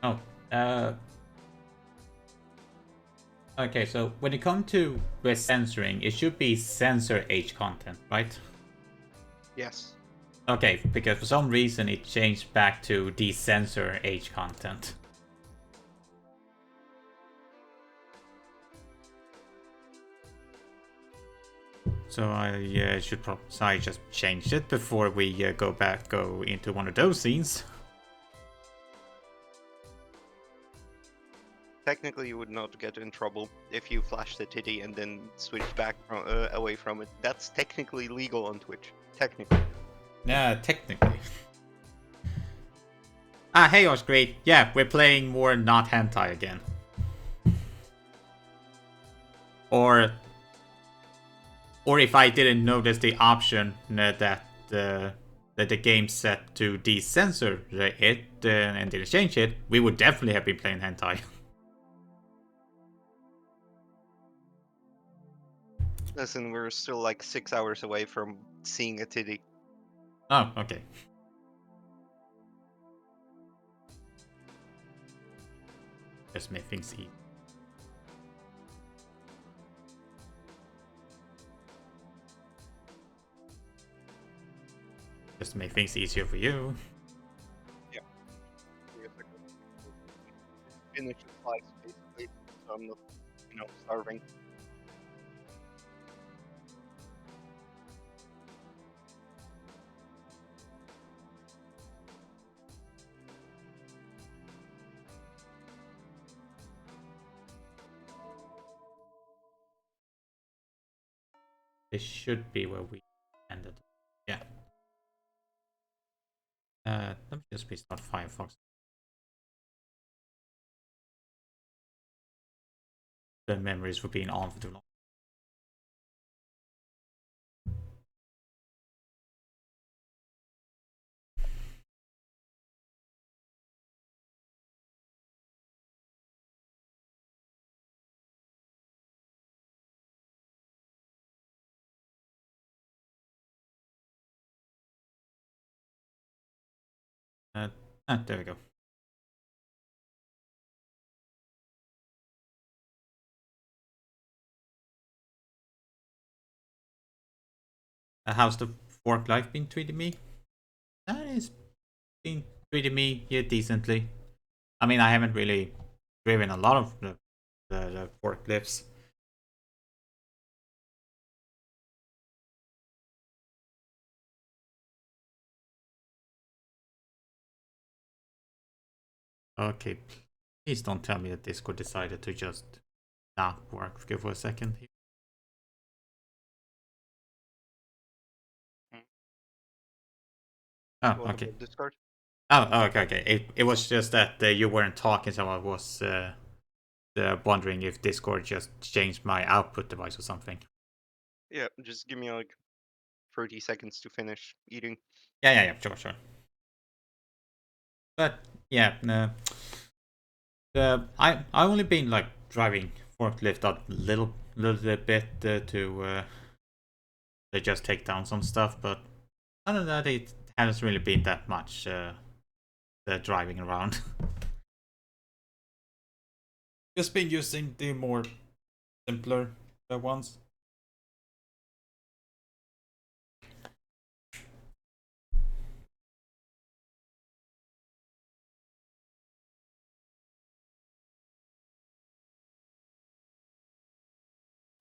Oh, uh, okay. So when it comes to the censoring, it should be censor age content, right? Yes. Okay, because for some reason it changed back to decensor age content. So I should probably just change it before we go into one of those scenes. Technically, you would not get in trouble if you flash the titty and then switch back from away from it. That's technically legal on Twitch. Technically. Yeah, technically. Ah, hey, was great. Yeah, we're playing more not hentai again. Or, or if I didn't notice the option that the game set to decensor it and didn't change it, we would definitely have been playing hentai. Listen, we're still like 6 hours away from seeing a titty. Oh, okay. Just make things easy. Just to make things easier for you. Yeah. Finish the slice basically, so I'm not, starving. This should be where we ended. Yeah. Let me just restart Firefox. The memories for being on for too long. There we go. How's the work life been treating me? That is been treating me decently. I mean, I haven't really driven a lot of the forklifts. Okay, please don't tell me that Discord decided to just not work for a second. Oh, What okay. about Discord? Oh, okay, okay. It was just that you weren't talking, so I was wondering if Discord just changed my output device or something. Yeah, just give me like 30 seconds to finish eating. Yeah, sure, sure. But yeah, no. I only been like driving forklift a little bit to just take down some stuff, but other than that, it hasn't really been that much driving around. Just been using the more simpler ones.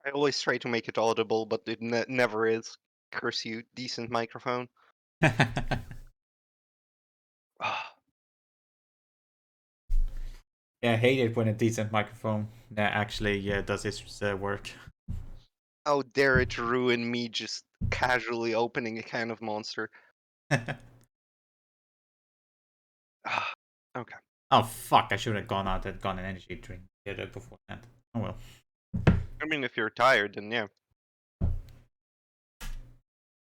I always try to make it audible, but it never is. Curse you, decent microphone. Ah, Yeah, I hate it when a decent microphone actually does its work. how dare it ruin me just casually opening a can of Monster. Ah, okay. Oh fuck! I should have gone out and gone an energy drink before that. Oh well. I mean, if you're tired, then yeah.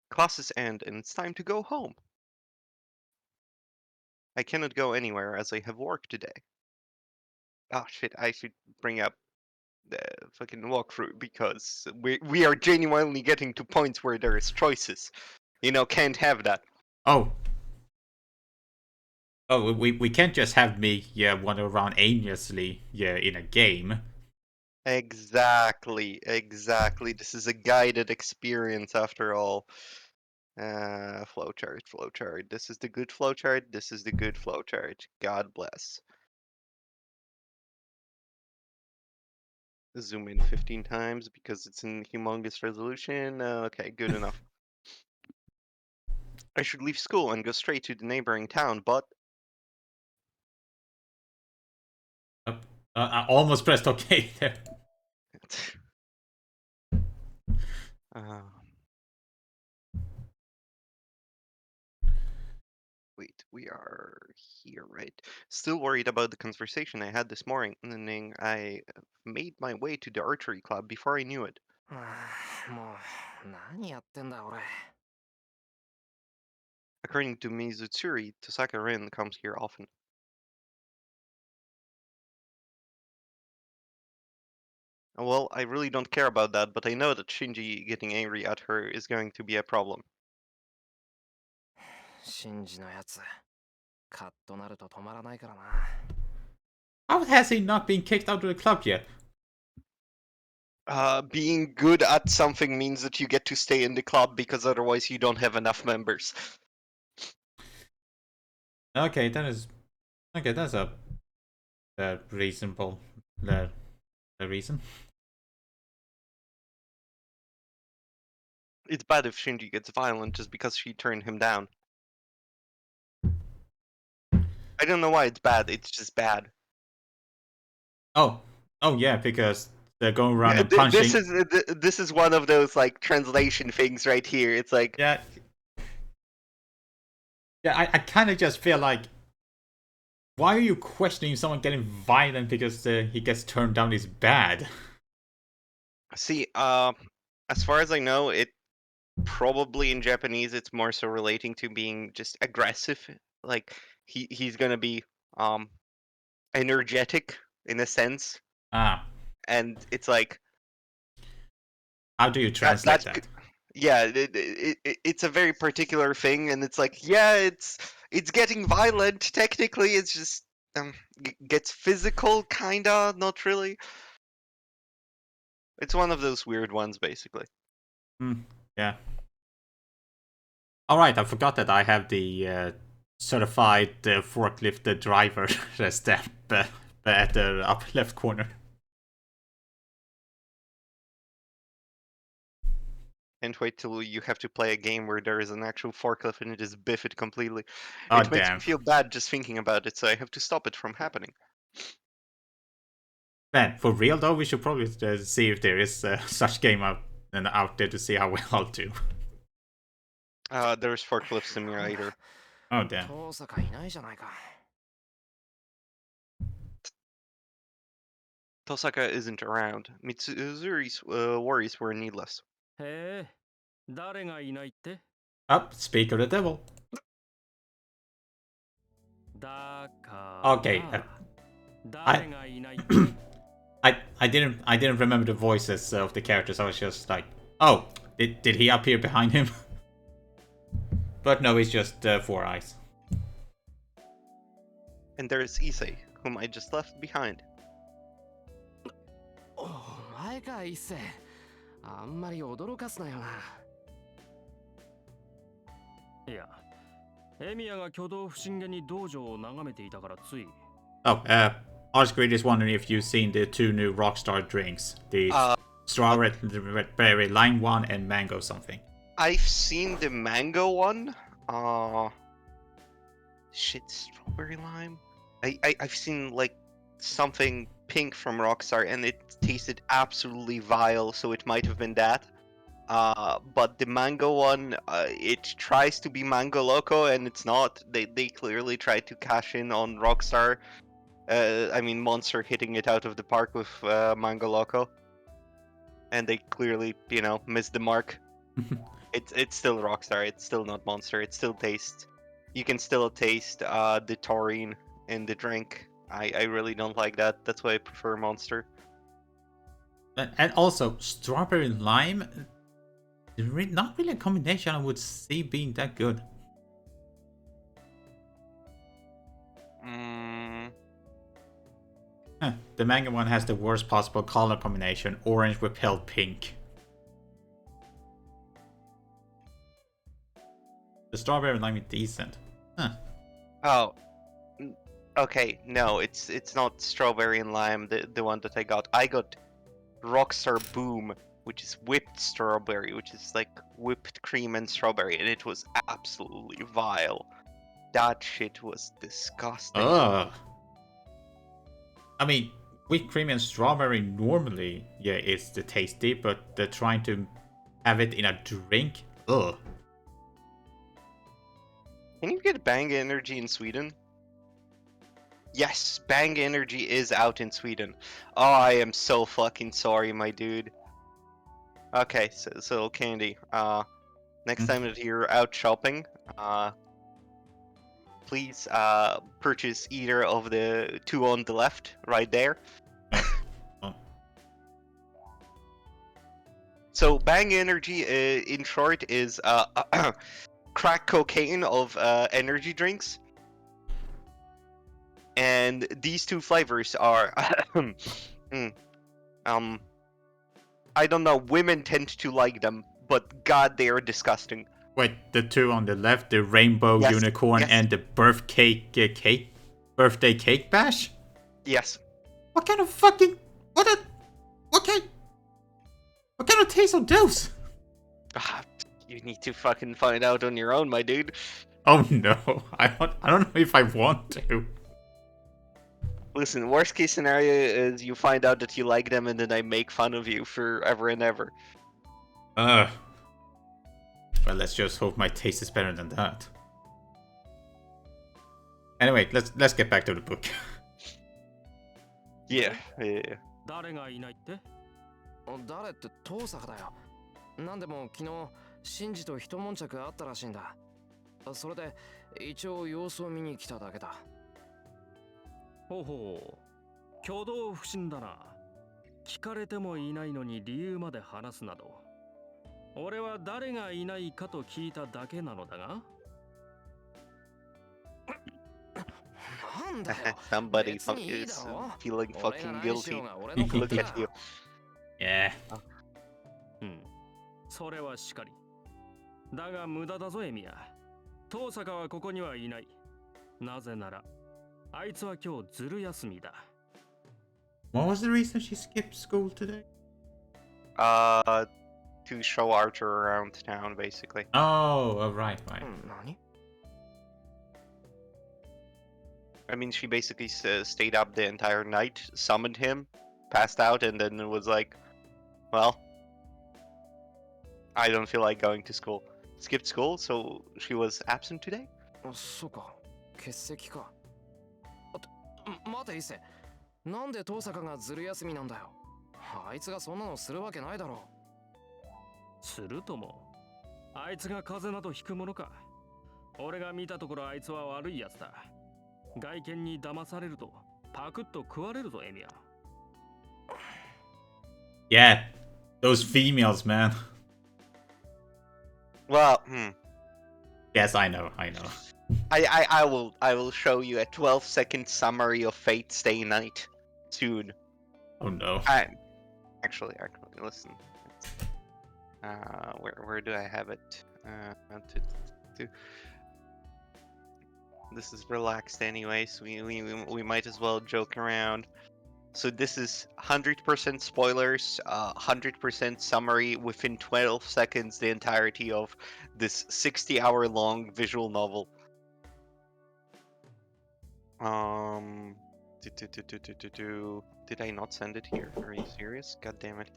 Classes end and it's time to go home. I cannot go anywhere as I have work today. Oh shit, I should bring up the fucking walkthrough because we are genuinely getting to points where there is choices. Can't have that. Oh, Oh, we can't just have me wander around aimlessly in a game. Exactly, exactly. This is a guided experience after all. Flowchart, flowchart. This is the good flowchart. This is the good flowchart. God bless. Zoom in 15 times because it's in humongous resolution. Okay, good enough. I should leave school and go straight to the neighboring town, but I almost pressed OK there. uh, wait, we are here, right? Still worried about the conversation I had this morning. I made my way to the archery club before I knew it. もう何やってんだ俺。 According to Mizutsuri, Tosaka Rin comes here often. Well, I really don't care about that, but I know that Shinji getting angry at her is going to be a problem. シンジのやつカッとなると止まらないからな。 How has he not been kicked out of the club yet? Being good at something means that you get to stay in the club because otherwise you don't have enough members. Okay, that's a reasonable reason. It's bad if Shinji gets violent just because she turned him down. I don't know why it's bad, it's just bad. Oh yeah, because they're going around Yeah, and punching. this is one of those like translation things right here. It's like Yeah, I kind of just feel like, why are you questioning someone getting violent because he gets turned down is bad? see, as far as I know, it probably in Japanese it's more so relating to being just aggressive. Like he's gonna be energetic in a sense, Ah, and it's like how do you translate that? yeah, it's a very particular thing, and it's like yeah, it's getting violent. Technically, it's just gets physical, kinda, not really. It's one of those weird ones, basically. Yeah. All right, I forgot that I have the certified forklift driver stamp at the upper left corner. Can't wait till you have to play a game where there is an actual forklift and it just biff it completely. Oh It makes me damn. feel bad just thinking about it, so I have to stop it from happening. Man, for real though, we should probably see if there is such game out there to see how well I'll do. There's Forklift Simulator. Oh damn. 遠坂いないじゃないか。 Tosaka isn't around. Mitsuzuri's worries were needless. へえ、誰がいないって？ Up, speak of the devil. だから。 Okay, 誰がいないって？ I didn't remember the voices of the characters. I was just like, oh, did he appear behind him? But no, it's just four eyes. And there's Issei, whom I just left behind. お前か一世。あんまり驚かすなよな。いや、エミヤが挙動不審げに道場を眺めていたからつい。 Oh, Arsgrid is wondering if you've seen the two new Rockstar drinks. The strawberry lime one and mango something. I've seen the mango one. Shit, strawberry lime. I've seen like something pink from Rockstar, and it tasted absolutely vile. So it might have been that. But the mango one, it tries to be Mango Loco, and it's not. They clearly tried to cash in on Rockstar. I mean, Monster hitting it out of the park with Mango Loco, and they clearly, missed the mark. It's still Rockstar. It's still not Monster. It still tastes. You can still taste the taurine in the drink. I really don't like that. That's why I prefer Monster. And also, strawberry lime, not really a combination I would see being that good. the manga one has the worst possible color combination: orange with pale pink. The strawberry and lime is decent. Huh. Oh, okay. No, it's not strawberry and lime. The one that I got. I got Rockstar Boom, which is whipped strawberry, which is like whipped cream and strawberry, and it was absolutely vile. That shit was disgusting. Ugh. I mean, whipped cream and strawberry normally, yeah, it's the tasty, but they're trying to have it in a drink. Ugh. Can you get Bang Energy in Sweden? Yes, Bang Energy is out in Sweden. Oh, I am so fucking sorry, my dude. Okay, so Candy, next time that you're out shopping, please purchase either of the two on the left, right there. Oh. So Bang Energy, in short, is crack cocaine of energy drinks. And these two flavors are, I don't know, women tend to like them, but god, they are disgusting. Wait, the two on the left, the rainbow Yes, unicorn yes. and the birthday cake bash? Yes. What kind of fucking what kind of taste are those? Ah, you need to fucking find out on your own, my dude. Oh no, I don't know if I want to. Listen, worst case scenario is you find out that you like them and then I make fun of you forever and ever. Well, let's just hope my taste is better than that. Anyway, let's get back to the book. Yeah. 誰がいないって？誰って遠坂だよ。なんでも昨日シンジと一悶着あったらしいんだ。それで一応様子を見に来ただけだ。ほうほう。挙動不審だな。聞かれてもいないのに理由まで話すなど。俺は誰がいないかと聞いただけなのだが。なんだよ。 Somebody 別にいいだ is ろ。 feeling 俺が fucking 何し guilty. ようが俺の Look 勝手 at だ。 you. Yeah. うん。それはしかり。だが無駄だぞエミヤ。遠坂はここにはいない。なぜなら、あいつは今日ずる休みだ。What was the reason she skipped school today? To show Archer around town, basically. Oh, right. 何？ I mean, she basically stayed up the entire night, summoned him, passed out, and then it was like, well, I don't feel like going to school. Skipped school, so she was absent today? そうか。欠席か。待て伊勢。なんで遠坂がずる休みなんだよ。あいつがそんなのするわけないだろう。するとも。あいつが風邪などひくものか。俺が見たところあいつは悪いやつだ。外見に騙されるとパクッと食われるぞエミヤ。Yeah, those females, man. Well, Yes, I know. I will show you a 12-second summary of Fate Stay Night soon. Oh no. Actually, listen. Where do I have it? This is relaxed anyways. We might as well joke around. So this is 100% spoilers, 100% summary within 12 seconds, the entirety of this 60-hour-long visual novel. Did I not send it here? Are you serious? God damn it.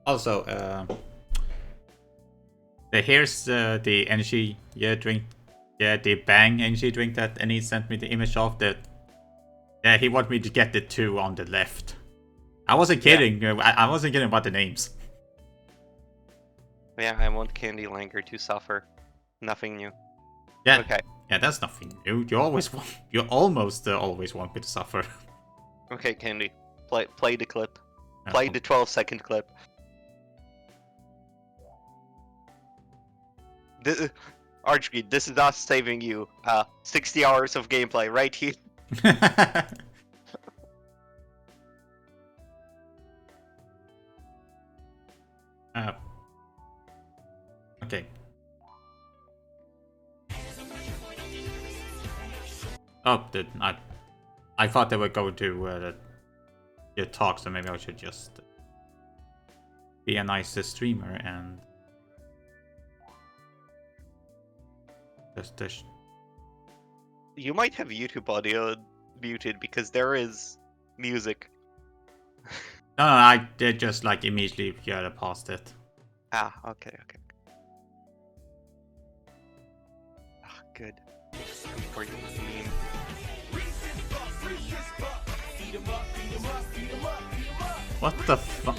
Also, here's the energy drink. Yeah, the Bang energy drink that Anise sent me the image of. That he wanted me to get the two on the left. I wasn't kidding. Yeah. I wasn't kidding about the names. Yeah, I want Candylanger to suffer. Nothing new. Yeah. Okay. Yeah, that's nothing new. You almost always want me to suffer. Okay, Candy. Play the clip. Play the 12-second clip. Archie, this is us saving you. 60 hours of gameplay right here. Okay. Oh, I thought they were going to talk, so maybe I should just be a nice streamer and just. You might have YouTube audio muted because there is music. No, I did just like immediately get past it. Ah, okay. Ah, good. For you, meme. What the fuck?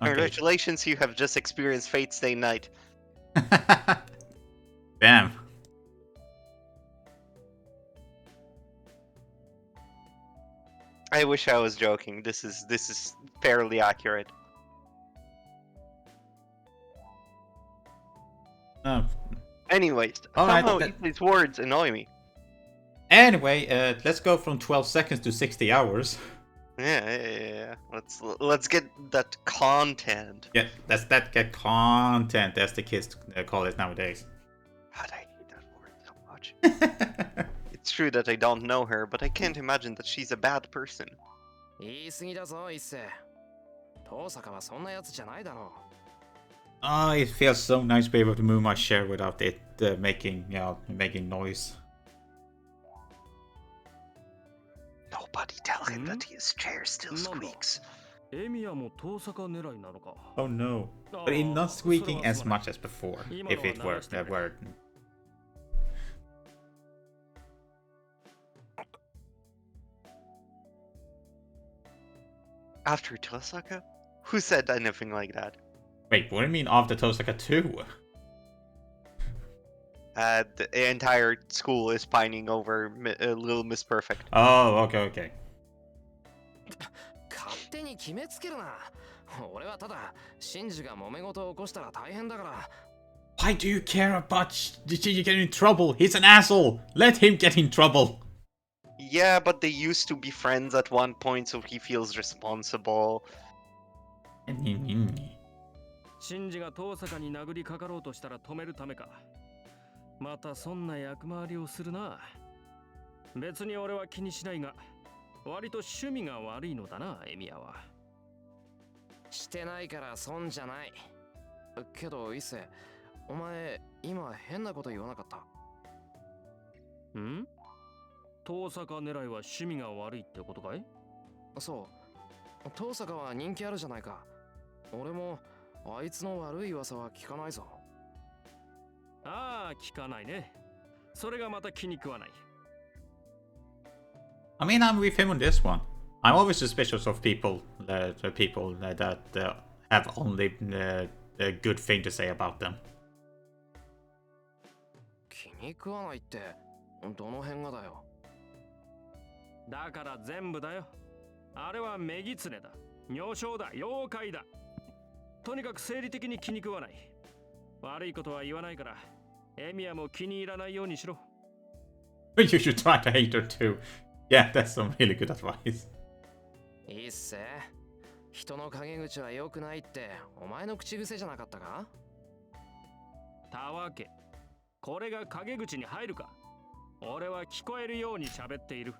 Congratulations, you have just experienced Fate Stay Night. Damn. I wish I was joking. This is fairly accurate. Anyways, somehow these words annoy me. Anyway, let's go from 12 seconds to 60 hours. Yeah. Let's get that content. Yeah, that get content, as the kids call it nowadays. God, I hate that word so much. It's true that I don't know her, but I can't imagine that she's a bad person. 言い過ぎだぞ、一世。遠坂はそんなやつじゃないだろう。Oh, it feels so nice to be able to move my chair without it making noise. Nobody tell him that his chair still squeaks. エミヤも遠坂狙いなのか。 Oh no. But it's not squeaking as much as before, if it were that word. After Tosaka? Who said anything like that? Wait, what do you mean after Tosaka 2? The entire school is pining over Little Miss Perfect. Oh, okay. 勝手に決めつけるな。俺はただ、シンジが揉め事を起こしたら大変だから。Why do you care about Shinji getting in trouble? He's an asshole! Let him get in trouble! Yeah, but they used to be friends at one point, so he feels responsible. シンジが遠坂に殴りかかろうとしたら止めるためか。またそんな役回りをするな。別に俺は気にしないが、割と趣味が悪いのだな、エミヤは。してないから損じゃない。けど、伊勢、お前、今変なこと言わなかった。ん？遠坂狙いは趣味が悪いってことかい？そう。遠坂は人気あるじゃないか。俺も、あいつの悪い噂は聞かないぞ。ああ、聞かないね。それがまた気に食わない。I mean, I'm with him on this one. I'm always suspicious of people that have only a good thing to say about them. 気に食わないって、どの辺がだよ。だから全部だよ。あれはメギツネだ。女性だ。妖怪だ。とにかく生理的に気に食わない。悪いことは言わないから、エミヤも気に入らないようにしろ。You should try to hate her too. Yeah, that's some really good advice. いいっせ。人の陰口は良くないって、お前の口癖じゃなかったか？たわけ。これが陰口に入るか？俺は聞こえるように喋っている。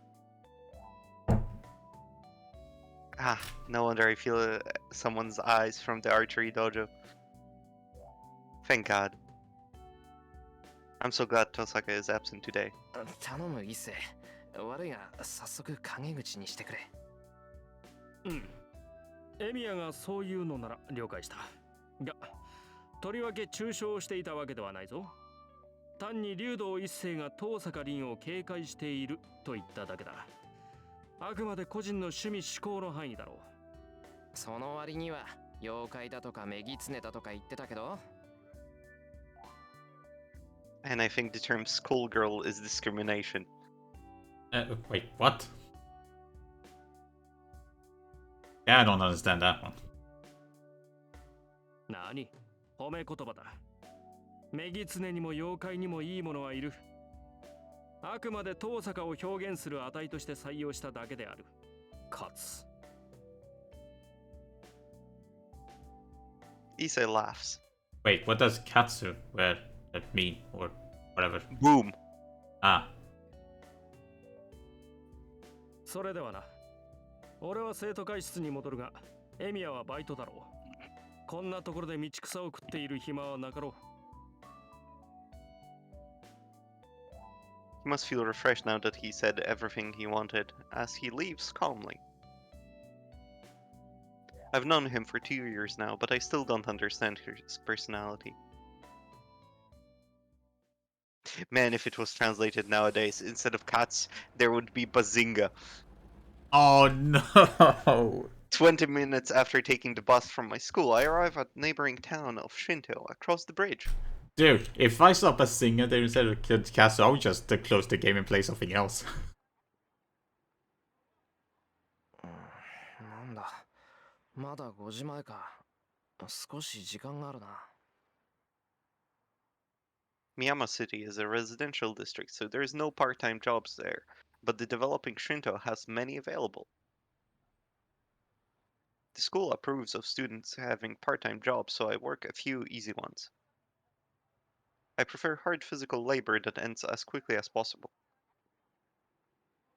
Ah, no wonder I feel someone's eyes from the archery dojo. Thank God. I'm so glad Tosaka is absent today. 頼む、伊勢。悪いが、早速陰口にしてくれ。うん。エミヤがそういうのなら了解した。が、とりわけ中傷していたわけではないぞ。単に竜道一世が遠坂凛を警戒していると言っただけだ。あくまで個人の趣味思考の範囲だろう。その割には妖怪だとかメギツネだとか言ってたけど。And I think the term schoolgirl is discrimination. Wait, what? Yeah, I don't understand that one. 何？褒め言葉だ。女狐にも妖怪にもいいものはいる。あくまで遠坂を表現する値として採用しただけである。かつ。Issei laughs. Wait, what does katsu that mean? Or whatever. Boom. Ah. それではな。俺は生徒会室に戻るが、エミヤはバイトだろう。こんなところで道草を食っている暇はなかろう。He must feel refreshed now that he said everything he wanted, as he leaves calmly. I've known him for 2 years now, but I still don't understand his personality. Man, if it was translated nowadays, instead of cats, there would be bazinga. Oh no! 20 minutes after taking the bus from my school, I arrive at neighboring town of Shinto, across the bridge. Dude, if I saw a singer there instead of katsu, I would just close the game and play something else. なんだ。まだ5時前か。少し時間があるな。Miyama City is a residential district, so there's no part-time jobs there, but the developing Shinto has many available. The school approves of students having part-time jobs, so I work a few easy ones. I prefer hard physical labor that ends as quickly as possible.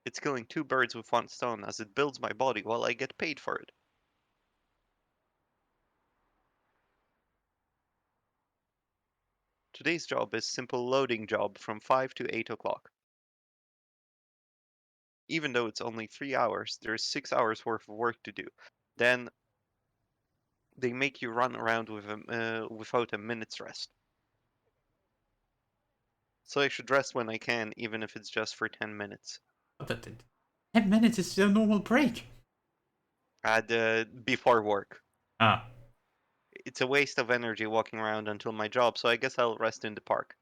It's killing 2 birds with 1 stone, as it builds my body while I get paid for it. Today's job is simple loading job from 5 to 8 o'clock. Even though it's only 3 hours, there's 6 hours worth of work to do. Then they make you run around without a minute's rest. So I should rest when I can, even if it's just for 10 minutes. 10 minutes is a normal break. Before work. Ah. It's a waste of energy walking around until my job, so I guess I'll rest in the park.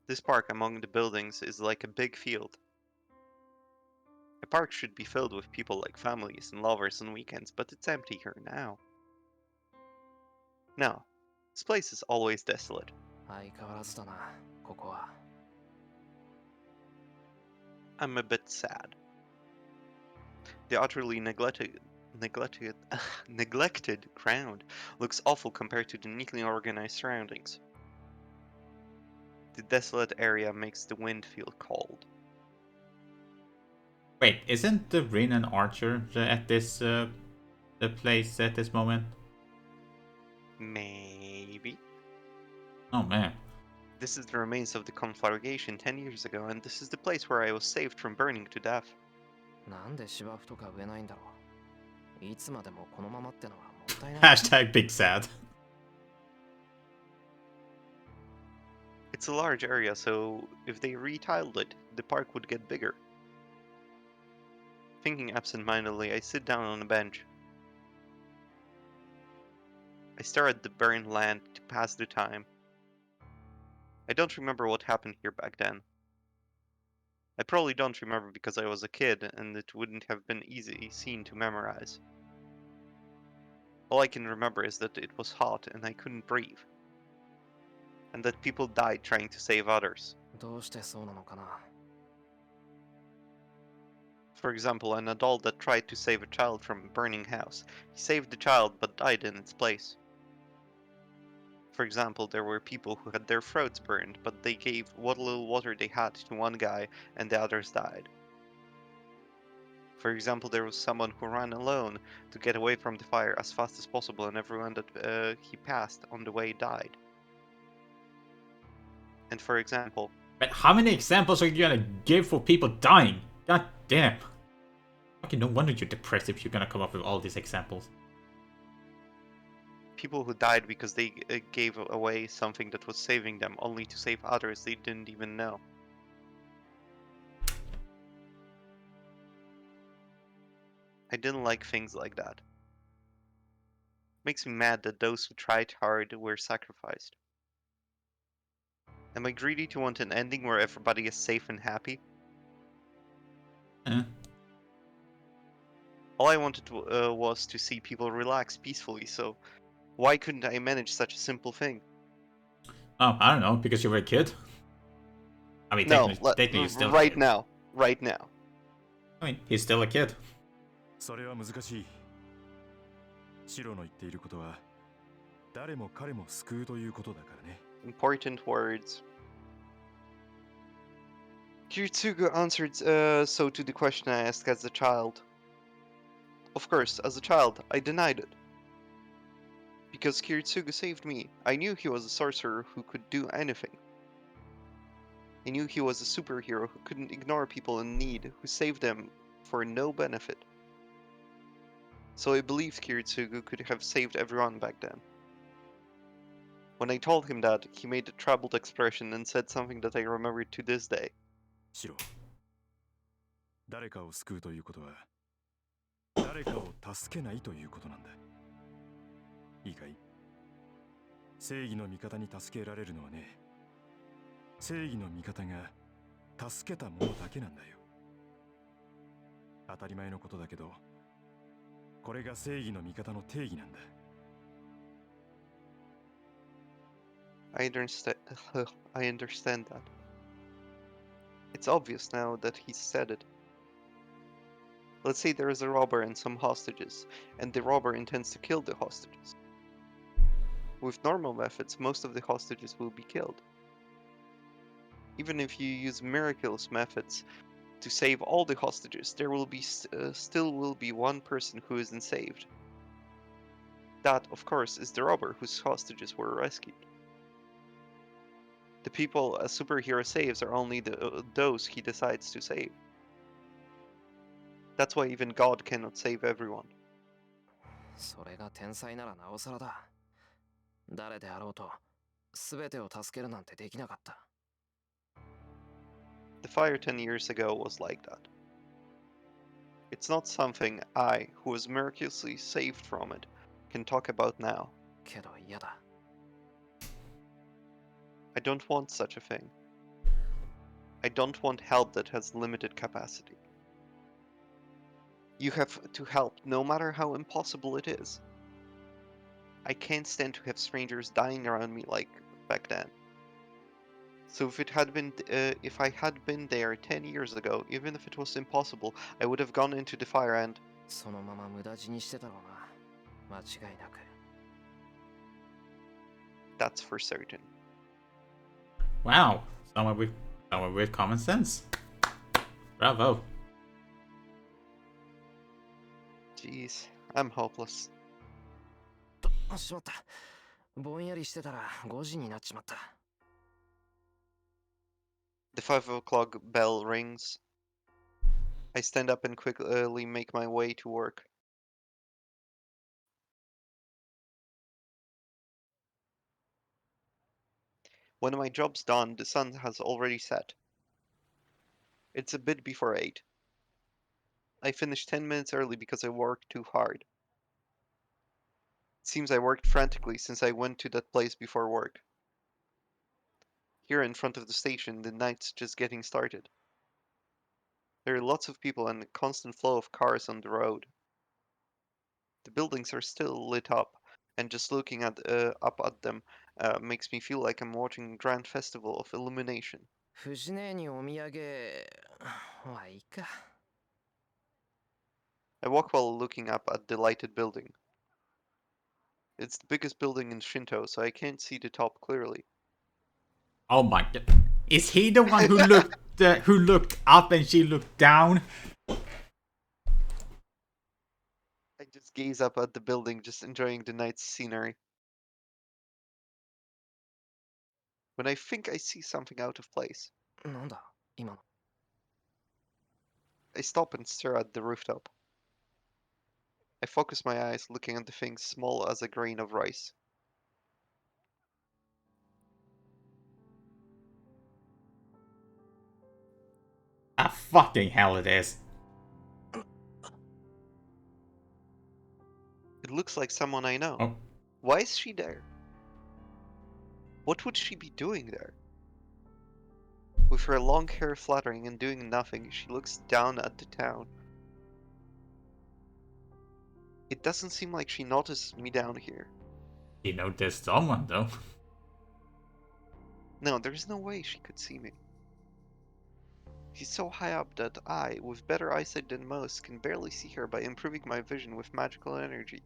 This park among the buildings is like a big field. A park should be filled with people like families and lovers on weekends, but it's empty here now. No, this place is always desolate. 相変わらずだな、ここは。I'm a bit sad. The utterly neglected ground looks awful compared to the neatly organized surroundings. The desolate area makes the wind feel cold. Wait, isn't the Rin an archer at this the place at this moment? Maybe. Oh man. This is the remains of the conflagration 10 years ago, and this is the place where I was saved from burning to death. なんで芝生とか植えないんだろう。いつまでもこのままってのはもったいない。Hashtag big sad. It's a large area, so if they retiled it, the park would get bigger. Thinking absent-mindedly, I sit down on a bench. I stare at the barren land to pass the time. I don't remember what happened here back then. I probably don't remember because I was a kid and it wouldn't have been easy scene to memorize. All I can remember is that it was hot and I couldn't breathe. And that people died trying to save others. どうしてそうなのかな。For example, an adult that tried to save a child from a burning house. He saved the child but died in its place. For example, there were people who had their throats burned, but they gave what little water they had to one guy and the others died. For example, there was someone who ran alone to get away from the fire as fast as possible, and everyone that he passed on the way died. And for example... But how many examples are you gonna give for people dying? God damn. Okay, no wonder you're depressed if you're gonna come up with all these examples. People who died because they gave away something that was saving them, only to save others they didn't even know. I didn't like things like that. Makes me mad that those who tried hard were sacrificed. Am I greedy to want an ending where everybody is safe and happy? All I wanted was to see people relax peacefully, so why couldn't I manage such a simple thing? Oh, I don't know, because you were a kid? I mean, No, technically you're still a right kid. now. Right now. I mean, he's still a kid. それは難しい。シロの言っていることは誰も彼も救うということだからね。 Important words. Kiritsugu answered so to the question I asked as a child. Of course, as a child, I denied it. Because Kiritsugu saved me, I knew he was a sorcerer who could do anything. I knew he was a superhero who couldn't ignore people in need, who saved them for no benefit. So I believed Kiritsugu could have saved everyone back then. When I told him that, he made a troubled expression and said something that I remember to this day. シロ、誰かを救うということは誰かを助けないということなんだ。いいかい？正義の味方に助けられるのはね、正義の味方が助けた者だけなんだよ。当たり前のことだけど、これが正義の味方の定義なんだ。I understand that. It's obvious now that he said it. Let's say there is a robber and some hostages, and the robber intends to kill the hostages. With normal methods, most of the hostages will be killed. Even if you use miraculous methods to save all the hostages, there will be still will be one person who isn't saved. That, of course, is the robber whose hostages were rescued. The people a superhero saves are only those he decides to save. That's why even God cannot save everyone. それが天才ならなおさらだ。誰であろうと全てを助けるなんてできなかった。The fire 10 years ago was like that. It's not something I, who was miraculously saved from it, can talk about now. けど嫌だ。I don't want such a thing. I don't want help that has limited capacity. You have to help no matter how impossible it is. I can't stand to have strangers dying around me like back then. So if I had been there 10 years ago, even if it was impossible, I would have gone into the fire and そのまま無駄死にしてたろうな。間違いなく。that's for certain. Wow, someone with common sense. Bravo. Jeez, I'm hopeless. しまった。ぼんやりしてたら5時になっちまった。The 5 o'clock bell rings. I stand up and quickly make my way to work. When my job's done, the sun has already set. It's a bit before 8. I finished 10 minutes early because I worked too hard. It seems I worked frantically since I went to that place before work. Here in front of the station, the night's just getting started. There are lots of people and a constant flow of cars on the road. The buildings are still lit up, and just looking up at them makes me feel like I'm watching a grand festival of illumination. 藤姉にお土産はいいか。I walk while looking up at the lighted building. It's the biggest building in Shinto, so I can't see the top clearly. Oh my god. Is he the one who looked up and she looked down? I just gaze up at the building, just enjoying the night's scenery. When I think I see something out of place, なんだ今の。I stop and stare at the rooftop. I focus my eyes, looking at the thing small as a grain of rice. Ah, fucking hell it is. It looks like someone I know. Oh. Why is she there? What would she be doing there? With her long hair fluttering and doing nothing, she looks down at the town. It doesn't seem like she noticed me down here. You noticed someone, though. No, there's no way she could see me. She's so high up that I, with better eyesight than most, can barely see her by improving my vision with magical energy.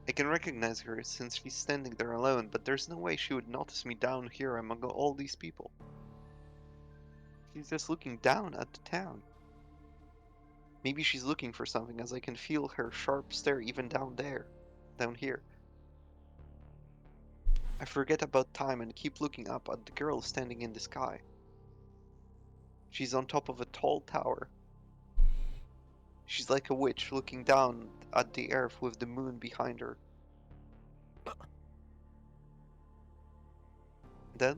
I can recognize her since she's standing there alone, but there's no way she would notice me down here among all these people. She's just looking down at the town. Maybe she's looking for something, as I can feel her sharp stare even down here. I forget about time and keep looking up at the girl standing in the sky. She's on top of a tall tower. She's like a witch looking down at the earth with the moon behind her. Then,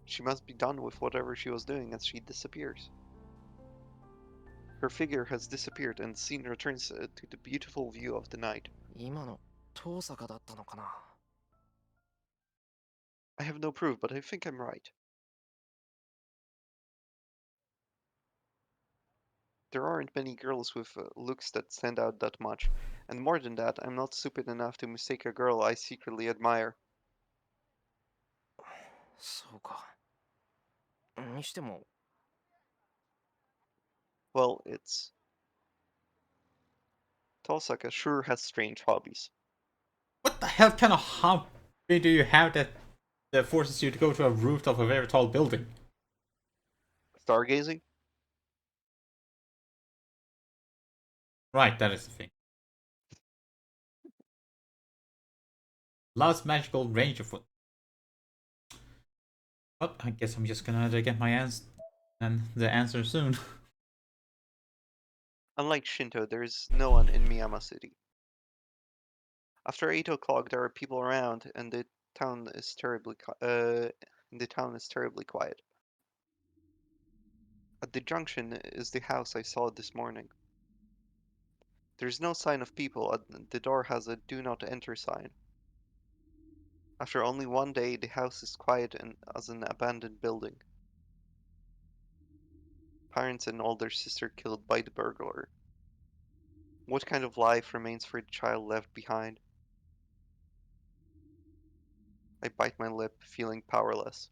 she must be done with whatever she was doing as she disappears. Her figure has disappeared and the scene returns to the beautiful view of the night. 今の遠坂だったのかな。 I have no proof, but I think I'm right. There aren't many girls with looks that stand out that much, and more than that, I'm not stupid enough to mistake a girl I secretly admire. そうか。にしても、 Well, Tosaka sure has strange hobbies. What the hell kind of hobby do you have that forces you to go to a rooftop of a very tall building? Stargazing? Right, that is the thing. Loves magical range of foot. Well, I guess I'm just gonna get my the answer soon. Unlike Shinto, there is no one in Miyama City. After 8 o'clock, there are people around, and the town is terribly quiet. At the junction is the house I saw this morning. There's no sign of people, and the door has a "Do Not Enter" sign. After only one day, the house is quiet and as an abandoned building. Parents and older sister killed by the burglar. What kind of life remains for the child left behind? I bite my lip, feeling powerless.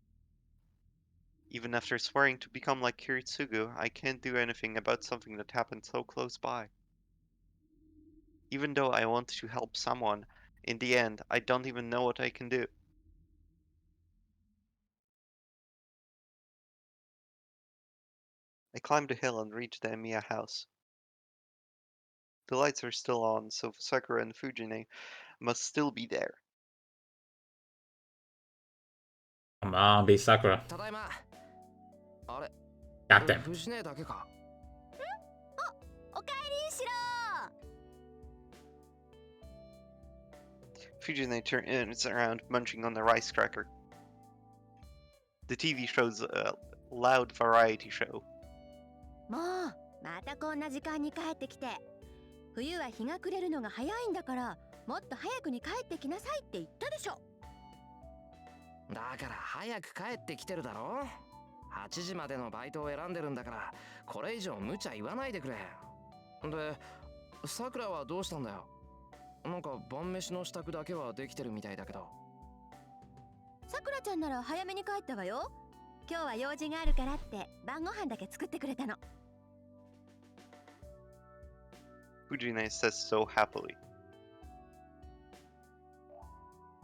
Even after swearing to become like Kiritsugu, I can't do anything about something that happened so close by. Even though I want to help someone, in the end, I don't even know what I can do. I climb the hill and reach the Emiya house. The lights are still on, so Sakura and Fujine must still be there. Come on, be Sakura. ただいま。あれ、 Got them. 藤姉だけか。おかえりしろ Fujine turns around, munching on the rice cracker. The TV shows a loud variety show. もうまたこんな時間に帰ってきて冬は日が暮れるのが早いんだからもっと早くに帰ってきなさいって言ったでしょだから早く帰ってきてるだろ。8時までのバイトを選んでるんだからこれ以上無茶言わないでくれ。で、さくらはどうしたんだよ。なんか晩飯の支度だけはできてるみたいだけど。さくらちゃんなら早めに帰ったわよ。今日は用事があるからって晩ご飯だけ作ってくれたの。Fujine says so happily.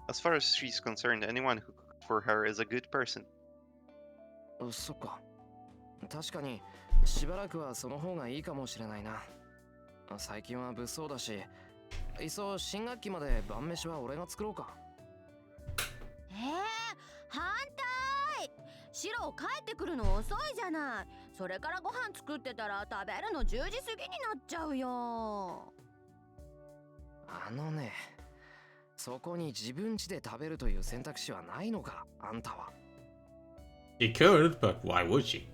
As far as she's concerned, anyone who cooked for her is a good person. そっか。確かにしばらくはその方がいいかもしれないな。最近は物騒だし、いっそ新学期まで晩飯は俺が作ろうか。反対。シロ帰ってくるの遅いじゃない。それからご飯作ってたら食べるの10時過ぎになっちゃうよ。あのね、そこに自分家で食べるという選択肢はないのか、あんたは。She could, but why would she?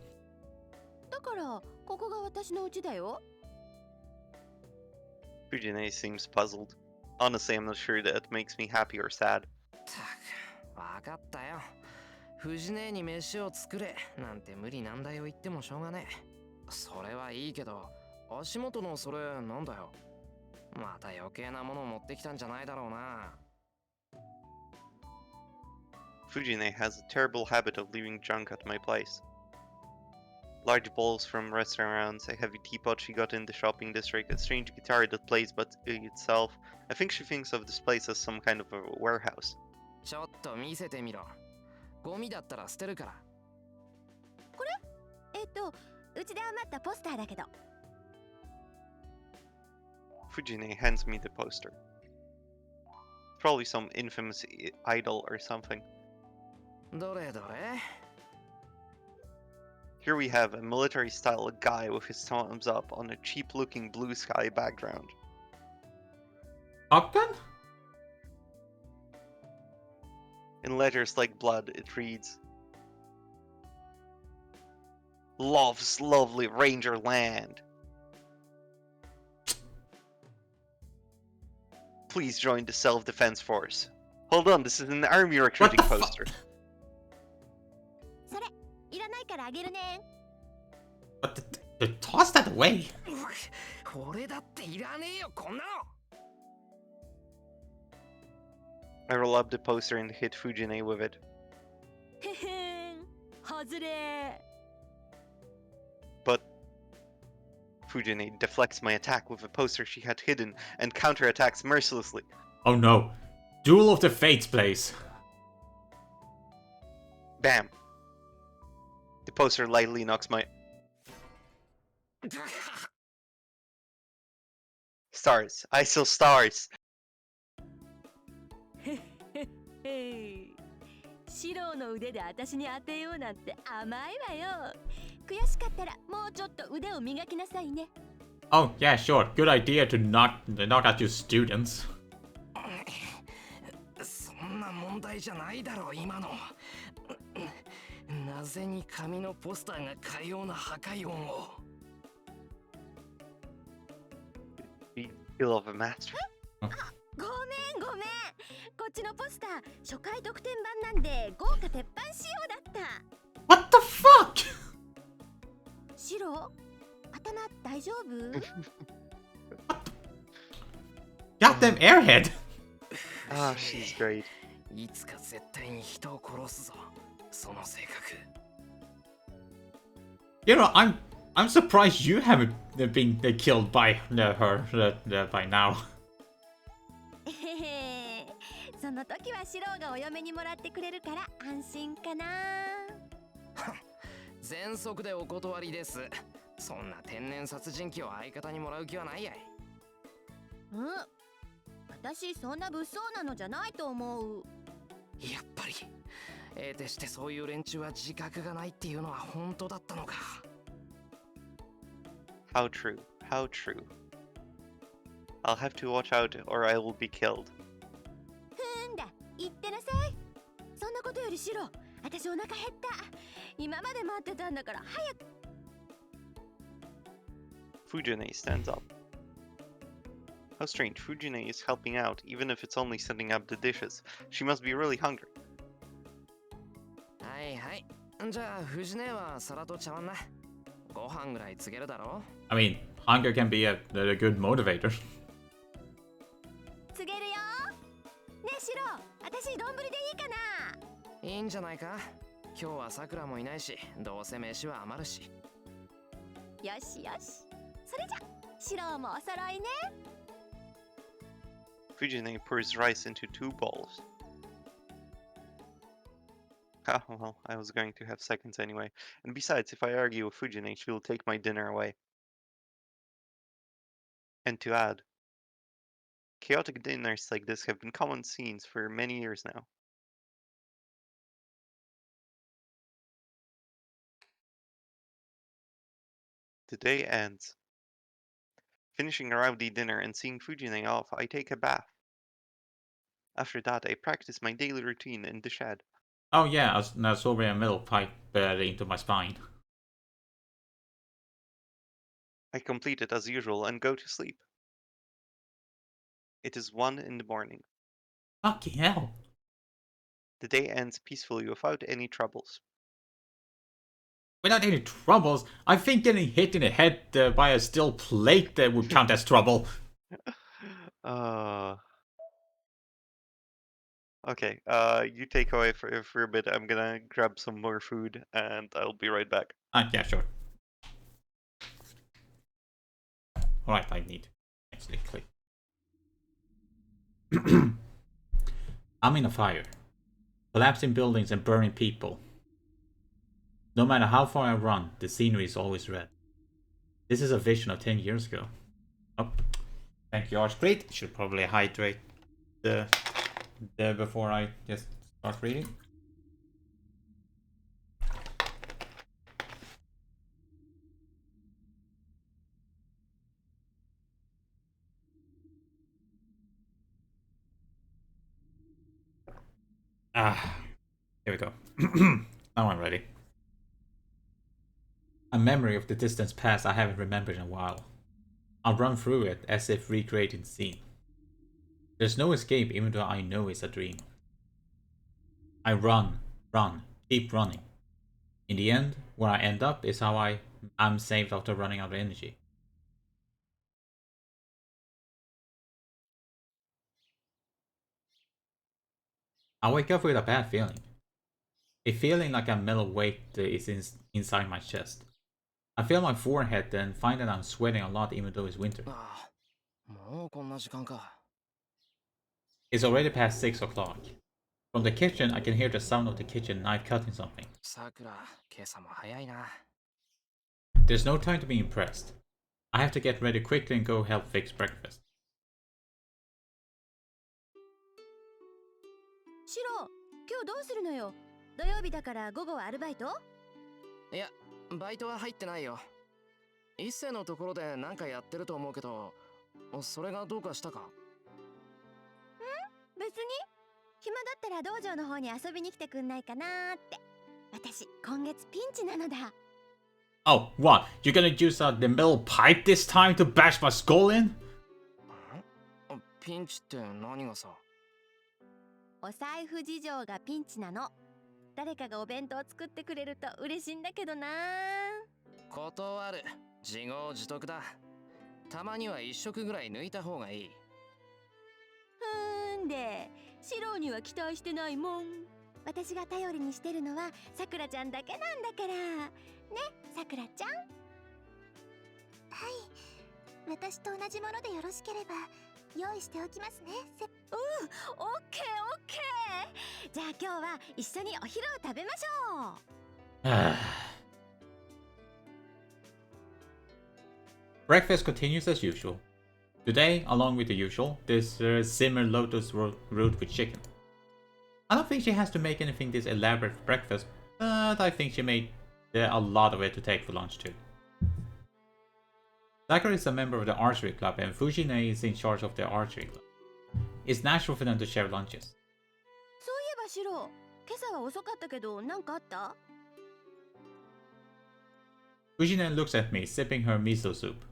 だからここが私の家だよ。Fujine seems puzzled. Honestly, I'm not sure that makes me happy or sad. たく、わかったよ。藤姉に飯を作れなんて無理難題を言ってもしょうがねえ。それはいいけど、足元のそれなんだよ。また余計なもの持ってきたんじゃないだろうな。 Fujine has a terrible habit of leaving junk at my place. Large bowls from restaurants, a heavy teapot she got in the shopping district, a strange guitar that plays but itself. I think she thinks of this place as some kind of a warehouse. ちょっと見せてみろ。ゴミだったら捨てるから。うちで余ったポスターだけど。 Fujine hands me the poster. Probably some infamous idol or something. どれどれ。 Here we have a military-style guy with his thumbs up on a cheap-looking blue sky background. Shotgun? In letters like blood, it reads, "Love's lovely Ranger land. Please join the self-defense force." Hold on, this is an army recruiting the fuck? poster. それいらないからあげるね。 What toss that away. 俺だっていらねえよこんなの。 I roll up the poster and hit Fujine with it. へへん、外れ。 But Fujine deflects my attack with a poster she had hidden and counterattacks mercilessly. Oh no. Duel of the Fates, please. Bam. The poster lightly knocks my stars. I saw stars. シロの腕で私に当てようなんて甘いわよ。悔しかったらもうちょっと腕を磨きなさいね。 Oh, yeah, sure. Good idea to not at your students. そんな問題じゃないだろう今の。なぜに紙のポスターがかような破壊音を。 The skill of a master. ごめんごめん。こっちのポスター初回特典版なんで豪華鉄板仕様だった。 What the fuck? シロ、頭大丈夫？ Goddamn airhead. Ah, she's great. いつか絶対に人を殺すぞ。その性格。 You know, I'm surprised you haven't been killed by her by now. えへへ、その時はシロがお嫁にもらってくれるから安心かな。全速でお断りです。そんな天然殺人鬼を相方にもらう気はないやい。うん。私そんな物騒なのじゃないと思う。やっぱり得てしてそういう連中は自覚がないっていうのは本当だったのか。 How true. How true. I'll have to watch out or I will be killed. ふんだ、言ってなさい。そんなことよりシロ、私お腹減った。今まで待ってたんだから早く。 Fujine stands up. How strange, Fujine is helping out, even if it's only setting up the dishes. She must be really hungry. はいはい。じゃあ藤姉は皿と茶碗な。ご飯ぐらい告げるだろ。 I mean, hunger can be a good motivator. 告げるよ。ねえシロ、私丼でいいかな。いいんじゃないか。今日はさくらもいないし、どうせ飯は余るし。よしよし。それじゃ、シロもお揃いね。 Fujine pours rice into 2 bowls. Ah, well, I was going to have seconds anyway. And besides, if I argue with Fujine, she will take my dinner away. And to add, chaotic dinners like this have been common scenes for many years now. The day ends. Finishing a rowdy dinner and seeing Fujine off, I take a bath. After that, I practice my daily routine in the shed. Oh yeah, I saw a metal pipe into my spine. I complete it as usual and go to sleep. It is 1 in the morning. Fucking hell. The day ends peacefully without any troubles. Without any troubles, I think getting hit in the head by a steel plate would count as trouble. Okay, you take away for a bit. I'm gonna grab some more food, and I'll be right back. Yeah, sure. Alright, I need to actually click. I'm in a fire. Collapsing buildings and burning people. No matter how far I run, the scenery is always red. This is a vision of 10 years ago. Oh, thank you, Archgreat. Should probably hydrate before I just start reading. Here we go. Now I'm ready. A memory of the distant past I haven't remembered in a while. I'll run through it as if recreating the scene. There's no escape even though I know it's a dream. I run, keep running. In the end, where I end up is how I'm saved after running out of energy. I wake up with a bad feeling. A feeling like a metal weight is inside my chest. I feel my forehead and find that I'm sweating a lot even though it's winter. ああ、もうこんな時間か。It's already past 6 o'clock. From the kitchen, I can hear the sound of the kitchen knife cutting something. さくら、今朝も早いな。There's no time to be impressed. I have to get ready quickly and go help fix breakfast. シロ、今日どうするのよ。土曜日だから午後はアルバイト？いや、バイトは入ってないよ。一世のところで何かやってると思うけど、それがどうかしたか？別に。暇だったら道場の方に遊びに来てくんないかなーって。私、今月ピンチなのだ。Oh, what? You're gonna use the metal pipe this time to bash my skull in? ピンチって何がさ？お財布事情がピンチなの。誰かがお弁当作ってくれると嬉しいんだけどな。断る。自業自得だ。たまには一食ぐらい抜いた方がいい。で、シロには期待してないもん。私が頼りにしてるのはさくらちゃんだけなんだから。ね、さくらちゃん。はい、私と同じものでよろしければ用意しておきますね。オッケーオッケー。じゃあ今日は一緒にお昼を食べましょう。Breakfast continues as usual. Today, along with the usual, there's simmer lotus root with chicken. I don't think she has to make anything this elaborate for breakfast, but I think she made a lot of it to take for lunch too. Sakura is a member of the archery club and Fujine is in charge of the archery club. It's natural for them to share lunches. そういえばシロ、今朝は遅かったけど何かあった？ Fujine looks at me, sipping her miso soup.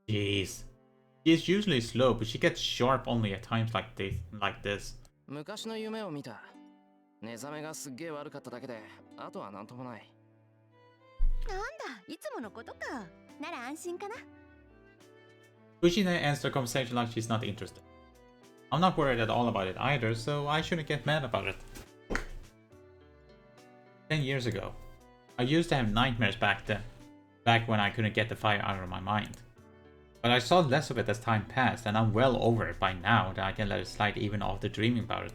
Jeez. She is usually slow, but she gets sharp only at times like this. 昔の夢を見た。寝覚めがすっげえ悪かっただけで、あとはなんともない。なんだ、いつものことか。なら安心かな。Fujine ends the conversation like she's not interested. I'm not worried at all about it either, so I shouldn't get mad about it. 10 years ago, I used to have nightmares back then, back when I couldn't get the fire out of my mind. But I saw less of it as time passed, and I'm well over it by now that I can let it slide even after dreaming about it.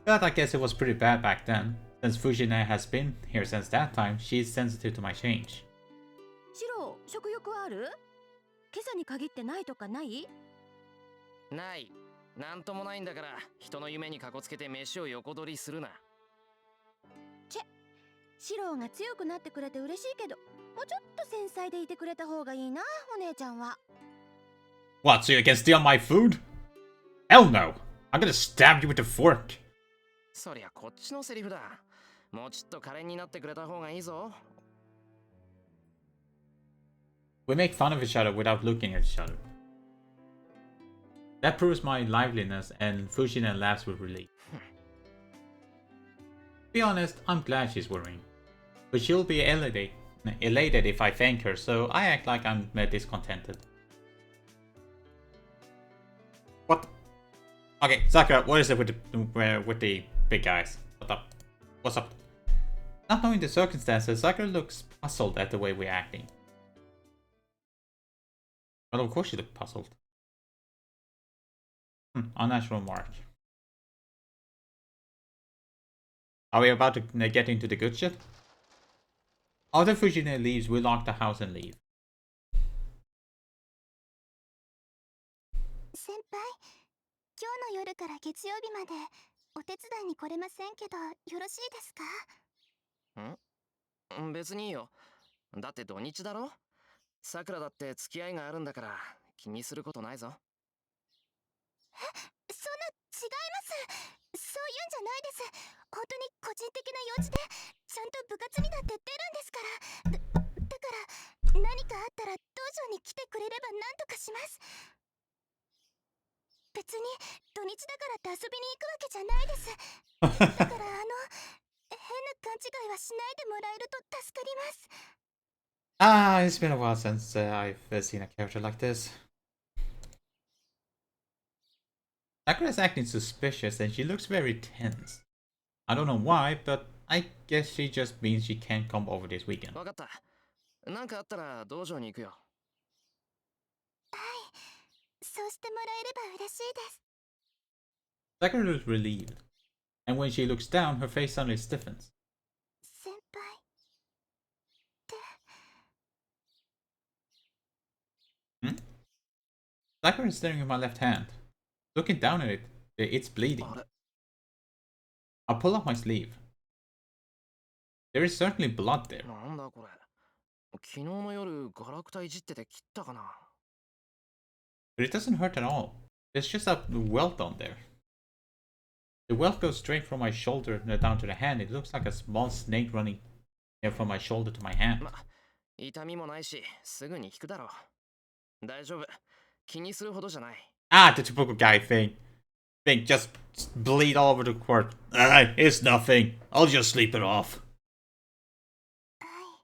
But I guess it was pretty bad back then. Since Fujine has been here since that time, she's sensitive to my change. シロ、食欲はある？今朝に限ってないとかない？ない。なんともないんだから、人の夢にかこつけて飯を横取りするな。シロが強くなってくれて嬉しいけど、もうちょっと繊細でいてくれた方がいいな、お姉ちゃんは。What, so you can steal my food? Hell no! I'm gonna stab you with a fork! そりゃこっちのセリフだ。もうちょっと可憐になってくれた方がいいぞ。We make fun of each other without looking at each other. That proves my liveliness, and Fujine laughs with relief. To be honest, I'm glad she's worrying. But she'll be elated if I thank her, so I act like I'm discontented. What? Okay, Sakura, what is it with the big guys? What up? What's up? Not knowing the circumstances, Sakura looks puzzled at the way we're acting. Well, of course she looked puzzled. Unnatural mark. Are we about to get into the good shit? After Fujine leaves, we lock the house and leave. 先輩、今日の夜から月曜日までお手伝いに来れませんけどよろしいですか？別にいいよ。だって土日だろ。さくらだって付き合いがあるんだから気にすることないぞ。そんな違います。そういうんじゃないです。本当に個人的な用事でちゃんと部活にだって出るんですから。だから何かあったら道場に来てくれれば何とかします。別に土日だからって遊びに行くわけじゃないです。だから変な勘違いはしないでもらえると助かります。Ah, it's been a while since I've seen a character like this. Sakura's acting suspicious and she looks very tense. I don't know why, but I guess she just means she can't come over this weekend. わかった。なんかあったら道場に行くよ。はい、そうしてもらえれば嬉しいです。Sakura looks relieved, and when she looks down, her face suddenly stiffens. 先輩って。Sakura is staring at my left hand. Looking down at it, it's bleeding. I pull up my sleeve. There is certainly blood there. なんだこれ。昨日の夜ガラクタいじってて切ったかな。But it doesn't hurt at all. There's just a welt on there. The welt goes straight from my shoulder down to the hand. It looks like a small snake running from my shoulder to my hand. 痛みもないし、すぐに効くだろう。大丈夫。気にするほどじゃない。Ah, the typical guy thing. Just bleed all over the court. It's nothing. I'll just sleep it off. はい。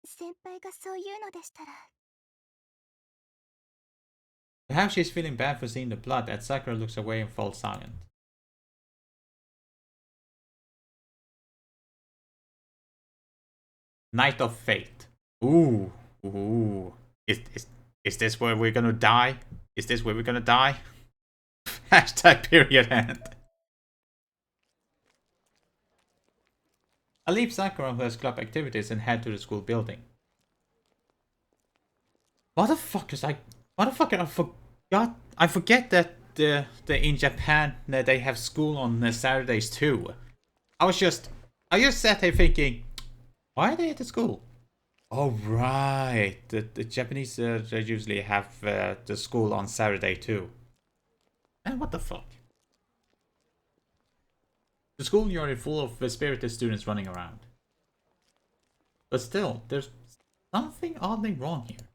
先輩がそういうのでしたら。Perhaps she's feeling bad for seeing the blood as Sakura looks away and falls silent. Night of Fate. Ooh. Is this where we're gonna die? Is this where we're gonna die? Hashtag period end. I leave Sakura who has club activities and head to the school building. Motherfucker, I forget that in Japan they have school on Saturdays too. I just sat here thinking, why are they at the school? Oh right, the Japanese they usually have the school on Saturday too. And what the fuck? The schoolyard is full of spirited students running around. But still, there's something oddly wrong here.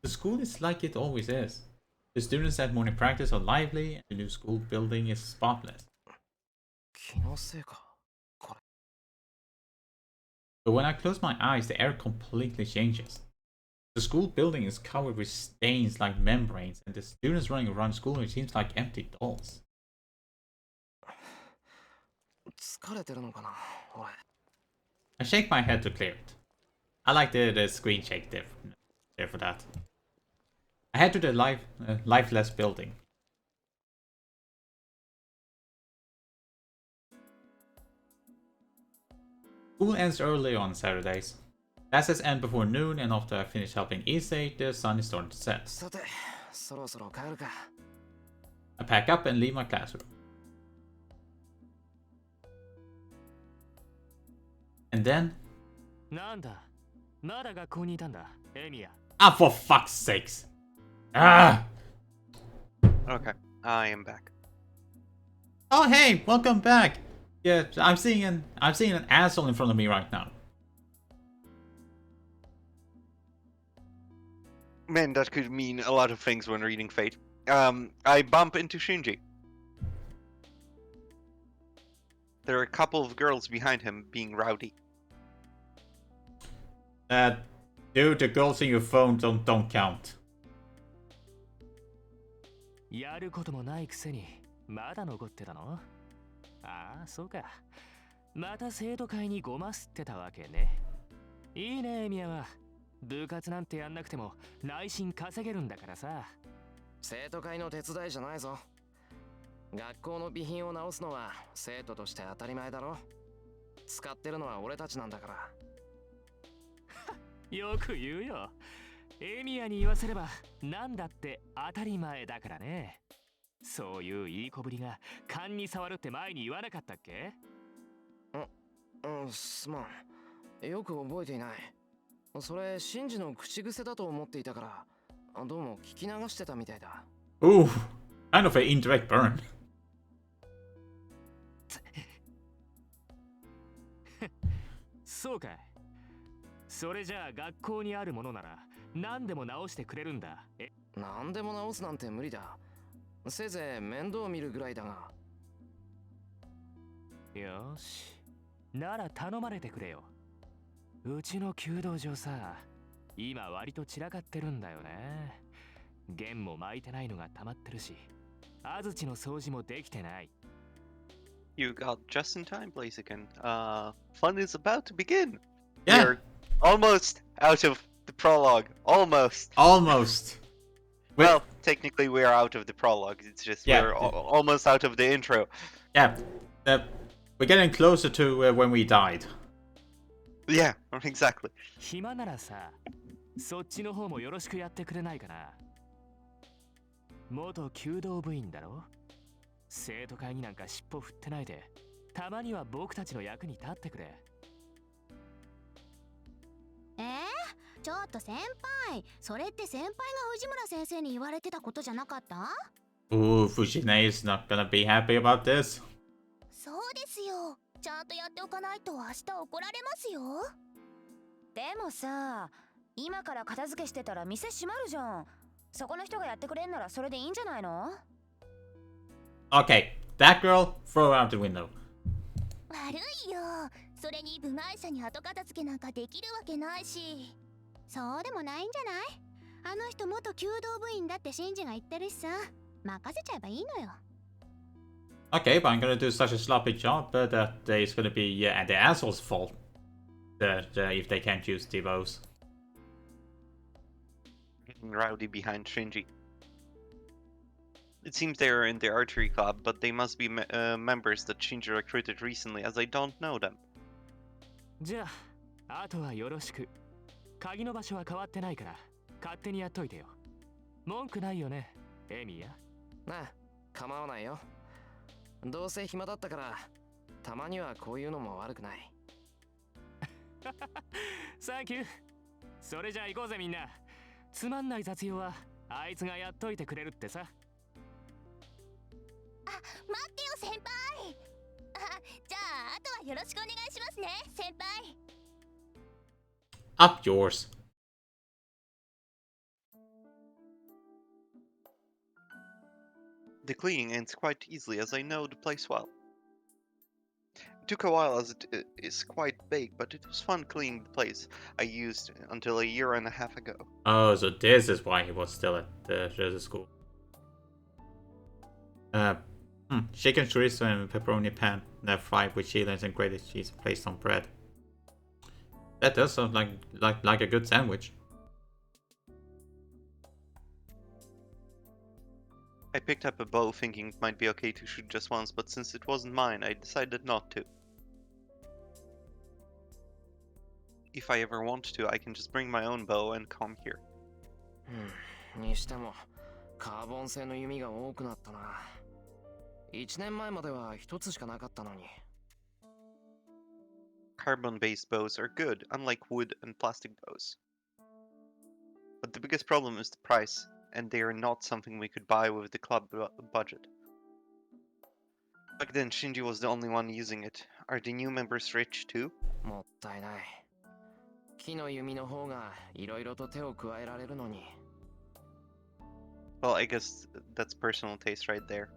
The school is like it always is. The students at morning practice are lively, and the new school building is spotless. But when I close my eyes, the air completely changes. The school building is covered with stains like membranes, and the students running around school it seems like empty dolls. I shake my head to clear it. I like the screen shake there for that. I head to the lifeless building. School ends early on Saturdays. Classes end before noon, and after I finish helping Issei, the sun is starting to set. I pack up and leave my classroom. And then... Ah, for fuck's sakes! Ah! Okay, I am back. Oh hey, welcome back! Yeah, I'm seeing an asshole in front of me right now. Man, that could mean a lot of things when reading Fate. I bump into Shinji. There are a couple of girls behind him being rowdy. Dude, the goals in your phone don't count. やることもないくせにまだ残ってたの？ああ、そうか。また生徒会にごますってたわけね。いいね、エミヤは。部活なんてやんなくても内心稼げるんだからさ。生徒会の手伝いじゃないぞ。学校の備品を直すのは生徒として当たり前だろ。使ってるのは俺たちなんだから。よく言うよ。エミヤに言わせればなんだって当たり前だからね。そういういい子ぶりが勘に触るって前に言わなかったっけ？すまん。よく覚えていない。それ、シンジの口癖だと思っていたから、どうも聞き流してたみたいだ。Ooh, kind of an indirect burn. そうかい。それじゃあ学校にあるものなら何でも直してくれるんだ。何でも直すなんて無理だ。せいぜい面倒見るぐらいだが。よし。なら頼まれてくれよ。うちの弓道場さ、今割と散らかってるんだよね。弦も巻いてないのが溜まってるし、安土の掃除もできてない。You got just in time, Blaziken. Fun is about to begin. Yeah. We're almost out of the prologue. Almost. Almost. Well, technically we are out of the prologue. It's just Yeah. we're almost out of the intro. Yeah. We're getting closer to when we died. Yeah, exactly. 暇ならさ、そっちの方もよろしくやってくれないかな。元弓道部員だろ？生徒会になんか尻尾振ってないで、たまには僕たちの役に立ってくれ。ちょっと先輩、それって先輩が藤村先生に言われてたことじゃなかった？ Ooh, Fujine is not gonna be happy about this. そうですよ。ちゃんとやっておかないと明日怒られますよ。でもさ、今から片付けしてたら店閉まるじゃん。そこの人がやってくれんならそれでいいんじゃないの？ Okay, that girl, throw her out the window. 悪いよ。それに部外者に後片付けなんかできるわけないし。そうでもないんじゃない？あの人元弓道部員だってシンジが言ってるしさ。任せちゃえばいいのよ。Okay, but I'm gonna do such a sloppy job that it's gonna be the asshole's fault if they can't use Devos. Getting rowdy behind Shinji. It seems they are in the archery club, but they must be members that Shinji recruited recently, as I don't know them. じゃあ、あとはよろしく。鍵の場所は変わってないから、勝手にやっといてよ。文句ないよね、エミヤ。なあ、構わないよ。どうせ暇だったから、たまにはこういうのも悪くない。サンキュー。それじゃあ行こうぜみんな。つまんない雑用はあいつがやっといてくれるってさ。待ってよ先輩。じゃああとはよろしくお願いしますね先輩。Up yours. The cleaning ends quite easily, as I know the place well. It took a while, as it is quite big, but it was fun cleaning the place I used until a year and a half ago. Oh, so this is why he was still at the school. Chicken chorizo and pepperoni pan, fried with chiles and grated cheese placed on bread. That does sound like a good sandwich. I picked up a bow thinking it might be okay to shoot just once, but since it wasn't mine, I decided not to. If I ever want to, I can just bring my own bow and come here. にしても、カーボン製の弓が多くなったな。1年前までは1つしかなかったのに。Carbon-based bows are good, unlike wood and plastic bows. But the biggest problem is the price, and they are not something we could buy with the club budget. Back then, Shinji was the only one using it. Are the new members rich too? もったいない。木の弓の方がいろいろと手を加えられるのに。Well, I guess that's personal taste right there.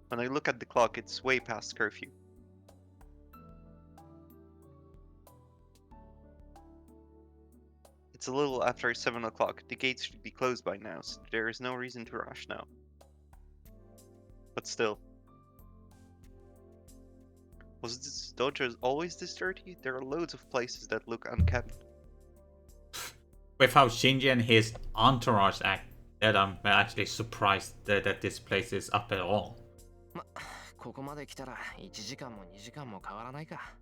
When I look at the clock, it's way past curfew. It's a little after 7 o'clock. The gates should be closed by now, so there is no reason to rush now. But still. Was this dojo always this dirty? There are loads of places that look unkept. With how Shinji and his entourage act, that I'm actually surprised that this place is up at all. ま、ここまで来たら1時間も2時間も変わらないか。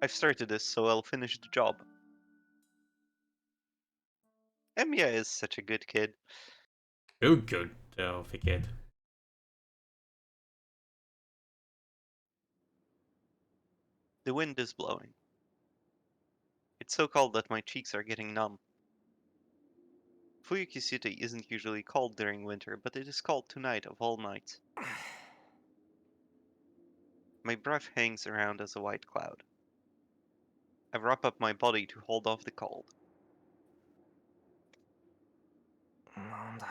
I've started this, so I'll finish the job. Emiya is such a good kid. Too good of a kid. The wind is blowing. It's so cold that my cheeks are getting numb. Fuyuki City isn't usually cold during winter, but it is cold tonight of all nights. My breath hangs around as a white cloud. I wrap up my body to hold off the cold. なんだ。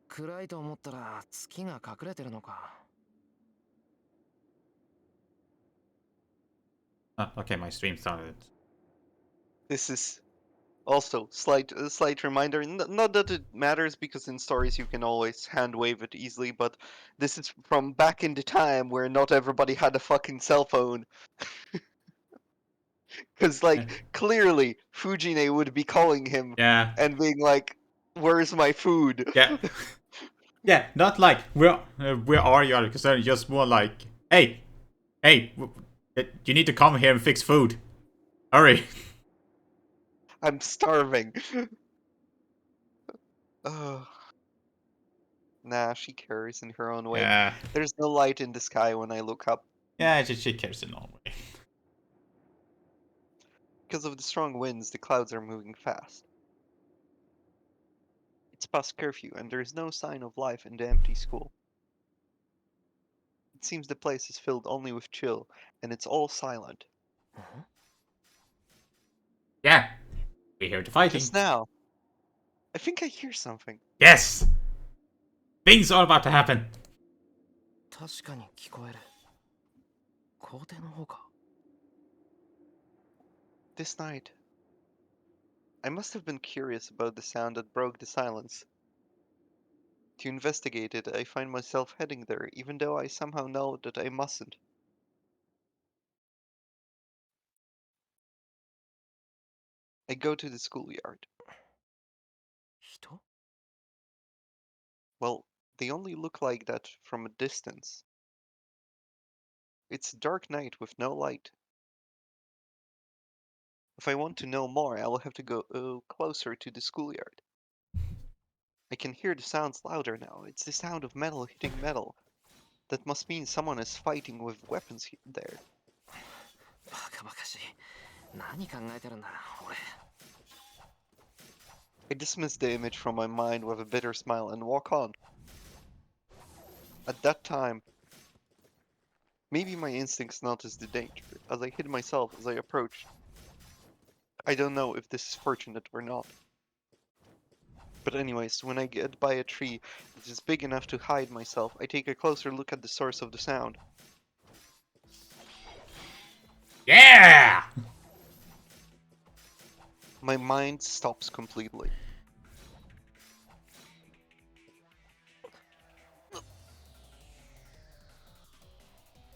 暗いと思ったら月が隠れてるのか。Okay, my stream started. This is also a slight reminder. Not that it matters, because in stories you can always hand wave it easily, but this is from back in the time where not everybody had a fucking cell phone. Because, like, clearly Fujine would be calling him Yeah. and being like, "Where's my food?" Yeah. Yeah, not like where are you? Because they're just more like, hey, you need to come here and fix food. Hurry. I'm starving. Ugh. Nah, she cares in her own way. Yeah. There's no light in the sky when I look up. Yeah, she cares in all way. Because of the strong winds, the clouds are moving fast. It's past curfew, and there is no sign of life in the empty school. It seems the place is filled only with chill, and it's all silent. Yeah. We hear the fighting. Just now, I think I hear something. Yes! Things are about to happen. 確かに聞こえる。校庭の方か。This night, I must have been curious about the sound that broke the silence. To investigate it, I find myself heading there, even though I somehow know that I mustn't. I go to the schoolyard. 人？ Well, they only look like that from a distance. It's a dark night with no light. If I want to know more, I will have to go closer to the schoolyard. I can hear the sounds louder now. It's the sound of metal hitting metal. That must mean someone is fighting with weapons there. バカバカしい。何考えてるんだ、俺。I dismiss the image from my mind with a bitter smile and walk on. At that time, maybe my instincts noticed the danger, as I hid myself as I approached. I don't know if this is fortunate or not. But anyways, when I get by a tree that is big enough to hide myself, I take a closer look at the source of the sound. Yeah! My mind stops completely.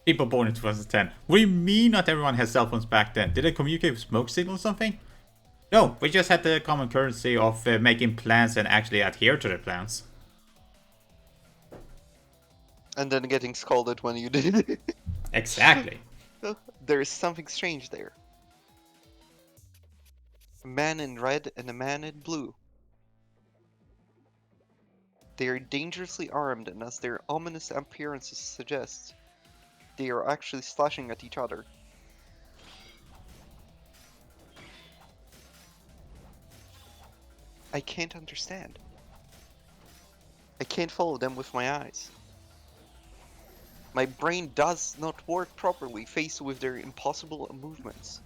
People born in 2010. What do you mean not everyone has cell phones back then? Did they communicate with smoke signals or something? No, we just had the common currency of making plans and actually adhere to the plans. And then getting scolded when you did. Exactly. There is something strange there. A man in red and a man in blue. They are dangerously armed, and as their ominous appearances suggest, they are actually slashing at each other. I can't understand. I can't follow them with my eyes. My brain does not work properly faced with their impossible movements.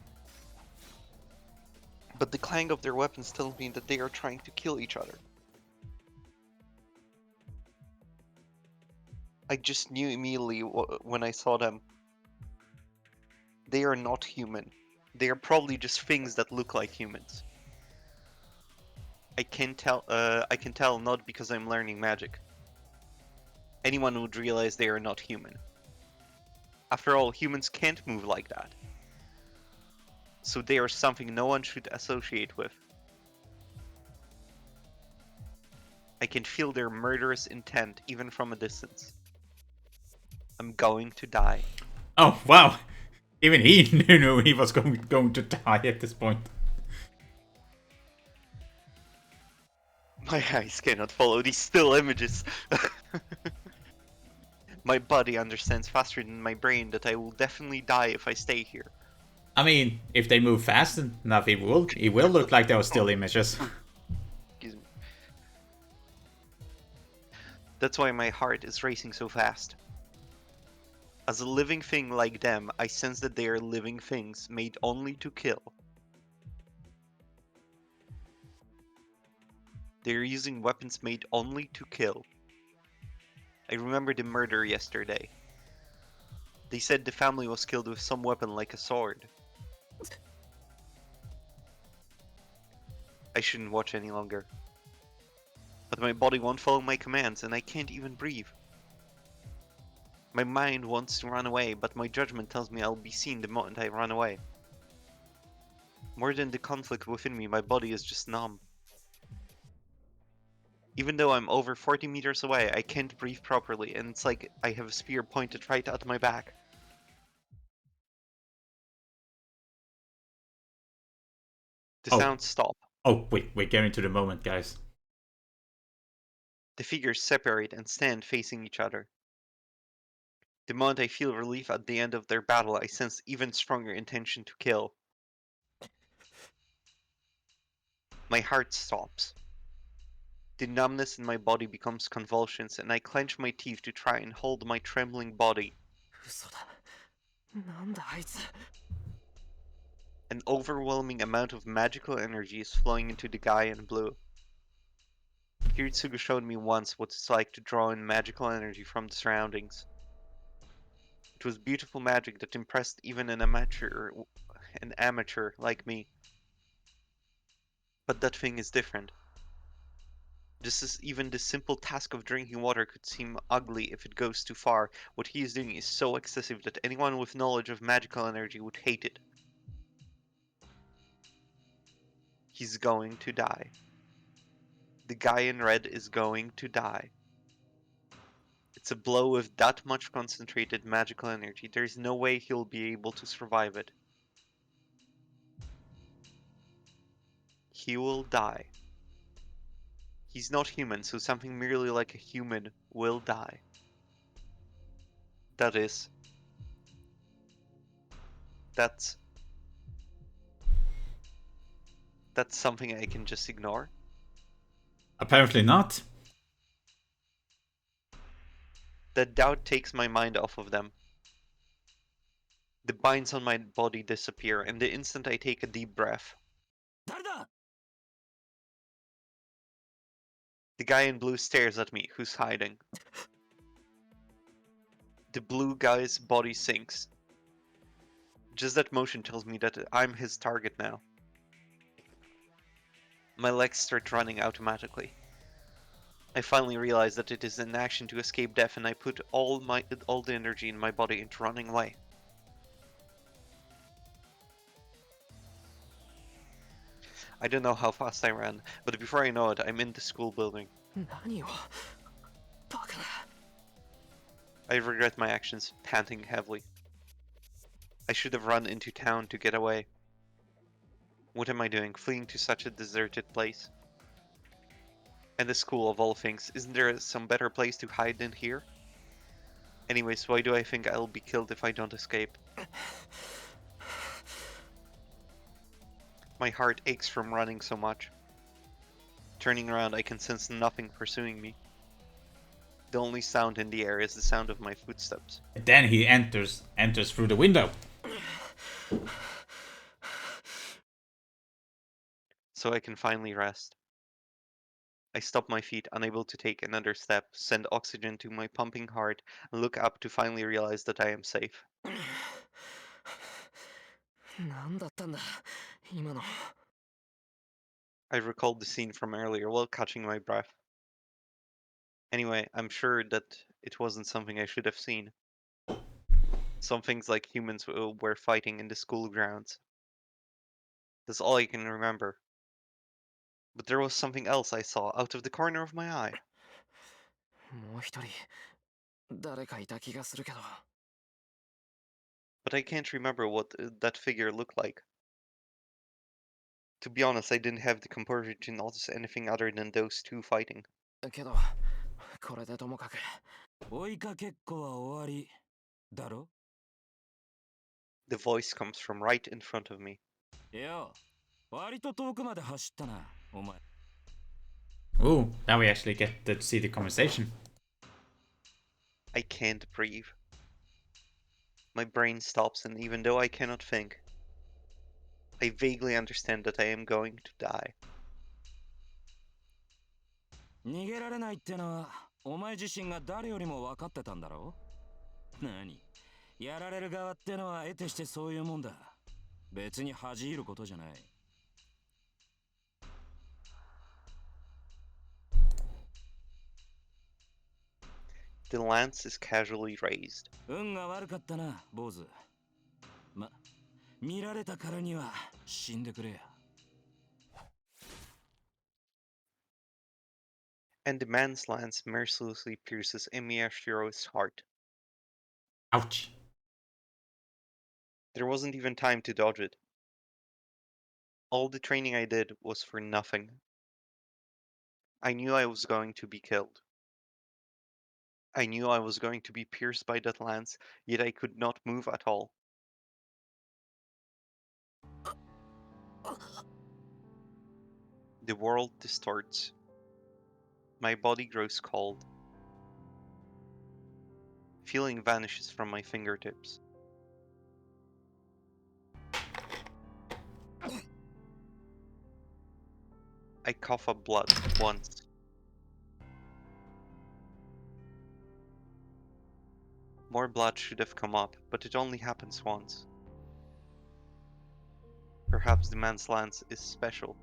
But the clang of their weapons tells me that they are trying to kill each other. I just knew immediately when I saw them. They are not human. They are probably just things that look like humans. I can tell not because I'm learning magic. Anyone would realize they are not human. After all, humans can't move like that. So they are something no one should associate with. I can feel their murderous intent even from a distance. I'm going to die. Oh, wow. Even he knew he was going to die at this point. My eyes cannot follow these still images. My body understands faster than my brain that I will definitely die if I stay here. I mean, if they move fast enough, it will look like those still images. Excuse me. That's why my heart is racing so fast. As a living thing like them, I sense that they are living things made only to kill. They are using weapons made only to kill. I remember the murder yesterday. They said the family was killed with some weapon like a sword. I shouldn't watch any longer. But my body won't follow my commands and I can't even breathe. My mind wants to run away, but my judgment tells me I'll be seen the moment I run away. More than the conflict within me, my body is just numb. Even though I'm over 40 meters away, I can't breathe properly, and it's like I have a spear pointed right at my back. The Oh. sounds stop. Oh, wait, we're getting to the moment, guys. The figures separate and stand facing each other. The moment I feel relief at the end of their battle, I sense even stronger intention to kill. My heart stops. The numbness in my body becomes convulsions, and I clench my teeth to try and hold my trembling body. 嘘だ。なんだあいつ。An overwhelming amount of magical energy is flowing into the guy in blue. Kiritsugu showed me once what it's like to draw in magical energy from the surroundings. It was beautiful magic that impressed even an amateur like me. But that thing is different. Even the simple task of drinking water could seem ugly if it goes too far. What he is doing is so excessive that anyone with knowledge of magical energy would hate it. He's going to die. The guy in red is going to die. It's a blow with that much concentrated magical energy. There's no way he'll be able to survive it. He will die. He's not human, so something merely like a human will die. That is, that's something I can just ignore. Apparently not. That doubt takes my mind off of them. The binds on my body disappear, and the instant I take a deep breath, 誰だ。 the guy in blue stares at me, who's hiding. The blue guy's body sinks. Just that motion tells me that I'm his target now. My legs start running automatically. I finally realize that it is an action to escape death, and I put all the energy in my body into running away. I don't know how fast I ran, but before I know it, I'm in the school building. 何を。バカな。 I regret my actions, panting heavily. I should have run into town to get away. What am I doing, fleeing to such a deserted place? And the school, of all things, isn't there some better place to hide than here? Anyways, why do I think I'll be killed if I don't escape? My heart aches from running so much. Turning around, I can sense nothing pursuing me. The only sound in the air is the sound of my footsteps. And then he enters through the window. So I can finally rest. I stop my feet, unable to take another step, send oxygen to my pumping heart, and look up to finally realize that I am safe. なんだったんだ今の。 I recalled the scene from earlier while catching my breath. Anyway, I'm sure that it wasn't something I should have seen. Some things like humans were fighting in the school grounds. That's all I can remember. But there was something else I saw out of the corner of my eye. もう一人誰かいた気がするけど。 But I can't remember what that figure looked like. To be honest, I didn't have the composure to notice anything other than those two fighting. けどこれでともかく。追いかけっこは終わりだろ。 The voice comes from right in front of me. いや、割と遠くまで走ったな、お前。 Ooh, now we actually get to see the conversation. I can't breathe. My brain stops, and even though I cannot think, I vaguely understand that I am going to die. 逃げられないってのは、お前自身が誰よりも分かってたんだろ。何？やられる側ってのは得てしてそういうもんだ。別に恥じることじゃない。The lance is casually raised. 運が悪かったな、坊主。ま、見られたからには死んでくれや。And the man's lance mercilessly pierces Miyashiro's heart. Ouch. There wasn't even time to dodge it. All the training I did was for nothing. I knew I was going to be killed. I knew I was going to be pierced by that lance, yet I could not move at all. The world distorts. My body grows cold. Feeling vanishes from my fingertips. I cough up blood once. More blood should have come up, but it only happens once. Perhaps the man's lance is special.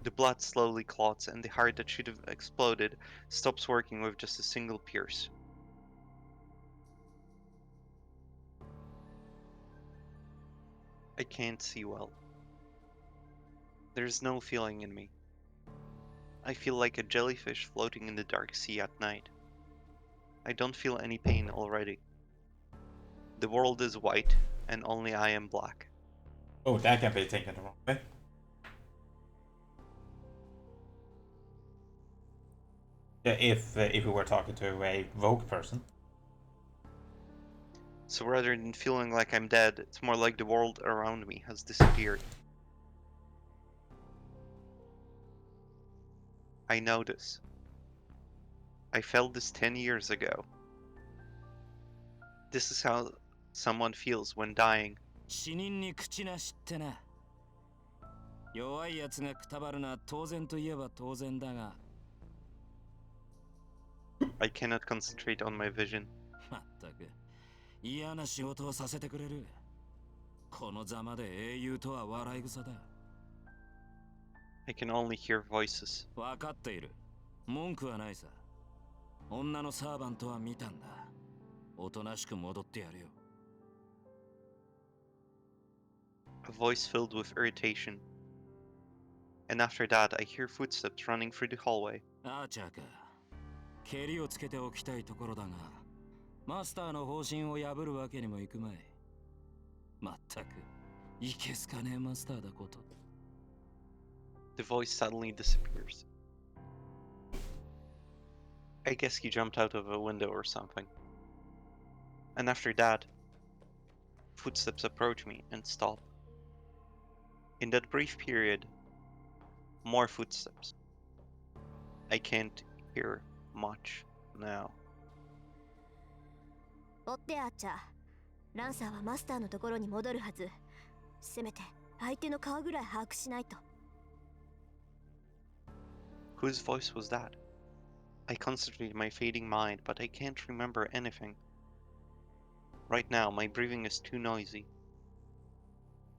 The blood slowly clots, and the heart that should have exploded stops working with just a single pierce. I can't see well. There's no feeling in me. I feel like a jellyfish floating in the dark sea at night. I don't feel any pain already. The world is white, and only I am black. Oh, that can be taken the wrong way. Yeah, if we were talking to a Vogue person. So rather than feeling like I'm dead, it's more like the world around me has disappeared. I know this. I felt this 10 years ago. This is how someone feels when dying. 死人に口なしってな。弱いやつがくたばるのは当然といえば当然だが。I cannot concentrate on my vision. まったく嫌な仕事をさせてくれる。このざまで英雄とは笑い草だ。I can only hear voices. 分かっている。文句はないさ。女のサーバントは見たんだ。おとなしく戻ってやるよ。A voice filled with irritation. And after that, I hear footsteps running through the hallway. アーチャーか。蹴りをつけておきたいところだが、マスターの方針を破るわけにもいくまい。まったく、いけすかねえマスターだこと。The voice suddenly disappears. I guess he jumped out of a window or something. And after that, footsteps approach me and stop. In that brief period, more footsteps. I can't hear much now. 追ってアーチャー。ランサーはマスターのところに戻るはず。せめて相手の顔ぐらい把握しないと。Whose voice was that? I concentrate my fading mind, but I can't remember anything. Right now, my breathing is too noisy.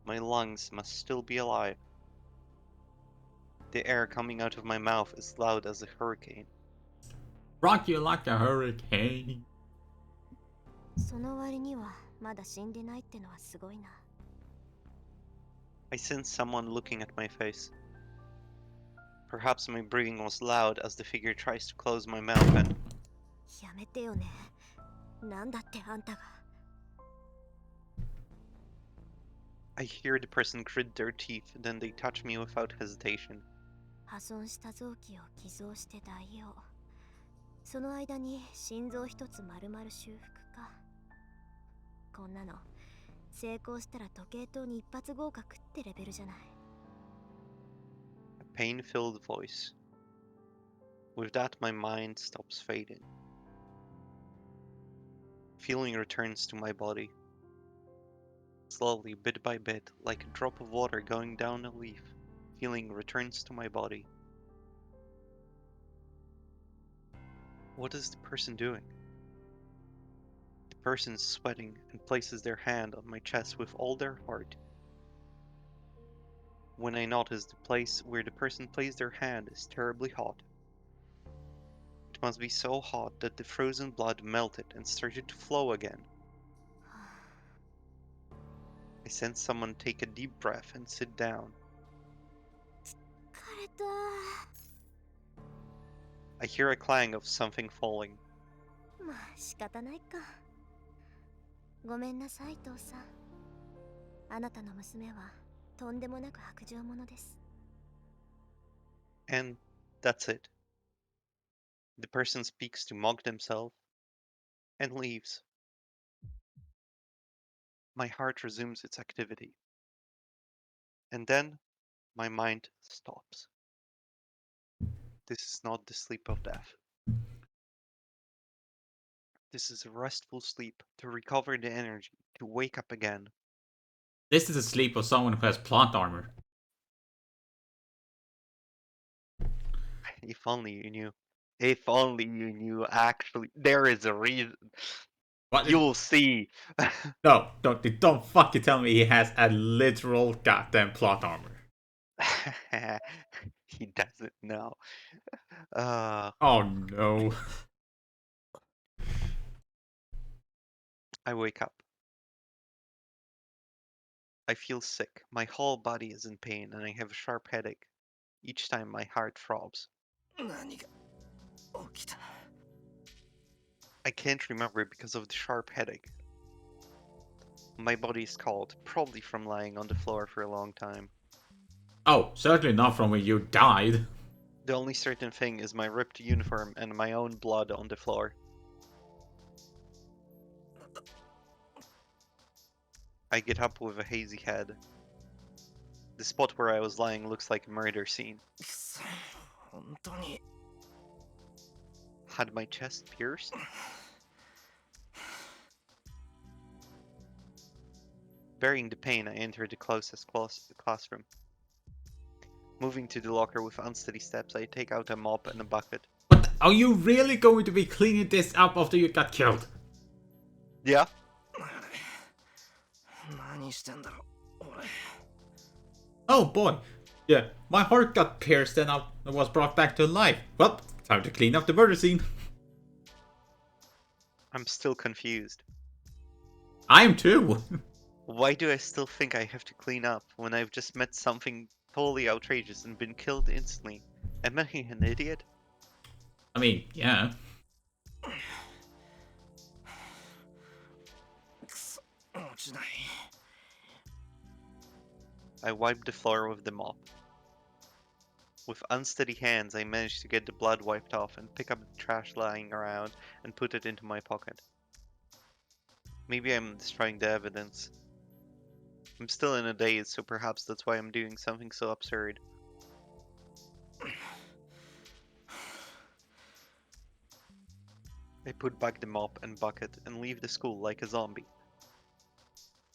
My lungs must still be alive. The air coming out of my mouth is loud as a hurricane. Rock you like a hurricane. その割にはまだ死んでないってのはすごいな。I sense someone looking at my face. Perhaps my breathing was loud as the figure tries to close my mouth and... やめてよね。なんだってあんたが。I hear the person grit their teeth, then they touch me without hesitation. 破損した臓器を寄贈して代用。その間に心臓一つ丸々修復か。こんなの成功したら時計塔に一発合格ってレベルじゃない。A pain-filled voice. With that, my mind stops fading. Feeling returns to my body. Slowly, bit by bit, like a drop of water going down a leaf, feeling returns to my body. What is the person doing? The person is sweating and places their hand on my chest with all their heart. When I notice the place where the person placed their hand is terribly hot. It must be so hot that the frozen blood melted and started to flow again. I sense someone take a deep breath and sit down. 疲れた。I hear a clang of something falling. まあ仕方ないか。ごめんなさい父さん。あなたの娘はとんでもなく薄情者です。And that's it. The person speaks to mock themselves and leaves. My heart resumes its activity. And then my mind stops. This is not the sleep of death. This is a restful sleep to recover the energy, to wake up again. This is the sleep of someone who has plot armor. If only you knew. If only you knew, actually. There is a reason. What? You'll see. No, don't fucking tell me he has a literal goddamn plot armor. He doesn't know. Oh no. I wake up. I feel sick. My whole body is in pain and I have a sharp headache. Each time my heart throbs. 何が起きた I can't remember because of the sharp headache. My body is cold, probably from lying on the floor for a long time. Oh, certainly not from when you died. The only certain thing is my ripped uniform and my own blood on the floor. I get up with a hazy head. The spot where I was lying looks like a murder scene. 本当に Had my chest pierced? Bearing the pain, I entered the closest classroom. Moving to the locker with unsteady steps, I take out a mop and a bucket. But are you really going to be cleaning this up after you got killed? Yeah? 何してんだろう俺 Oh boy. Yeah, my heart got pierced and I was brought back to life. Well, time to clean up the murder scene. I'm still confused. I am too. Why do I still think I have to clean up when I've just met something totally outrageous and been killed instantly? Am I an idiot? I mean, yeah. くそ落ちない I wipe the floor with the mop. With unsteady hands, I manage to get the blood wiped off and pick up the trash lying around and put it into my pocket. Maybe I'm destroying the evidence. I'm still in a daze, so perhaps that's why I'm doing something so absurd. I put back the mop and bucket and leave the school like a zombie.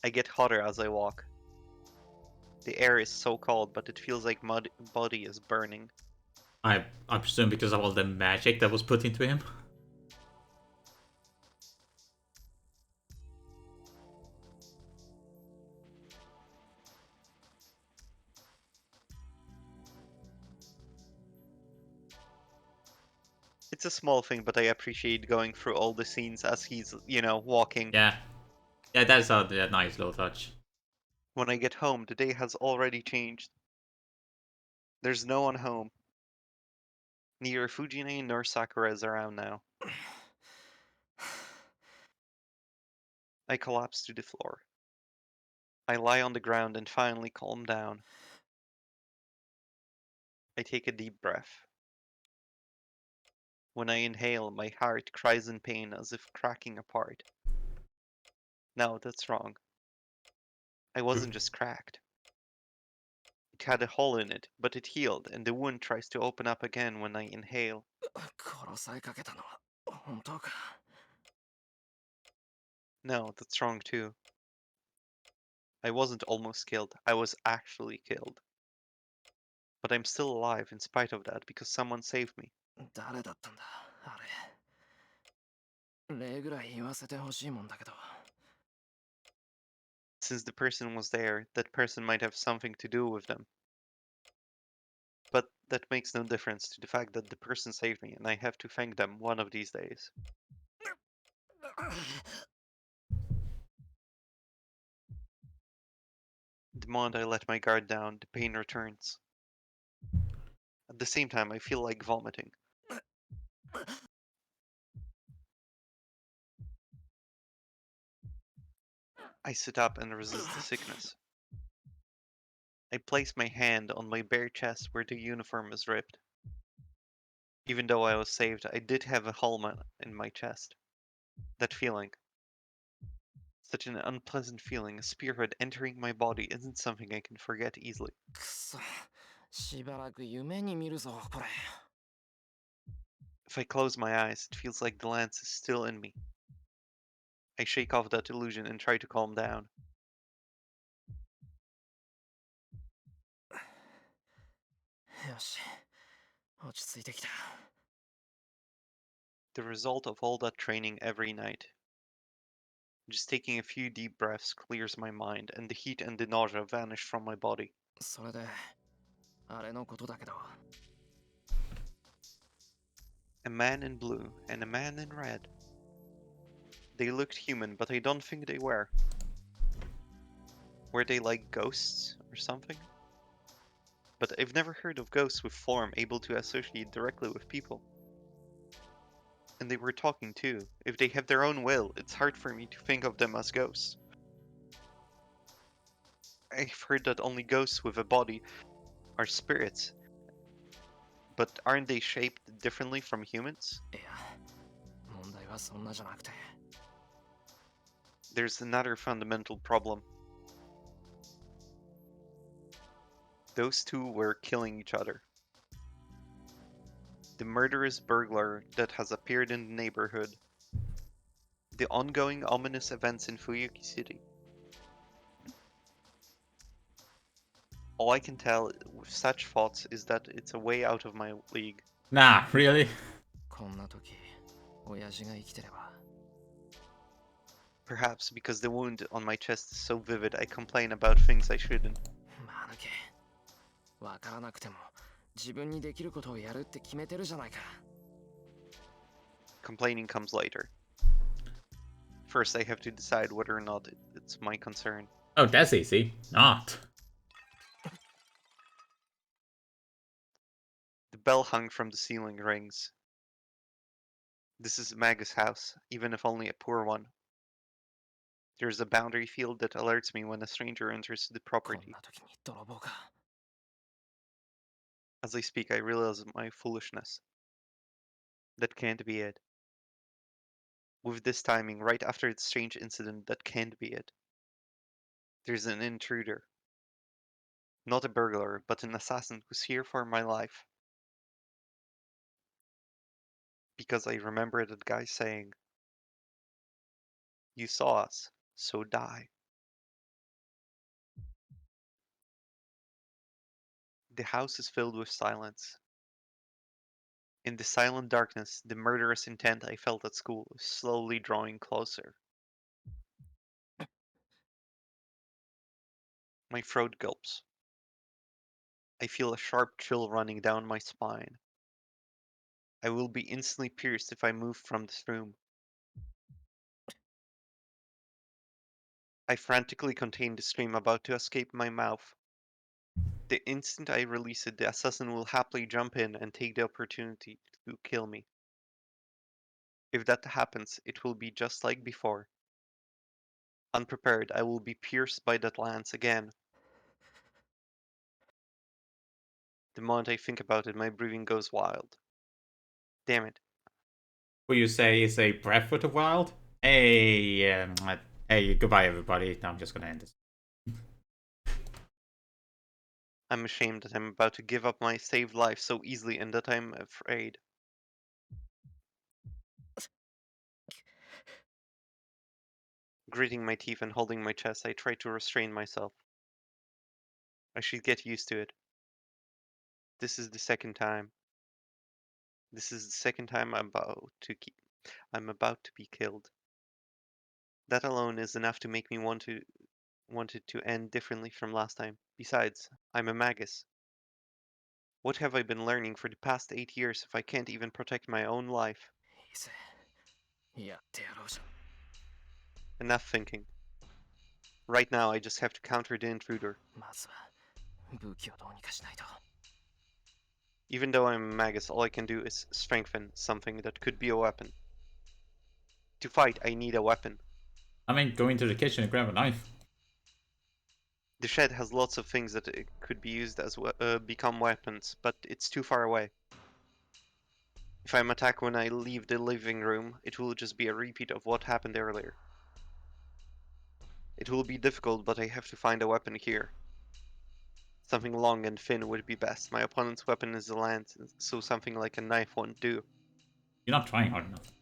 I get hotter as I walk. The air is so cold, but it feels like my body is burning. I presume because of all the magic that was put into him. It's a small thing, but I appreciate going through all the scenes as he's, walking. Yeah. Yeah, that's a nice little touch. When I get home, the day has already changed. There's no one home. Neither Fujine nor Sakura is around now. I collapse to the floor. I lie on the ground and finally calm down. I take a deep breath. When I inhale, my heart cries in pain as if cracking apart. No, that's wrong. I wasn't just cracked. It had a hole in it, but it healed, and the wound tries to open up again when I inhale. 殺されかけたのは本当か。 No, that's wrong too. I wasn't almost killed, I was actually killed. But I'm still alive in spite of that because someone saved me. 誰だったんだあれ。礼ぐらい言わせてほしいもんだけど。 Since the person was there, that person might have something to do with them. But that makes no difference to the fact that the person saved me and I have to thank them one of these days. The moment I let my guard down, the pain returns. At the same time, I feel like vomiting. I sit up and resist the sickness. I place my hand on my bare chest where the uniform is ripped. Even though I was saved, I did have a hole in my chest. That feeling. Such an unpleasant feeling, a spearhead entering my body isn't something I can forget easily. くそ。しばらく夢に見るぞこれ。 If I close my eyes, it feels like the lance is still in me. I shake off that illusion and try to calm down. よし。落ち着いてきた。 The result of all that training every night. Just taking a few deep breaths clears my mind, and the heat and the nausea vanish from my body. それであれのことだけど。 A man in blue and a man in red. They looked human, but I don't think they were. Were they like ghosts or something? But I've never heard of ghosts with form able to associate directly with people. And they were talking too. If they have their own will, it's hard for me to think of them as ghosts. I've heard that only ghosts with a body are spirits. But aren't they shaped differently from humans? いや、問題はそんなじゃなくて。 There's another fundamental problem. Those two were killing each other. The murderous burglar that has appeared in the neighborhood. The ongoing ominous events in Fuyuki City. All I can tell with such thoughts is that it's a way out of my league. Nah, really? こんな時、親父が生きてれば。 Perhaps because the wound on my chest is so vivid, I complain about things I shouldn't. まぬけ。わからなくても自分にできることをやるって決めてるじゃないか。 Complaining comes later. First, I have to decide whether or not it's my concern. Oh, that's easy. Not. The bell hung from the ceiling rings. This is Maga's house, even if only a poor one. There is a boundary field that alerts me when a stranger enters the こん property. な時に泥棒か。 As I speak, I realize my foolishness. That can't be it. With this timing, right after the strange incident, that can't be it. There's an intruder. Not a burglar, but an assassin who's here for my life. Because I remember that guy saying, "You saw us, so die." The house is filled with silence. In the silent darkness, the murderous intent I felt at school is slowly drawing closer. My throat gulps. I feel a sharp chill running down my spine. I will be instantly pierced if I move from this room. I frantically contain the scream about to escape my mouth. The instant I release it, the assassin will happily jump in and take the opportunity to kill me. If that happens, it will be just like before. Unprepared, I will be pierced by that lance again. The moment I think about it, my breathing goes wild. Damn it. Who you say is a Breath of the Wild? Hey, hey, goodbye everybody. No, I'm just gonna end this. I'm ashamed that I'm about to give up my saved life so easily and that I'm afraid. Gritting my teeth and holding my chest, I try to restrain myself. I should get used to it. This is the second time. This is the second time I'm about to be killed. That alone is enough to make me want it to end differently from last time. Besides, I'm a magus. What have I been learning for the past 8 years if I can't even protect my own life? いいぜやってやろうじゃ Enough thinking. Right now, I just have to counter the intruder. まずは武器をどうにかしないと Even though I'm a magus, all I can do is strengthen something that could be a weapon. To fight, I need a weapon. I mean, go into the kitchen and grab a knife. The shed has lots of things that could be used as become weapons, but it's too far away. If I'm attacked when I leave the living room, it will just be a repeat of what happened earlier. It will be difficult, but I have to find a weapon here. Something long and thin would be best. My opponent's weapon is a lance, so something like a knife won't do. You're not trying hard enough.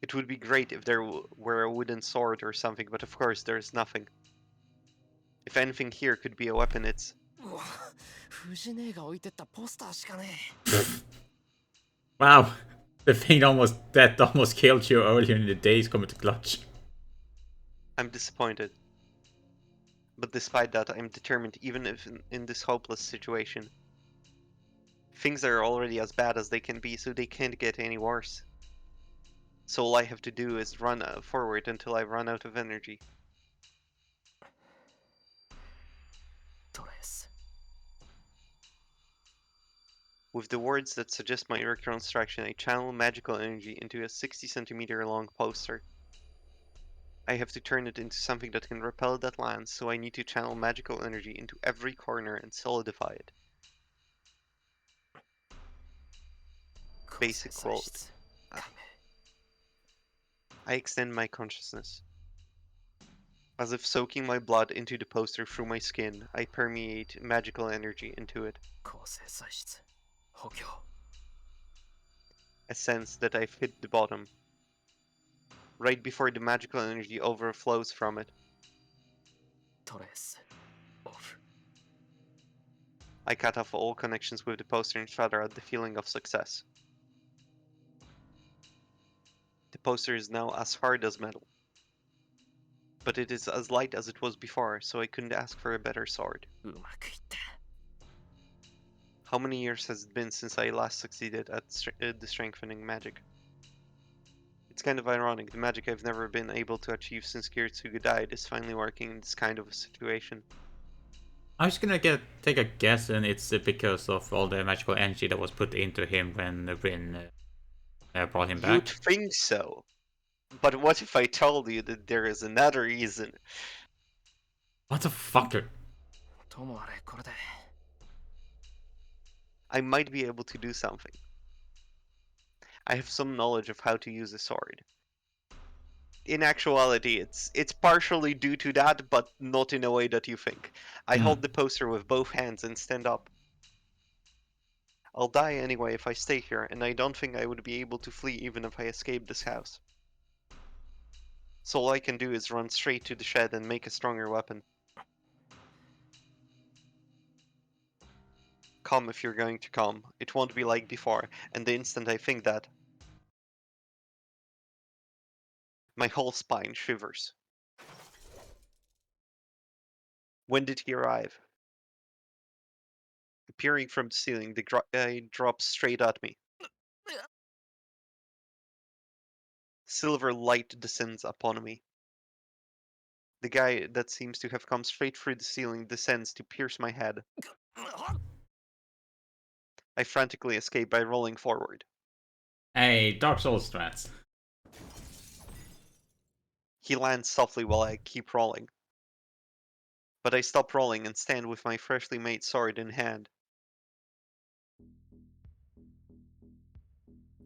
It would be great if there were a wooden sword or something, but of course there's nothing. If anything here could be a weapon, it's... うわ藤姉が置いてったポスターしかね Wow, the thing that almost killed you earlier in the day is coming to clutch. I'm disappointed. But despite that, I'm determined even if in this hopeless situation. Things are already as bad as they can be, so they can't get any worse. So all I have to do is run forward until I run out of energy. トレース With the words that suggest my reconstruction, I channel magical energy into a 60 centimeter long poster. I have to turn it into something that can repel that lance, so I need to channel magical energy into every corner and solidify it. Basic quote. I extend my consciousness. As if soaking my blood into the poster through my skin, I permeate magical energy into it. 構成材質補強 A sense that I've hit the bottom. Right before the magical energy overflows from it, トレースオフ I cut off all connections with the poster and shudder at the feeling of success. The poster is now as hard as metal. But it is as light as it was before, so I couldn't ask for a better sword. うまくいった How many years has it been since I last succeeded at the strengthening magic? It's kind of ironic, the magic I've never been able to achieve since Kiritsugu died is finally working in this kind of a situation. I'm just gonna take a guess, and it's because of all the magical energy that was put into him when Rin brought him You'd back. think so. But what if I told you that there is another reason? What the fucker? ともあれこれで I might be able to do something. I have some knowledge of how to use a sword. In actuality, it's partially due to that, but not in a way that you think. I hold the poster with both hands and stand up. I'll die anyway if I stay here, and I don't think I would be able to flee even if I escape this house. So all I can do is run straight to the shed and make a stronger weapon. Come if you're going to come. It won't be like before, and the instant I think that, my whole spine shivers. When did he arrive? Appearing from the ceiling, the guy drops straight at me. Silver light descends upon me. The guy that seems to have come straight through the ceiling descends to pierce my head. I frantically escape by rolling forward. Hey, Dark Souls strats. He lands softly while I keep rolling. But I stop rolling and stand with my freshly made sword in hand.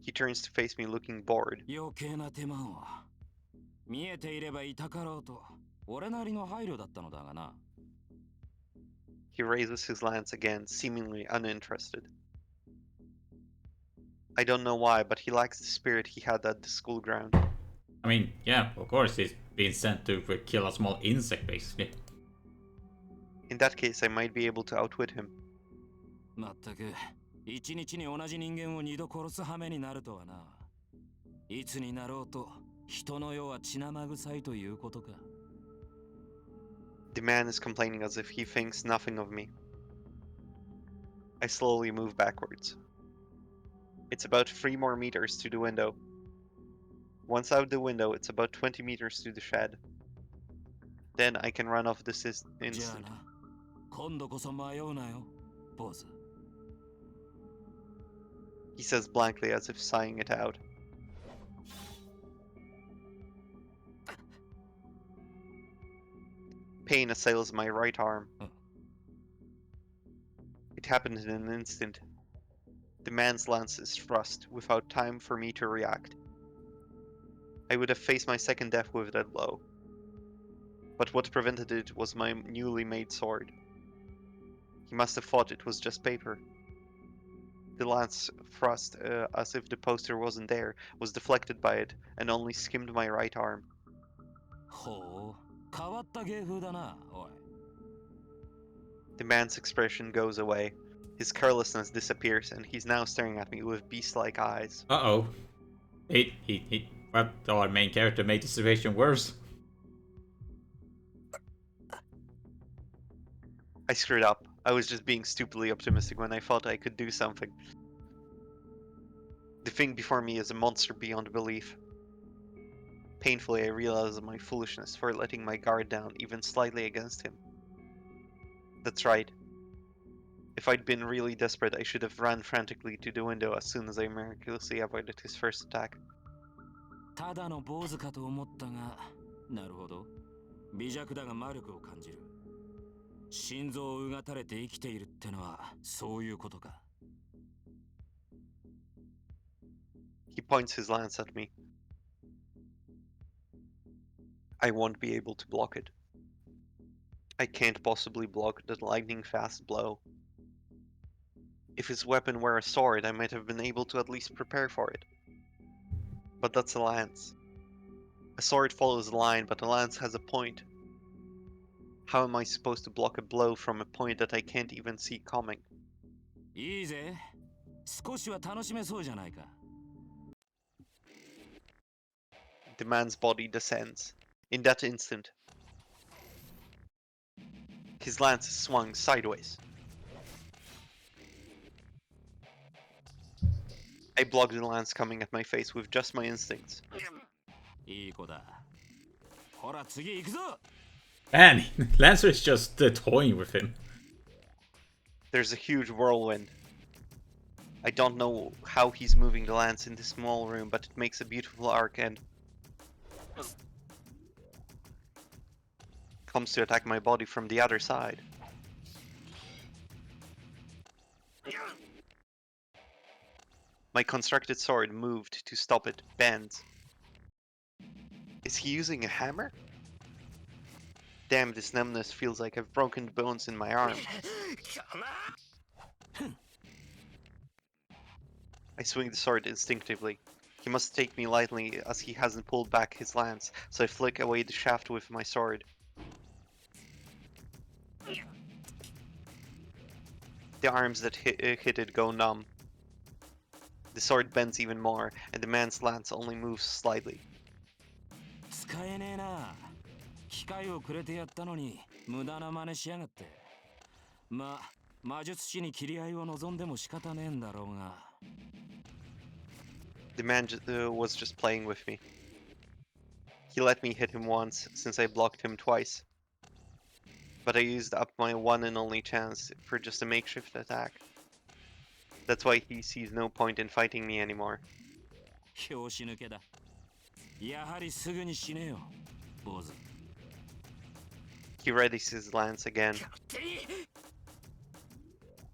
He turns to face me looking bored. 余計な手間を。見えていればいたかろうと、俺なりの配慮だったのだがな。He raises his lance again, seemingly uninterested. I don't know why, but he lacks the spirit he had at the school ground. I mean, yeah, of course he's being sent to kill a small insect, basically. In that case, I might be able to outwit him. まったく、一日に同じ人間を二度殺す羽目になるとはな。いつになろうと、人の世は血生臭いということか。The man is complaining as if he thinks nothing of me. I slowly move backwards. It's about 3 more meters to the window. Once out the window, it's about 20 meters to the shed. Then I can run off this じゃあ instant. な、今度こそ迷うなよ、ボス。He says blankly as if sighing it out. Pain assails my right arm. It happened in an instant. The man's lance is thrust without time for me to react. I would have faced my second death with that blow. But what prevented it was my newly made sword. He must have thought it was just paper. The lance thrust, as if the poster wasn't there, was deflected by it and only skimmed my right arm. ほう、変わった芸風だな、おい。The man's expression goes away. His carelessness disappears, and he's now staring at me with beast-like eyes. Uh-oh. Well, our main character made the situation worse. I screwed up. I was just being stupidly optimistic when I thought I could do something. The thing before me is a monster beyond belief. Painfully, I realize my foolishness for letting my guard down even slightly against him. That's right. If I'd been really desperate, I should have run frantically to the window as soon as I miraculously avoided his first attack. ただの坊主かと思ったが、なるほど。微弱だが魔力を感じる。心臓をうがたれて生きているってのはそういうことか。He points his lance at me. I won't be able to block it. I can't possibly block that lightning-fast blow. If his weapon were a sword, I might have been able to at least prepare for it. But that's a lance. A sword follows a line, but a lance has a point. How am I supposed to block a blow from a point that I can't even see coming? いいぜ。少しは楽しめそうじゃないか。The man's body descends. In that instant, his lance is swung sideways. I block the lance coming at my face with just my instincts. いい子だ。ほら次行くぞ。 Man, Lancer is just toying with him. There's a huge whirlwind. I don't know how he's moving the lance in this small room, but it makes a beautiful arc and comes to attack my body from the other side. My constructed sword moved to stop it, bends. Is he using a hammer? Damn, this numbness feels like I've broken the bones in my arm. I swing the sword instinctively. He must take me lightly as he hasn't pulled back his lance, so I flick away the shaft with my sword. The arms that hit it go numb. The sword bends even more, and the man's lance only moves slightly. 使えねえな。機械をくれてやったのに無駄な真似しやがって。まあ、魔術師に切り合いを望んでも仕方ねえんだろうが。The man was just playing with me. He let me hit him once, since I blocked him twice. But I used up my one and only chance for just a makeshift attack. That's why he sees no point in fighting me anymore. 拍子抜けだ。やはりすぐに死ねよ、坊主。He readies his lance again.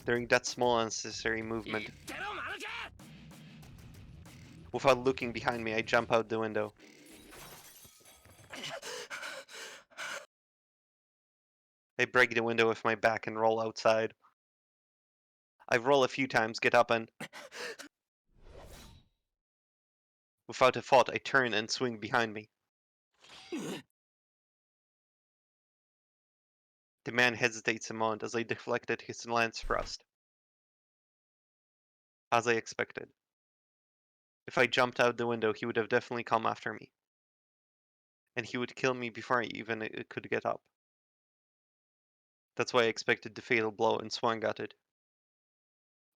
During that small unnecessary movement, without looking behind me, I jump out the window. I break the window with my back and roll outside. I roll a few times, get up, and without a thought, I turn and swing behind me. The man hesitates a moment as I deflected his lance thrust. As I expected. If I jumped out the window, he would have definitely come after me. And he would kill me before I even could get up. That's why I expected the fatal blow and swung at it.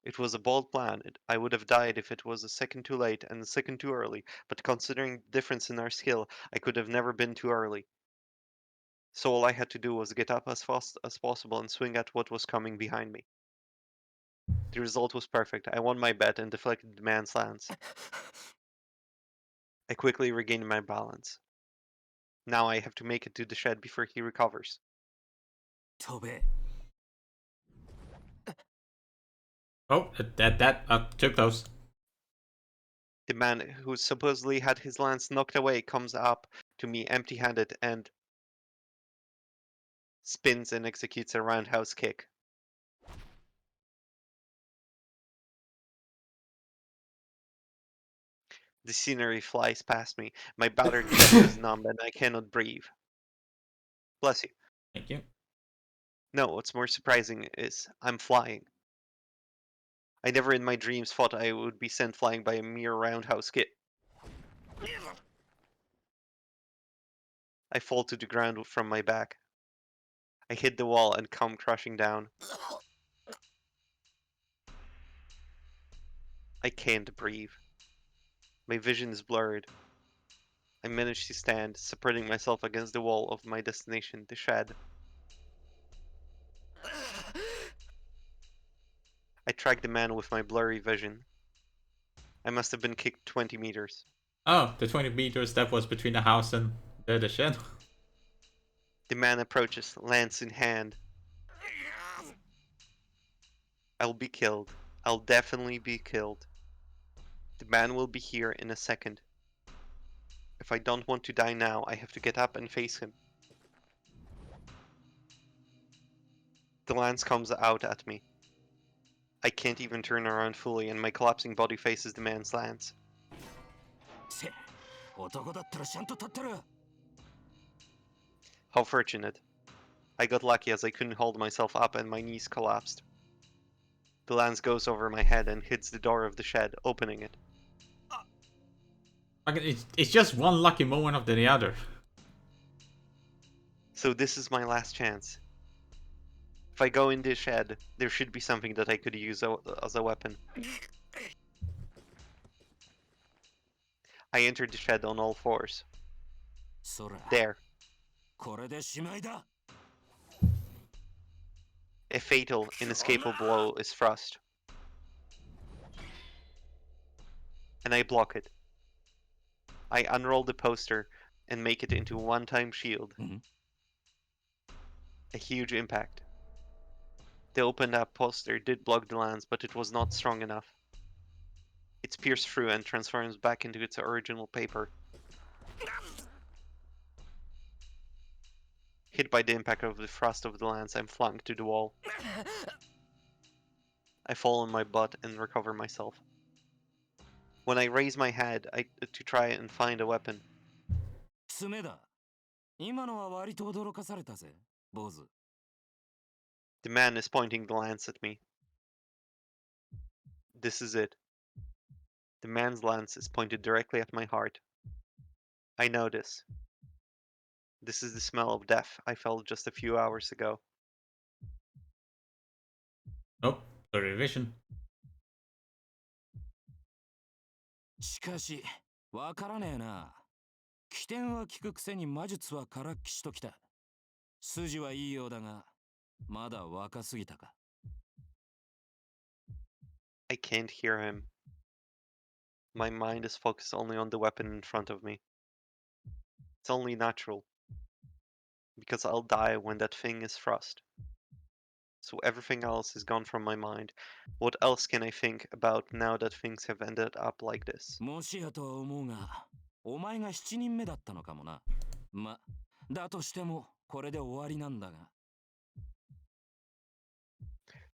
It was a bold plan. I would have died if it was a second too late and a second too early, but considering the difference in our skill, I could have never been too early. So all I had to do was get up as fast as possible and swing at what was coming behind me. The result was perfect. I won my bet and deflected the man's lance. I quickly regained my balance. Now I have to make it to the shed before he recovers. 飛べ。Oh, that took those. The man who supposedly had his lance knocked away comes up to me empty-handed and spins and executes a roundhouse kick. The scenery flies past me. My battered chest is numb and I cannot breathe. Bless you. Thank you. No, what's more surprising is I'm flying. I never in my dreams thought I would be sent flying by a mere roundhouse kick. I fall to the ground from my back. I hit the wall and come crashing down. I can't breathe. My vision is blurred. I manage to stand, supporting myself against the wall of my destination, the shed. I track the man with my blurry vision. I must have been kicked 20 meters. Oh, the 20 meters that was between the house and the shed. The man approaches, lance in hand. I'll be killed. I'll definitely be killed. The man will be here in a second. If I don't want to die now, I have to get up and face him. The lance comes out at me. I can't even turn around fully, and my collapsing body faces the man's lance. せ、男だったらちゃんと立ってる。How fortunate. I got lucky as I couldn't hold myself up and my knees collapsed. The lance goes over my head and hits the door of the shed, opening it. Like, it's just one lucky moment after the other. So this is my last chance. If I go in this shed, there should be something that I could use as a weapon. I entered the shed on all fours. そら、 There. これでしまいだ。 A fatal, inescapable blow is thrust. And I block it. I unroll the poster and make it into a one-time shield. Mhm. A huge impact. The opened up poster did block the lance, but it was not strong enough. It's pierced through and transforms back into its original paper. Hit by the impact of the thrust of the lance, I'm flung to the wall. I fall on my butt and recover myself. When I raise my head to try and find a weapon, 爪だ。今のは割と驚かされたぜ、坊主。 the man is pointing the lance at me. This is it. The man's lance is pointed directly at my heart. I know this. This is the smell of death I felt just a few hours ago. Oh, blurry vision. しかし、わからねえな。起点は効くくせに魔術はからっきしときた。筋はいいようだが、まだ若すぎたか。I can't hear him. My mind is focused only on the weapon in front of me. It's only natural. Because I'll die when that thing is thrust. So everything else is gone from my mind. What else can I think about now that things have ended up like this? もしやとは思うが、お前が7人目だったのかもな。ま、だとしても、これで終わりなんだが。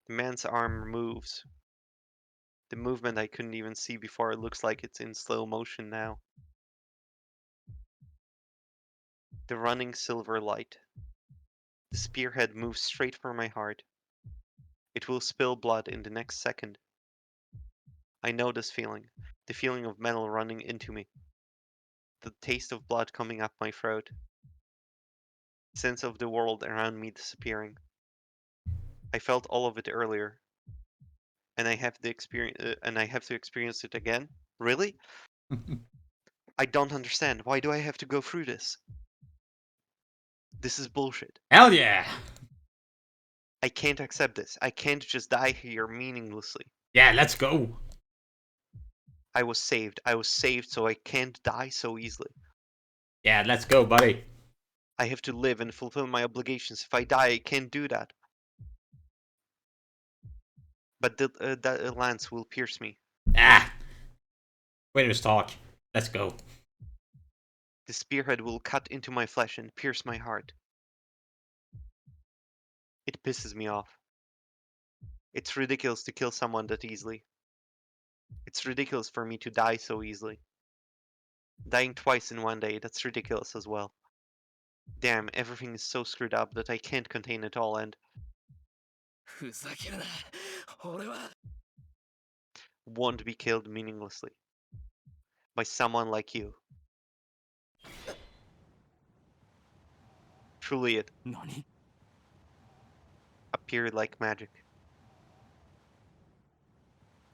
The man's arm moves. The movement I couldn't even see before looks like it's in slow motion now. The running silver light. The spearhead moves straight for my heart. It will spill blood in the next second. I know this feeling. The feeling of metal running into me. The taste of blood coming up my throat. Sense of the world around me disappearing. I felt all of it earlier. And I have to experience it again? Really? I don't understand. Why do I have to go through this? This is bullshit. Hell yeah! I can't accept this. I can't just die here meaninglessly. Yeah, let's go! I was saved. I was saved, so I can't die so easily. Yeah, let's go, buddy. I have to live and fulfill my obligations. If I die, I can't do that. But that lance will pierce me. Ah! Winners talk. Let's go. The spearhead will cut into my flesh and pierce my heart. It pisses me off. It's ridiculous to kill someone that easily. It's ridiculous for me to die so easily. Dying twice in one day, that's ridiculous as well. Damn, everything is so screwed up that I can't contain it all and ふざけるな。俺は。won't be killed meaninglessly. By someone like you. Truly it 何？ appeared like magic.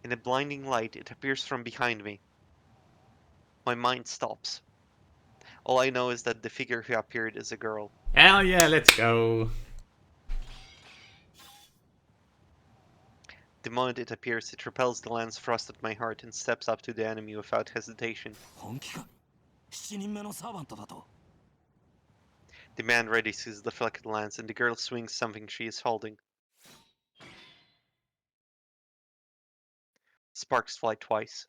In a blinding light, it appears from behind me. My mind stops. All I know is that the figure who appeared is a girl. Hell yeah, let's go. The moment it appears, it repels the lance thrust at my heart and steps up to the enemy without hesitation. 本気か？ 7人目のサーバントだと。 The man readies his deflected lance, and the girl swings something she is holding. Sparks fly twice.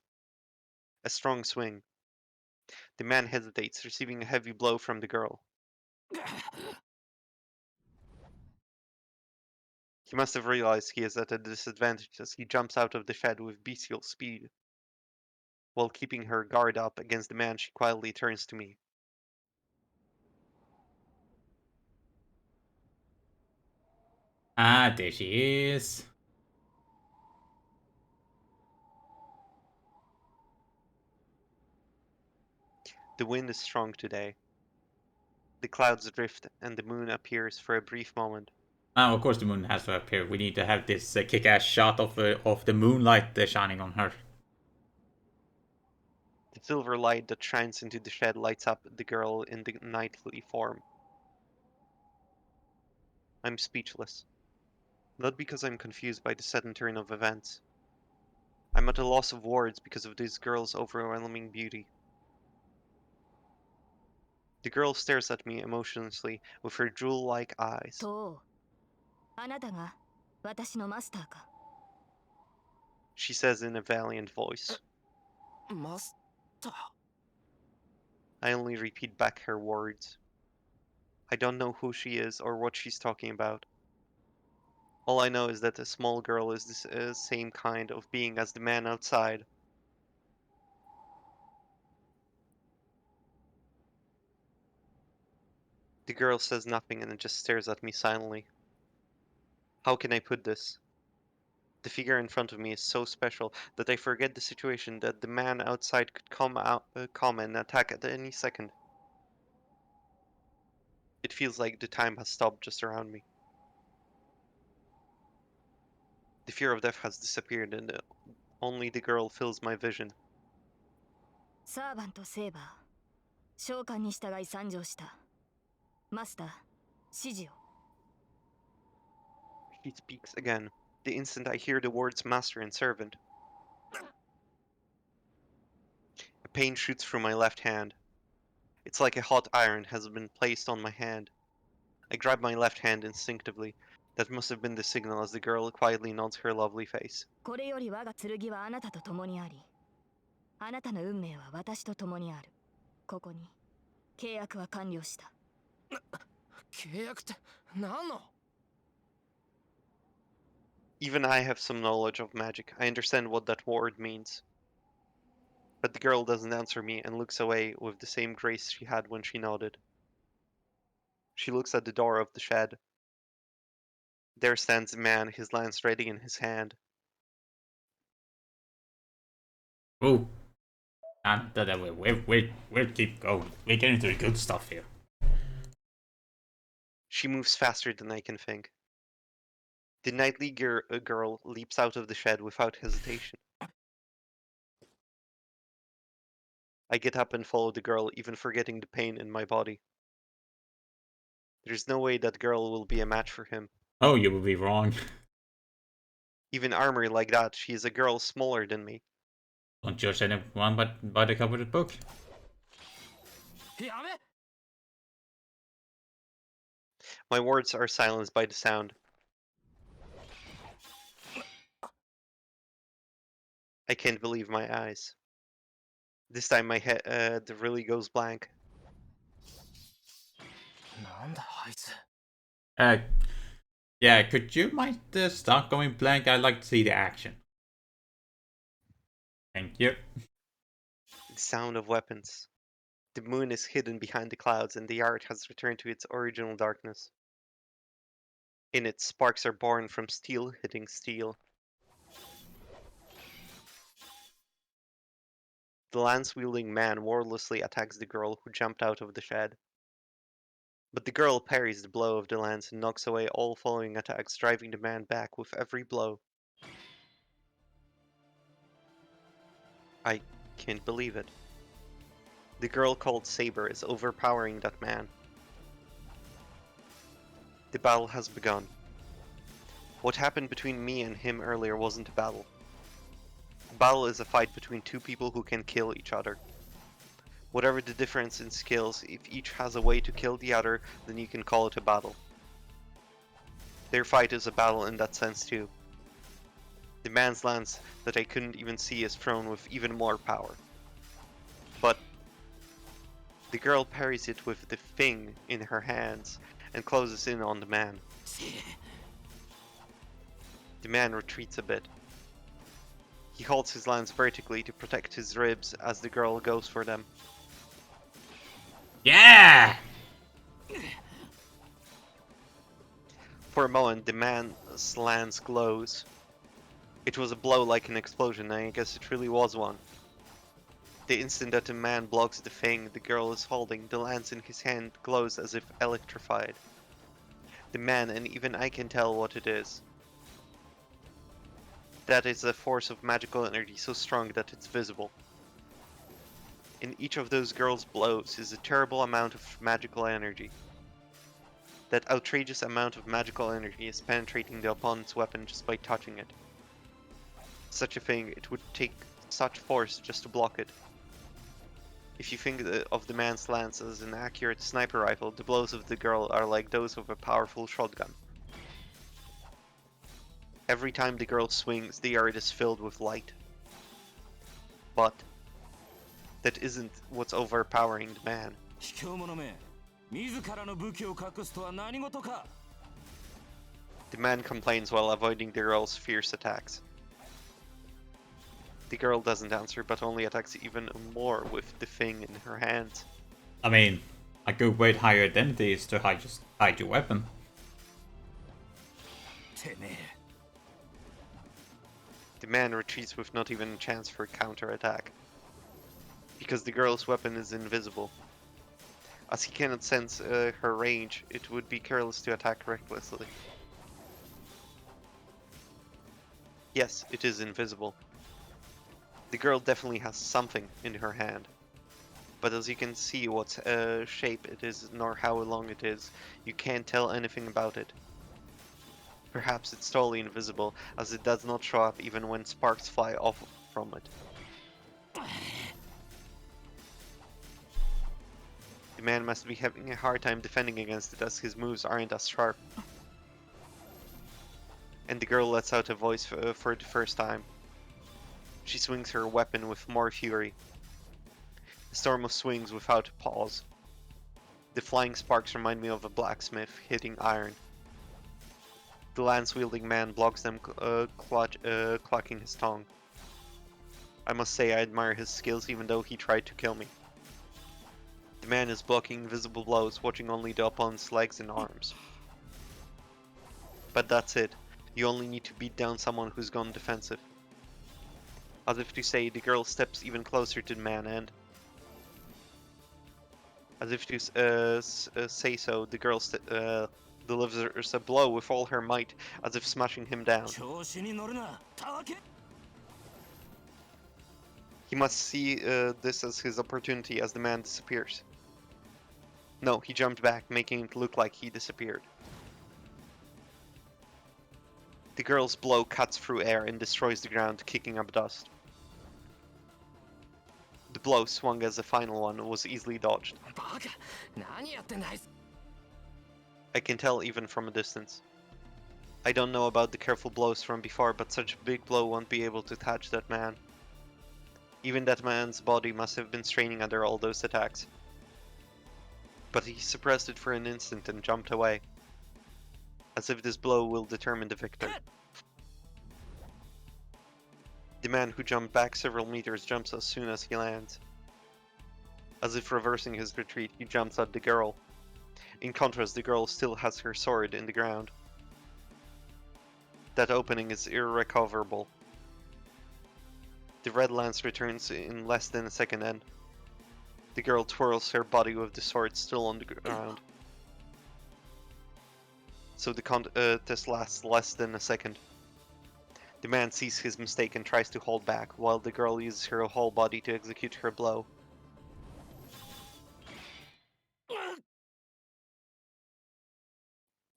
A strong swing. The man hesitates, receiving a heavy blow from the girl. He must have realized he is at a disadvantage as he jumps out of the shed with bestial speed. While keeping her guard up against the man, she quietly turns to me. Ah, there she is. The wind is strong today. The clouds drift, and the moon appears for a brief moment. Oh, of course the moon has to appear. We need to have this kick-ass shot of the moonlight shining on her. The silver light that shines into the shed lights up the girl in the knightly form. I'm speechless. Not because I'm confused by the sudden turn of events. I'm at a loss of words because of this girl's overwhelming beauty. The girl stares at me emotionlessly with her jewel-like eyes. とう、あなたが私のマスターか。 She says in a valiant voice. マスター。 I only repeat back her words. I don't know who she is or what she's talking about. All I know is that a small girl is the same kind of being as the man outside. The girl says nothing and just stares at me silently. How can I put this? The figure in front of me is so special that I forget the situation that the man outside could come and attack at any second. It feels like the time has stopped just around me. The fear of death has disappeared and only the girl fills my vision. サーバント・セーバー、召喚に従い参上した。マスター、指示を。He speaks again, the instant I hear the words master and servant. A pain shoots through my left hand. It's like a hot iron has been placed on my hand. I grab my left hand instinctively. That must have been the signal as the girl quietly nods her lovely face. これより我が剣はあなたと共にあり、あなたの運命は私と共にある。ここに契約は完了した。契約って何の？ Even I have some knowledge of magic. I understand what that word means. But the girl doesn't answer me and looks away with the same grace she had when she nodded. She looks at the door of the shed. There stands a man, his lance ready in his hand. Ooh. And we'll keep going. We're getting to the good stuff here. She moves faster than I can think. The knightly girl leaps out of the shed without hesitation. I get up and follow the girl, even forgetting the pain in my body. There's no way that girl will be a match for him. Oh, you will be wrong. Even armor like that, she is a girl smaller than me. Don't judge anyone but by the cover of the book. やべ！ My words are silenced by the sound. I can't believe my eyes. This time my head really goes blank. なんだあいつ。Yeah, could you mind start going blank? I'd like to see the action. Thank you. The sound of weapons. The moon is hidden behind the clouds and the art has returned to its original darkness. In it, sparks are born from steel hitting steel. The lance-wielding man wordlessly attacks the girl who jumped out of the shed. But the girl parries the blow of the lance and knocks away all following attacks, driving the man back with every blow. I can't believe it. The girl called Saber is overpowering that man. The battle has begun. What happened between me and him earlier wasn't a battle. A battle is a fight between two people who can kill each other. Whatever the difference in skills, if each has a way to kill the other, then you can call it a battle. Their fight is a battle in that sense too. The man's lance that I couldn't even see is thrown with even more power. But the girl parries it with the thing in her hands and closes in on the man. The man retreats a bit. He holds his lance vertically to protect his ribs as the girl goes for them. Yeah! For a moment, the man's lance glows. It was a blow like an explosion, and I guess it really was one. The instant that the man blocks the thing the girl is holding, the lance in his hand glows as if electrified. The man, and even I can tell what it is. That is a force of magical energy so strong that it's visible. In each of those girls' blows is a terrible amount of magical energy. That outrageous amount of magical energy is penetrating the opponent's weapon just by touching it. Such a thing, it would take such force just to block it. If you think of the man's lance as an accurate sniper rifle, the blows of the girl are like those of a powerful shotgun. Every time the girl swings, the earth is filled with light. But that isn't what's overpowering the man. 卑怯者め、自らの武器を隠すとは何事か。 The man complains while avoiding the girl's fierce attacks. The girl doesn't answer, but only attacks even more with the thing in her hands. I mean, a good way to hide your identity is to just hide your weapon. てめえ。 The man retreats with not even a chance for a counterattack. Because the girl's weapon is invisible. As he cannot sense her range, it would be careless to attack recklessly. Yes, it is invisible. The girl definitely has something in her hand. but as you can see what shape it is nor how long it is, you can't tell anything about it. Perhaps it's totally invisible, as it does not show up even when sparks fly off from it. The man must be having a hard time defending against it, as his moves aren't as sharp. And the girl lets out a voice for the first time. She swings her weapon with more fury. A storm of swings without a pause. The flying sparks remind me of a blacksmith hitting iron. The lance-wielding man blocks them, clucking his tongue. I must say I admire his skills, even though he tried to kill me. The man is blocking invisible blows, watching only the opponent's legs and arms. But that's it. You only need to beat down someone who's gone defensive. As if to say, the girl steps even closer to the man, and as if to say so, the girl delivers a blow with all her might, as if smashing him down. He must see this as his opportunity as the man disappears. No, he jumped back, making it look like he disappeared. The girl's blow cuts through air and destroys the ground, kicking up dust. The blow, swung as a final one, was easily dodged. I can tell even from a distance. I don't know about the careful blows from before, but such a big blow won't be able to touch that man. Even that man's body must have been straining under all those attacks. But he suppressed it for an instant and jumped away, as if this blow will determine the victor. The man who jumped back several meters jumps as soon as he lands. As if reversing his retreat, he jumps at the girl. In contrast, the girl still has her sword in the ground. That opening is irrecoverable. The red lance returns in less than a second, and the girl twirls her body with the sword still on the ground. So the contest lasts less than a second. The man sees his mistake and tries to hold back, while the girl uses her whole body to execute her blow.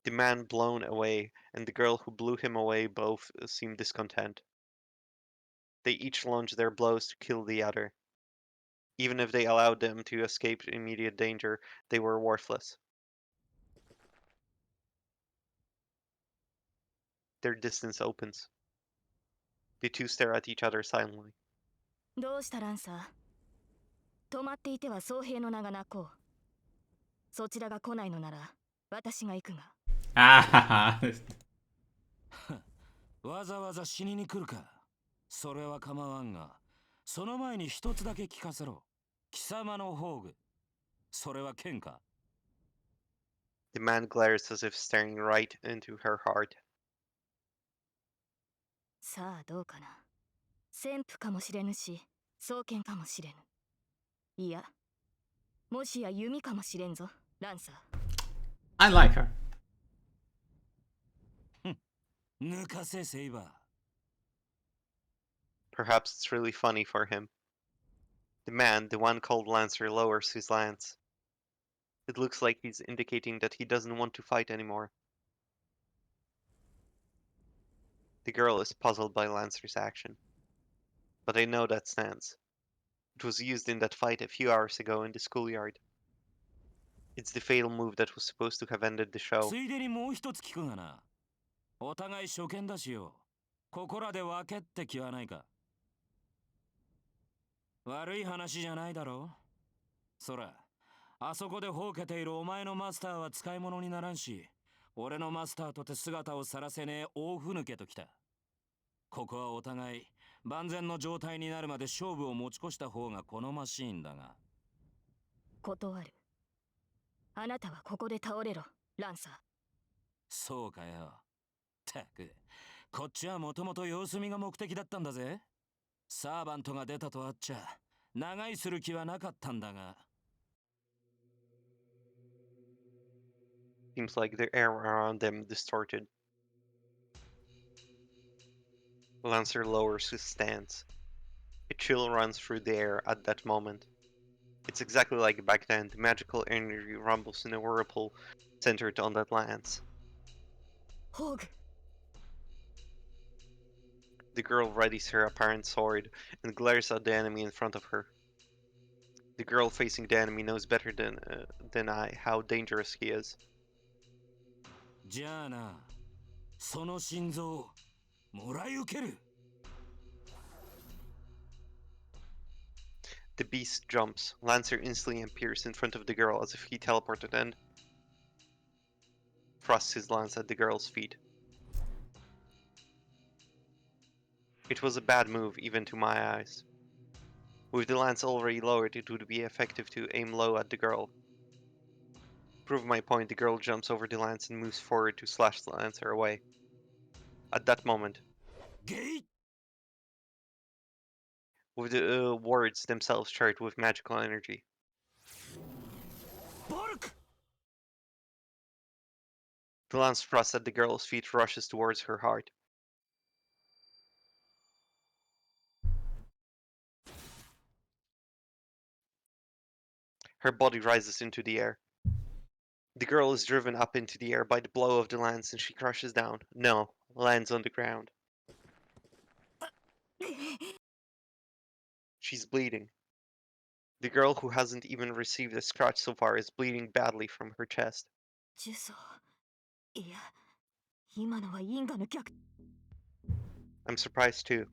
The man blown away and the girl who blew him away both seem discontent. They each launch their blows to kill the other. Even if they allowed them to escape immediate danger, they were worthless. Their distance opens. The two stare at each other silently. どうしたランサー？止まっていては僧兵の名が泣こう。そちらが来ないのなら私が行くが。Ah, わざわざ死にに来るか。それは構わんが、その前に一つだけ聞かせろ。貴様の宝具。それは剣か。 The man glares as if staring right into her heart. さあどうかな。旋風かもしれぬし、双剣かもしれぬ。いや、もしや弓かもしれんぞ、ランサー。I like her. 抜かせセイバー。 Perhaps it's really funny for him. The man, the one called Lancer, lowers his lance. It looks like he's indicating that he doesn't want to fight anymore. The girl is puzzled by Lancer's action. But I know that stance. It was used in that fight a few hours ago in the schoolyard. It's the fatal move that was supposed to have ended the show. ついでにもう一つ聞くがな。お互い初見だしよ。ここらで分けって気はないか。悪い話じゃないだろう。そら、あそこでほうけているお前のマスターは使い物にならんし、俺のマスターとて姿を晒せねえ大ふぬけときた。ここはお互い万全の状態になるまで勝負を持ち越した方が好ましいんだが。断る。あなたはここで倒れろ、ランサー。そうかよ。たく、こっちはもともと様子見が目的だったんだぜ。サーバントが出たとあっちゃ、長居する気はなかったんだが。Seems like the air around them distorted. Lancer lowers his stance. A chill runs through the air at that moment. It's exactly like back then. The magical energy rumbles in a whirlpool centered on that lance. ホーグ The girl readies her apparent sword and glares at the enemy in front of her. The girl facing the enemy knows better than I how dangerous he is. じゃあな、その心臓もらい受ける。 The beast jumps. Lancer instantly appears in front of the girl as if he teleported and thrusts his lance at the girl's feet. It was a bad move, even to my eyes. With the lance already lowered, it would be effective to aim low at the girl. To prove my point, the girl jumps over the lance and moves forward to slash the lancer away. At that moment, ゲイ with the words themselves charged with magical energy, バルク the lance thrust at the girl's feet rushes towards her heart. Her body rises into the air. The girl is driven up into the air by the blow of the lance and she crashes down. No, lands on the ground. She's bleeding. The girl who hasn't even received a scratch so far is bleeding badly from her chest. 呪詛いや今のは因果の逆 I'm surprised too.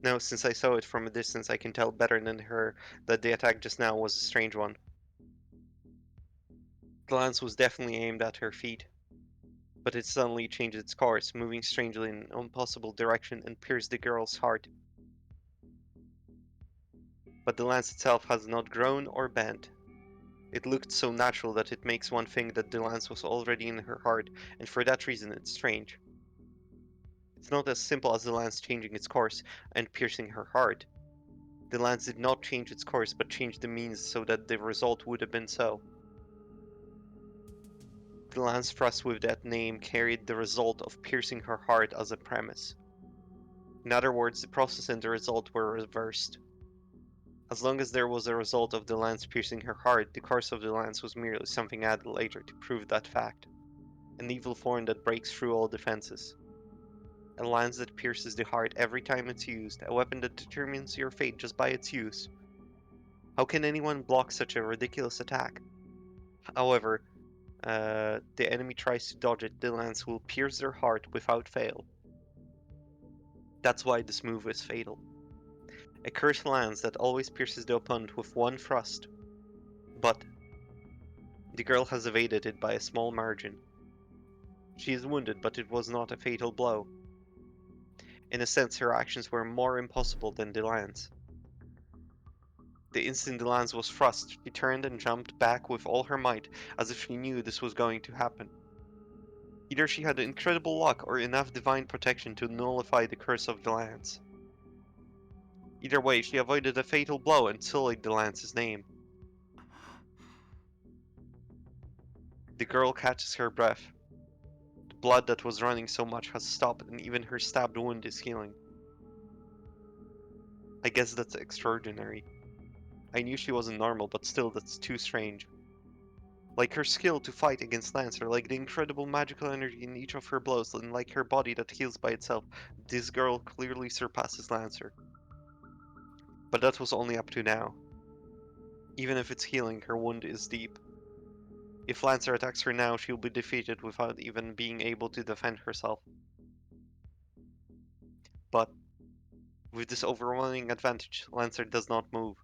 No, since I saw it from a distance, I can tell better than her that the attack just now was a strange one. The lance was definitely aimed at her feet, but it suddenly changed its course, moving strangely in an impossible direction and pierced the girl's heart. But the lance itself has not grown or bent. It looked so natural that it makes one think that the lance was already in her heart, and for that reason it's strange. It's not as simple as the lance changing its course and piercing her heart. The lance did not change its course, but changed the means so that the result would have been so. The lance thrust with that name carried the result of piercing her heart as a premise. In other words, the process and the result were reversed. As long as there was a result of the lance piercing her heart, the course of the lance was merely something added later to prove that fact. An evil form that breaks through all defenses. A lance that pierces the heart every time it's used, a weapon that determines your fate just by its use. How can anyone block such a ridiculous attack? However, the enemy tries to dodge it, the lance will pierce their heart without fail. That's why this move is fatal. A cursed lance that always pierces the opponent with one thrust. But the girl has evaded it by a small margin. She is wounded, but it was not a fatal blow. In a sense, her actions were more impossible than the lance. The instant the lance was thrust, she turned and jumped back with all her might, as if she knew this was going to happen. Either she had incredible luck or enough divine protection to nullify the curse of the lance. Either way, she avoided a fatal blow and sullied the lance's name. The girl catches her breath. The blood that was running so much has stopped and even her stabbed wound is healing. I guess that's extraordinary. I knew she wasn't normal, but still that's too strange. Like her skill to fight against Lancer, like the incredible magical energy in each of her blows, and like her body that heals by itself, this girl clearly surpasses Lancer. But that was only up to now. Even if it's healing, her wound is deep. If Lancer attacks her now, she'll be defeated without even being able to defend herself. But with this overwhelming advantage, Lancer does not move.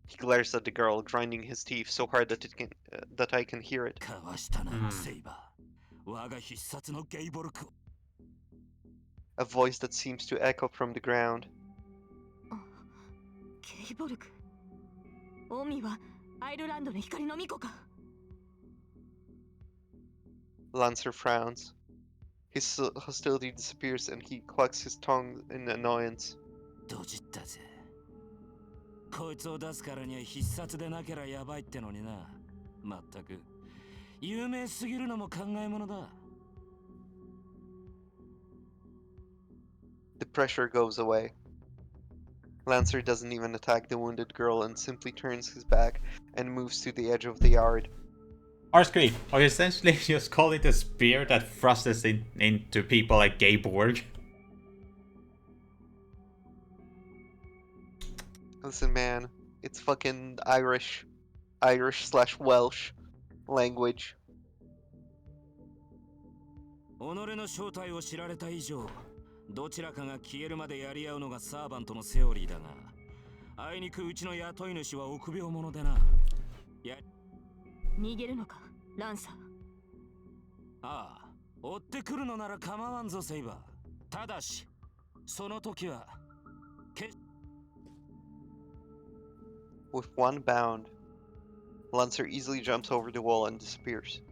He glares at the girl, grinding his teeth so hard that I can hear it. かわしたな、セイバー。我が必殺のゲイボルクを。 A voice that seems to echo from the ground. ケイボルクオミはアイルランドの光の巫女か Lancer frowns. His hostility disappears and he clucks his tongue in annoyance. ドジったぜ。こいつを出すからには必殺でなけりゃやばいってのにな。まったく。有名すぎるのも考えものだ。The pressure goes away. Lancer doesn't even attack the wounded girl and simply turns his back and moves to the edge of the yard. Arscree, are you essentially just calling it a spear that thrusts into people like Gayborg? Listen, man, it's fucking Irish/Welsh language. 己の正体を知られた以上、どちらかが消えるまでやり合うのがサーバントのセオリーだが、あいにくうちの雇い主は臆病者でな。逃げるのか、ランサー。ああ、追ってくるのなら構わんぞ、セイバー。ただし、その時は、With one bound, Lancer easily jumps over the wall and disappears.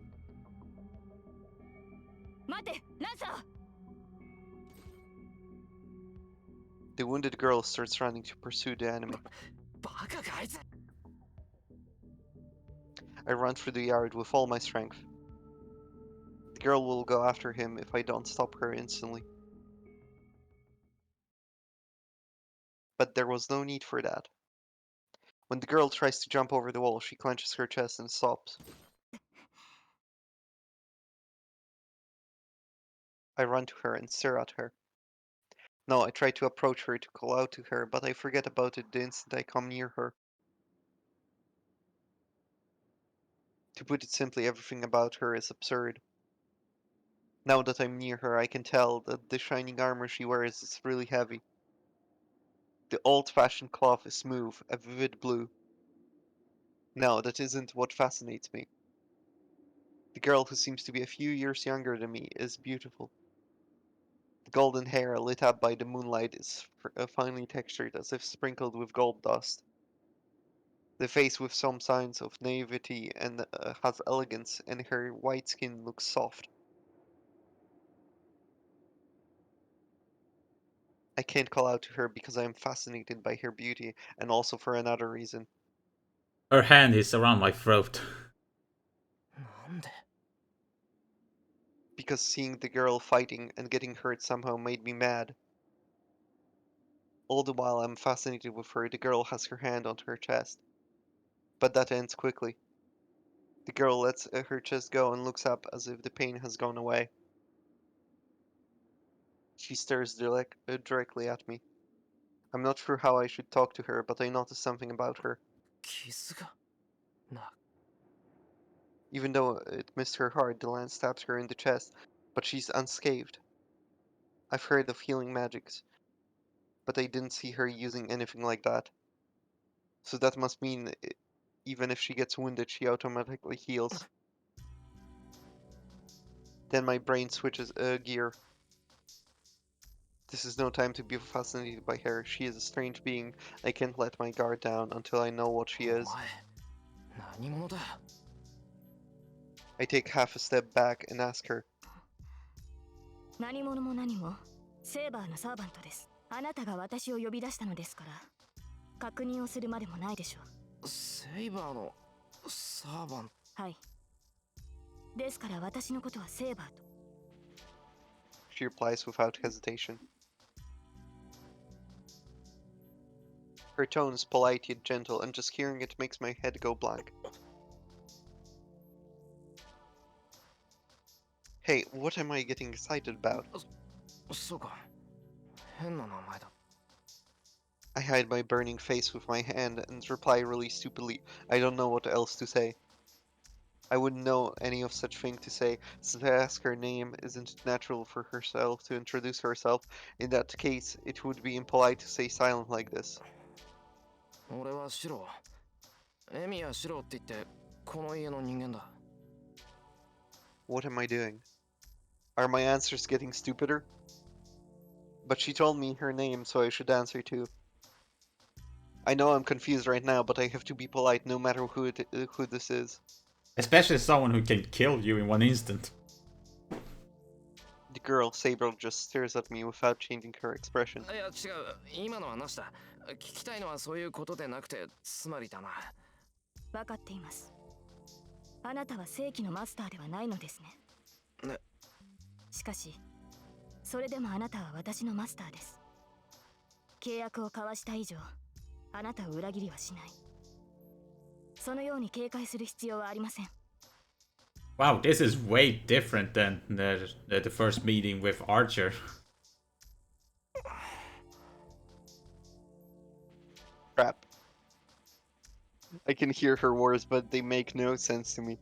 待て、ランサー。 The wounded girl starts running to pursue the enemy. バカかあいつ。 I run through the yard with all my strength. The girl will go after him if I don't stop her instantly. But there was no need for that. When the girl tries to jump over the wall, she clenches her chest and stops. I run to her and stare at her. No, I try to approach her to call out to her, but I forget about it the instant I come near her. To put it simply, everything about her is absurd. Now that I'm near her, I can tell that the shining armor she wears is really heavy. The old-fashioned cloth is smooth, a vivid blue. No, that isn't what fascinates me. The girl, who seems to be a few years younger than me, is beautiful. The golden hair, lit up by the moonlight, is finely textured, as if sprinkled with gold dust. The face, with some signs of naivety and has elegance, and her white skin looks soft. I can't call out to her because I am fascinated by her beauty, and also for another reason. Her hand is around my throat. なんで。 Because seeing the girl fighting and getting hurt somehow made me mad. All the while I'm fascinated with her, the girl has her hand on her chest. But that ends quickly. The girl lets her chest go and looks up as if the pain has gone away. She stares directly at me. I'm not sure how I should talk to her, but I notice something about her. 傷が。な。 Even though it missed her heart, the lance stabs her in the chest, but she's unscathed. I've heard of healing magics, but I didn't see her using anything like that. So that must mean even if she gets wounded, she automatically heals. Then my brain switches gear. This is no time to be fascinated by her. She is a strange being. I can't let my guard down until I know what she お is. 前。何者だ。 I take half a step back and ask her, 何者も何も、セーバーのサーバントです。あなたが私を呼び出したのですから、確認をするまでもないでしょう。セイバーのサーバント。はい。ですから私のことはセーバーと。she replies without hesitation. Her tone is polite yet gentle, and just hearing it makes my head go blank. Hey, what am I getting excited about? そうか。変な名前だ。 I hide my burning face with my hand and reply really stupidly. I don't know what else to say. I wouldn't know any of such thing to say, so to ask her name isn't natural for herself to introduce herself. In that case, it would be impolite to stay silent like this. 俺はシロ。エミやシロって言って、この家の人間だ。 What am I doing? Are my answers getting stupider? But she told me her name, so I should answer too. I know I'm confused right now, but I have to be polite no matter who this is. Especially someone who can kill you in one instant. The girl, Saber, just stares at me without changing her expression. いや違う。今のはなしだ。聞きたいのはそういうことでなくて、つまりだな。分かっています。あなたは正規のマスターではないのですね。ね。しかし、それでもあなたは私のマスターです。契約を交わした以上、あなたを裏切りはしない。そのように警戒する必要はありません。Wow, this is way different than the first meeting with Archer. Crap. I can hear her words, but they make no sense to me.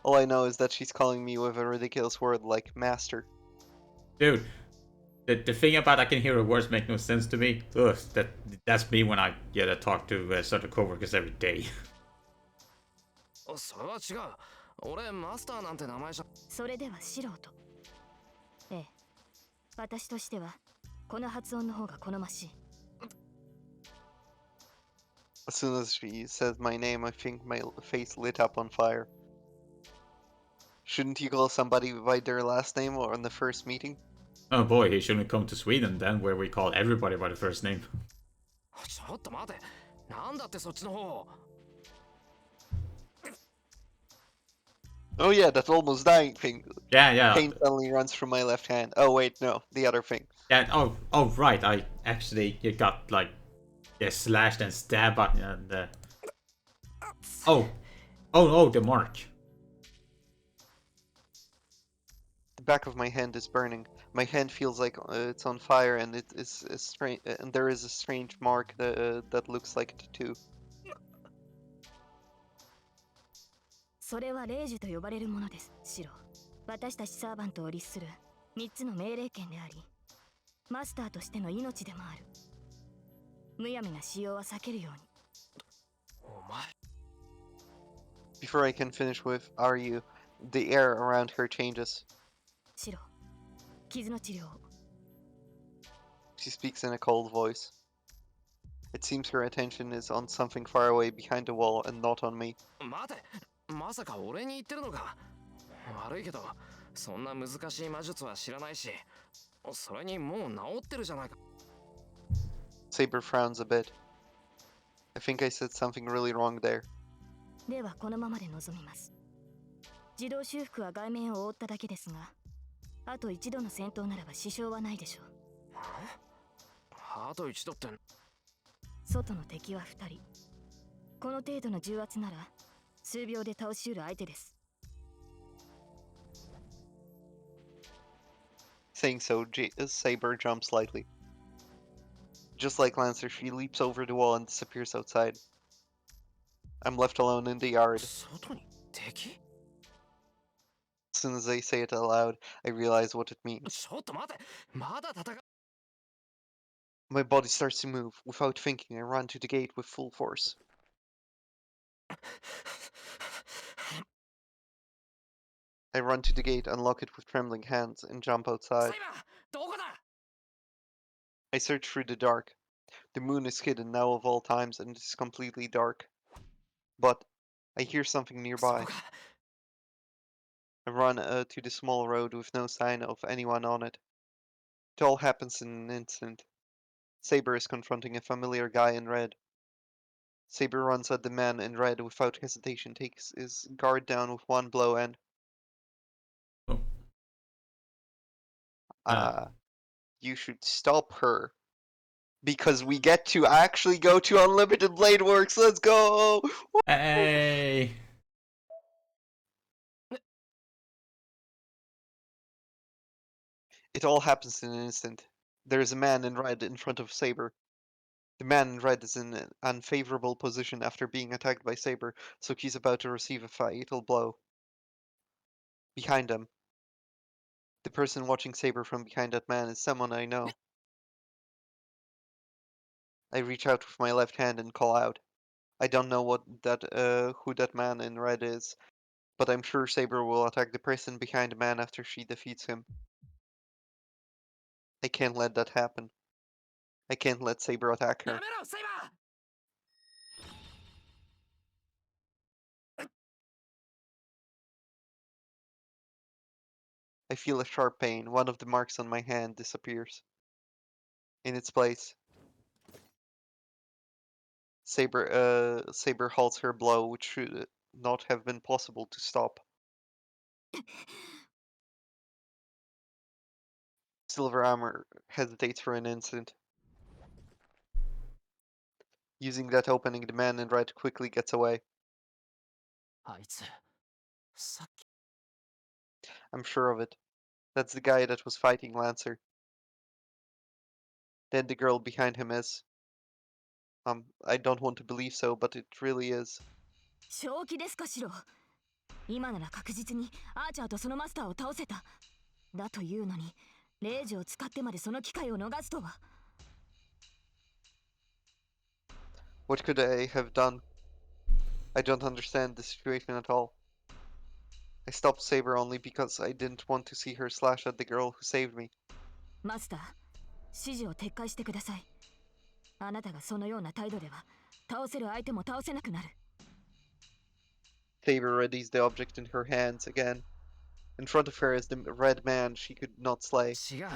All I know is that she's calling me with a ridiculous word like master. Dude, the thing about I can hear her words make no sense to me. Ugh, that's me when I get to talk to certain coworkers every day. それは違う。俺マスターなんて名前じゃ。それでは素人。ええ、私としてはこの発音の方が好ましい。As soon as she said my name, I think my face lit up on fire. Shouldn't you call somebody by their last name or on the first meeting? Oh boy, he shouldn't come to Sweden then, where we call everybody by the first name. ちょっと待て。なんだってそっちの方。Oh yeah, that almost dying thing. Yeah. Pain suddenly runs through my left hand. Oh wait, no, the other thing. Yeah. Oh right. I actually you got like slashed and stabbed and oh the mark. The back of my hand is burning. My hand feels like it's on fire, and it is strange. And there is a strange mark that looks like a tattoo. それは霊樹と呼ばれるものです、シロ。私たちサーバントを律する3つの命令権であり、マスターとしての命でもある。むやみな使用は避けるように。お前。Before I can finish with "Are you?", the air around her changes. シロ、傷の治療を。She speaks in a cold voice. It seems her attention is on something far away behind the wall and not on me. 待て。まさか俺に言ってるのか。悪いけど、そんな難しい魔術は知らないし、それにもう治ってるじゃないか。Saber frowns a bit. I think I said something really wrong there. ではこのままで臨みます。自動修復は外面を覆っただけですが、あと一度の戦闘ならば支障はないでしょう。あと一度って。外の敵は2人。この程度の重圧なら数秒で倒しうる相手です。Saying so, Saber jumps slightly. Just like Lancer, she leaps over the wall and disappears outside. I'm left alone in the yard. 外に敵？ As soon as I say it aloud, I realize what it means. ちょっと待て。まだ戦う。My body starts to move. Without thinking, I run to the gate with full force. I run to the gate, unlock it with trembling hands, and jump outside. セイバー、どこだ？ I search through the dark. The moon is hidden now of all times, and it is completely dark. But I hear something そ nearby. こか。I run to the small road with no sign of anyone on it. It all happens in an instant. Saber is confronting a familiar guy in red. Saber runs at the man in red without hesitation, takes his guard down with one blow, and Oh. you should stop her. Because we get to actually go to Unlimited Blade Works. Let's go! Hey. It all happens in an instant. There is a man in red in front of Saber. The man in red is in an unfavorable position after being attacked by Saber, so he's about to receive a fatal blow. Behind him, the person watching Saber from behind that man is someone I know. I reach out with my left hand and call out. I don't know who that man in red is, but I'm sure Saber will attack the person behind the man after she defeats him. I can't let that happen. I can't let Saber attack や her. めろ、セイバー。I feel a sharp pain. One of the marks on my hand disappears. In its place, Saber halts her blow, which should not have been possible to stop. Silver Armor hesitates for an instant. Using that opening, the man in red quickly gets away. あいつさっき I'm sure of it. That's the guy that was fighting Lancer. Then the girl behind him is. I don't want to believe so, but it really is. 正気ですかシロ。今なら確実にアーチャーとそのマスターを倒せた。だというのにレイジを使ってまでその機会を逃すとは。What could I have done? I don't understand the situation at all. I stopped Saber only because I didn't want to see her slash at the girl who saved me. マスター、指示を撤回してください。あなたがそのような態度では倒せる相手も倒せなくなる。Saber readies the object in her hands again. In front of her is the red man she could not slay. 違う、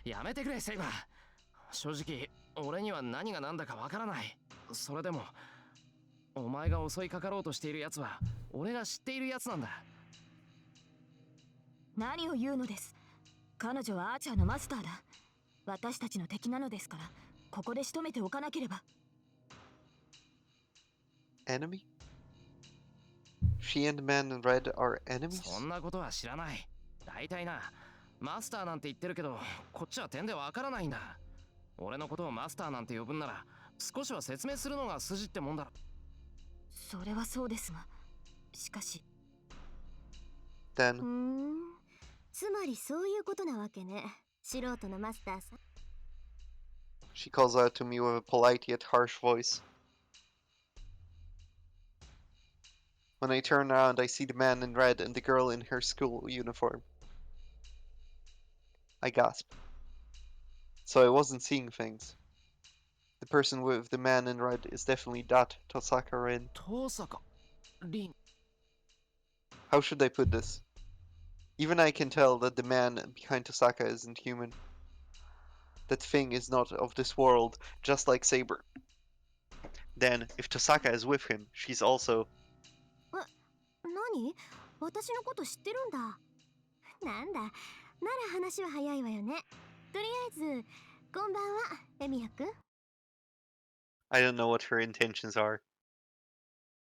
やめてくれセイバー。正直俺には何が何だかわからない。それでもお前が襲いかかろうとしているやつは俺が知っているやつなんだ。何を言うのです。彼女はアーチャーのマスターだ。私たちの敵なのですからここで仕留めておかなければ。Enemy? She and the man in red are enemies? そんなことは知らない。大体な、マスターなんて言ってるけどこっちは点でわからないんだ。俺のことをマスターなんて呼ぶんなら少しは説明するのが筋ってもんだろ。それはそうですが、しかし。Then つまりそういうことなわけね。素人のマスターさん。 she calls out to me with a polite yet harsh voice. When I turn around, I see the man in red and the girl in her school uniform. I gasp. So I wasn't seeing things. The person with the man in red is definitely that Tosaka Rin. 遠坂凛。 How should I put this? Even I can tell that the man behind Tosaka isn't human. That thing is not of this world, just like Saber. Then, if Tosaka is with him, she's also... 何？私のこと知ってるんだ。なんだ、なら話は早いわよね。とりあえず、こんばんは、エミヤくん。I don't know what her intentions are.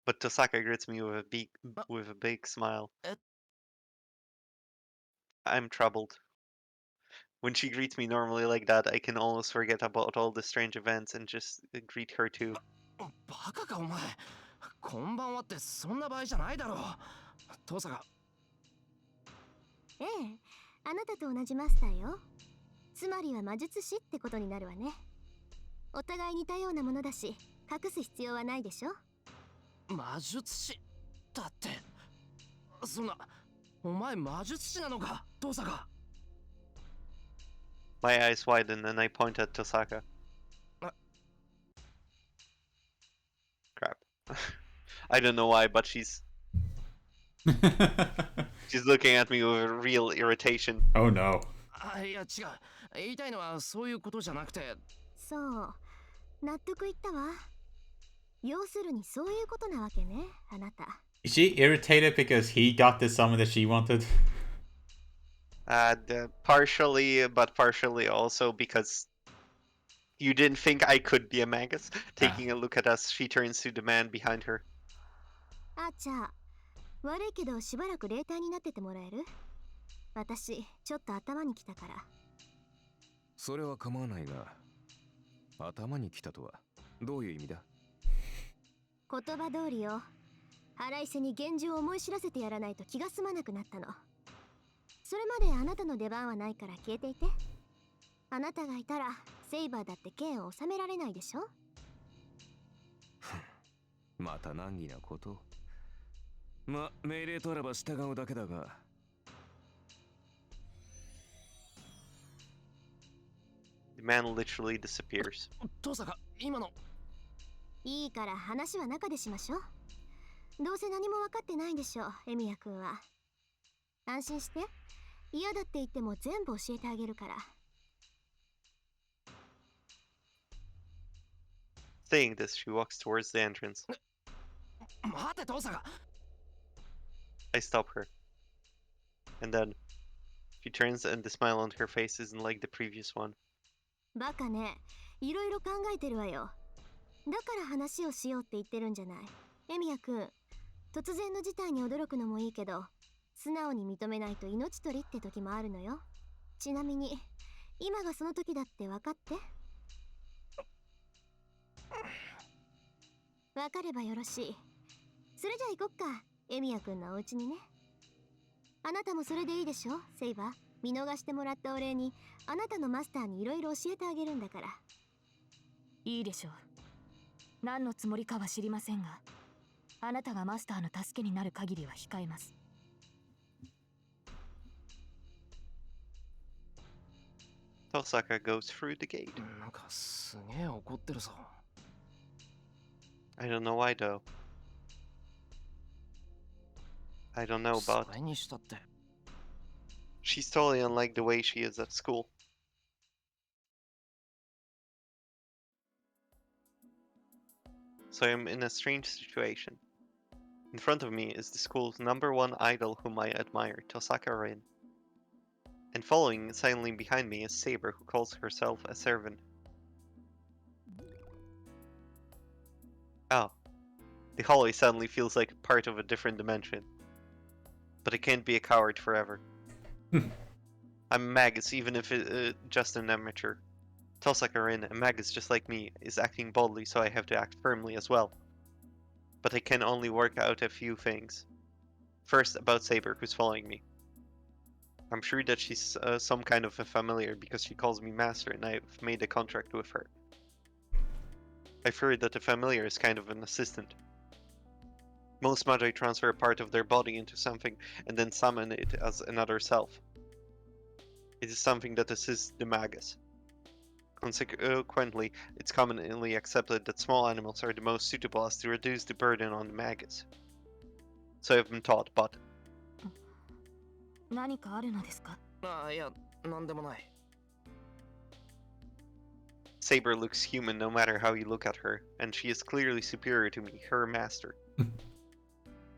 But Tosaka greets me with a big smile. I'm troubled. When she greets me normally like that, I can almost forget about all the strange events and just greet her too. バカかお前。こんばんはってそんな場合じゃないだろう。遠坂。ええ、あなたと同じマスターよ。つまりは魔術師ってことになるわね。お互い似たようなものだし、隠す必要はないでしょ。魔術師だって。そんな、お前魔術師なのか、遠坂。My eyes widen and I point at Tosaka. Crap. I don't know why, but she's looking at me with real irritation. Oh no. いや違う。言いたいのはそういうことじゃなくて。そう、納得いったわ。要するにそういうことなわけね、あなた。Is she irritated because he got the summon that she wanted? Partially, but partially also because you didn't think I could be a Magus. Taking a look at us, she turns to the man behind her. あーちゃん、悪いけどしばらく霊体になっててもらえる？私、ちょっと頭にきたから。それは構わないが、頭にきたとはどういう意味だ？言葉通りよ。腹いせに現状を思い知らせてやらないと気が済まなくなったの。それまであなたの出番はないから消えていて。あなたがいたらセイバーだって剣を収められないでしょ。また難儀なこと。ま、命令とあらば従うだけだが。The man literally disappears. 遠坂、今の。いいから話は中でしましょう。どうせ何も分かってないんでしょう、エミヤくんは。安心して。嫌だって言っても全部教えてあげるから。Saying this, she walks towards the entrance. 待て遠坂。I stop her. And then, she turns and the smile on her face isn't like the previous one. バカね、いろいろ考えてるわよ。だから話をしようって言ってるんじゃない。エミヤくん、突然の事態に驚くのもいいけど、素直に認めないと命取りって時もあるのよ。ちなみに、今がその時だって分かって。分かればよろしい。それじゃあ行こっか、エミヤくんのお家にね。あなたもそれでいいでしょ、セイバー。見逃してもらったお礼に、あなたのマスターにいろいろ教えてあげるんだから。いいでしょう。何のつもりかは知りませんが、あなたがマスターの助けになる限りは控えます。Tosaka goes through the gate. なんかすげえ怒ってるぞ。 I don't know why though. I don't know, そ but れにしたって she's totally unlike the way she is at school. So I'm in a strange situation. In front of me is the school's #1 idol whom I admire, Tosaka Rin. And following silently behind me is Saber, who calls herself a servant. Oh. The hallway suddenly feels like part of a different dimension. But I can't be a coward forever. I'm a magus, even if just an amateur. Tosaka Rin, a magus just like me, is acting boldly, so I have to act firmly as well. But I can only work out a few things. First, about Saber, who's following me. I'm sure that she's some kind of a familiar because she calls me master and I've made a contract with her. I've heard that the familiar is kind of an assistant. Most magi transfer a part of their body into something and then summon it as another self. It is something that assists the magus. Consequently, it's commonly accepted that small animals are the most suitable as to reduce the burden on the magus. So I've been taught, but 何かあるのですか？あ、いや、なんでもない。 Saber looks human no matter how you look at her, and she is clearly superior to me, her master.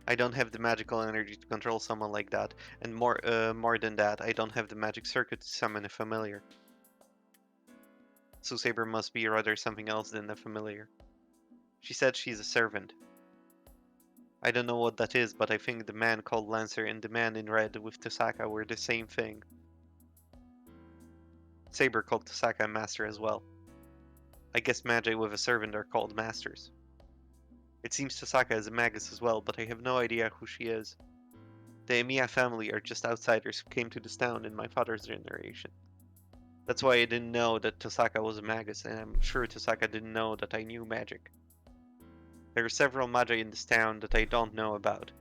I don't have the magical energy to control someone like that, and more than that, I don't have the magic circuit to summon a familiar. So Saber must be rather something else than a familiar. She said she's a servant. I don't know what that is, but I think the man called Lancer and the man in red with Tosaka were the same thing. Saber called Tosaka a master as well. I guess magi with a servant are called masters. It seems Tosaka is a magus as well, but I have no idea who she is. The Emiya family are just outsiders who came to this town in my father's generation. That's why I didn't know that Tosaka was a magus, and I'm sure Tosaka didn't know that I knew magic. There are several magi in this town that I don't know about.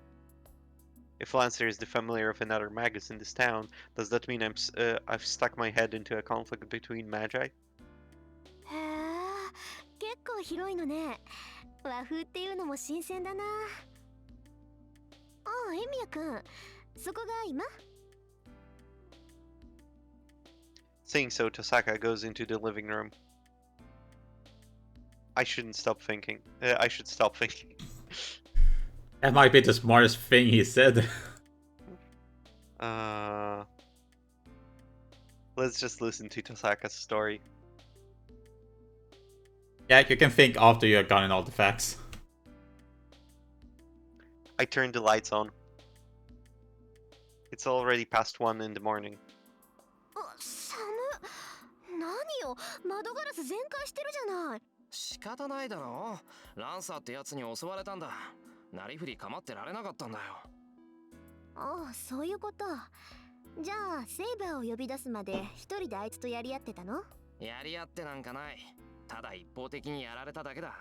If Lancer is the familiar of another magus in this town, does that mean I've stuck my head into a conflict between magi? へえ、結構広いのね。和風っていうのも新鮮だな。ああ、エミヤくん、そこが今？ Saying so, Tosaka goes into the living room. I shouldn't stop thinking. I should stop thinking. That might be the smartest thing he said. Let's just listen to Tosaka's story. Yeah, you can think after you have gotten all the facts. I turned the lights on. It's already past 1 in the morning. あ、寒っ。何よ、窓ガラス全開してるじゃない。仕方ないだろ。ランサーってやつに襲われたんだ。なりふり構ってられなかったんだよ。ああ、そういうこと。じゃあ、セイバーを呼び出すまで一人であいつとやり合ってたの？やり合ってなんかない。ただ一方的にやられただけだ。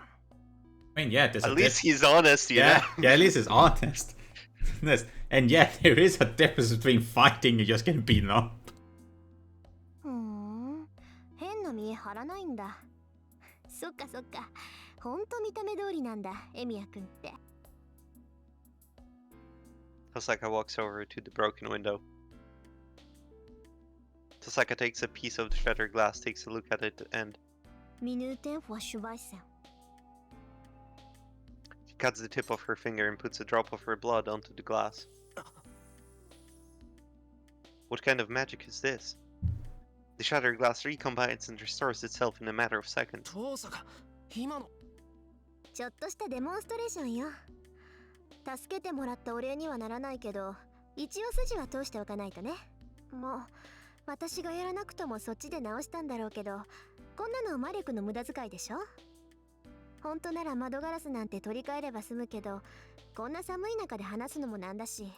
I mean, yeah, there's At a least he's honest, you yeah, know? yeah, at least he's honest. And yeah, there is a difference between fighting and just getting beaten up. ふーん、変な見え張らないんだ。そっかそっか。ほんと見た目通りなんだ、エミヤくんって。Tosaka walks over to the broken window. Tosaka takes a piece of the shattered glass, takes a look at it, and Minuten vor Schweißen. she cuts the tip of her finger and puts a drop of her blood onto the glass. What kind of magic is this? The shattered glass recombines and restores itself in a matter of seconds. 父さん、今の。ちょっとしたデモンストレーションよ。助けてもらったお礼にはならないけど、一応筋は通しておかないとね。もう私がやらなくともそっちで直したんだろうけど、こんなの魔力の無駄遣いでしょ。本当なら窓ガラスなんて取り替えれば済むけど、こんな寒い中で話すのもなんだし。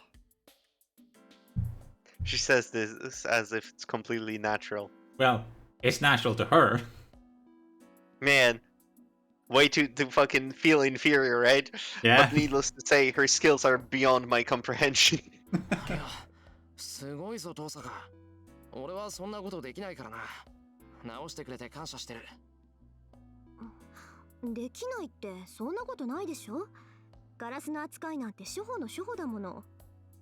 She says this as if it's completely natural. Well, it's natural to her. Man, way to fucking feel inferior, right? Yeah. But needless to say, her skills are beyond my comprehension. いや、すごいぞ父さん。俺はそんなことできないからな。直してくれて感謝してる。できないってそんなことないでしょ。ガラスの扱いなんて初歩の初歩だもの。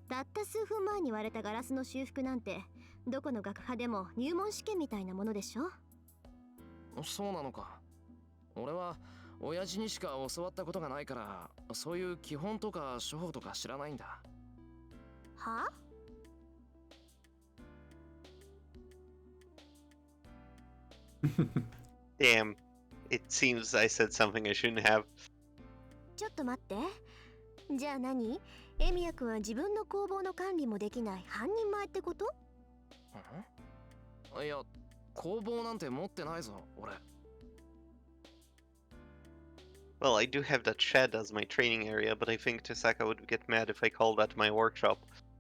たった数分前に割れたガラスの修復なんてどこの学派でも入門試験みたいなものでしょ。そうなのか。俺は親父にしか教わったことがないから、そういう基本とか処方とか知らないんだ。は？ Damn, it seems I said something I shouldn't have. ちょっと待って。じゃあ何？エミヤ君は自分の工房の管理もできない半人前ってこと？いや、工房なんて持ってないぞ、俺。Well, I do have that shed as my training area, but I think Tasaka would get mad if I called that my workshop.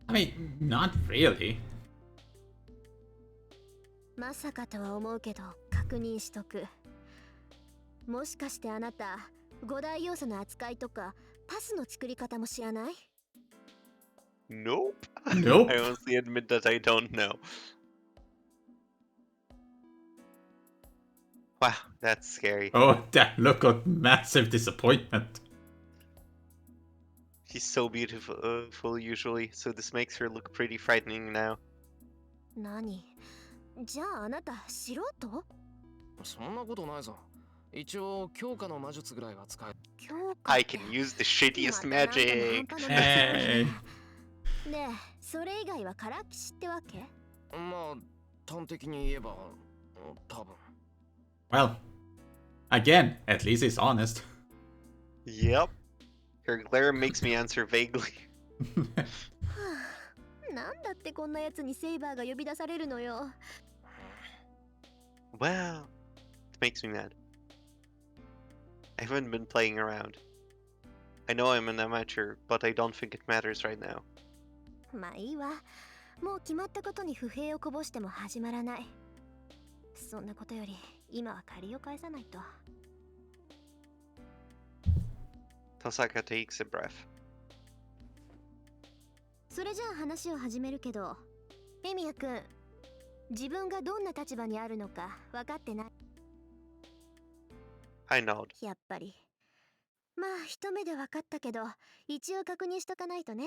I mean, not really. まさかとは思うけど確認しとく。もしかしてあなた5大要素の扱いとかパスの作り方も知らない？ Nope. Nope. I honestly admit that I don't know. Wow, that's scary. Oh, that look of massive disappointment. She's so beautiful usually, so this makes her look pretty frightening now. 何？じゃああなた素人？そんなことないぞ。一応強化の魔術ぐらいは使える。強化 I って can use the shittiest またなんかの magic. 半端な Hey. で、それ以外はからっきしってわけ？まあ、端的に言えば、多分。Well, again, at least he's honest. Yep. Her glare makes me answer vaguely. はあ、なんだってこんなやつにセイバーが呼び出されるのよ。Well, it makes me mad. I haven't been playing around. I know I'm an amateur, but I don't think it matters right now. まあいいわ。もう決まったことに不平をこぼしても始まらない。そんなことより今は借りを返さないと。 Tosaka takes a breath. それじゃあ話を始めるけど、エミヤくん、自分がどんな立場にあるのか分かってない？ I nod. やっぱり。まあ一目で分かったけど、一応確認しとかないとね。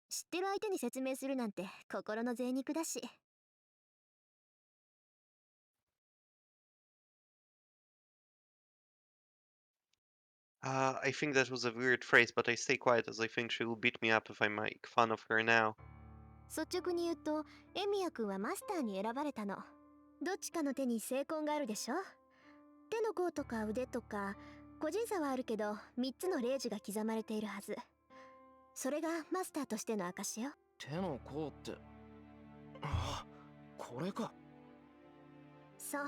知ってる相手に説明するなんて心の贅肉だし。I think that was a weird phrase, but I stay quiet as I think she will beat me up if I make fun of her now. 率直に言うと、エミヤくんはマスターに選ばれたの。どっちかの手に精魂があるでしょ。手の甲とか腕とか、個人差はあるけど、3つの霊樹が刻まれているはず。それがマスターとしての証よ。手の甲って。あ、これか。そう。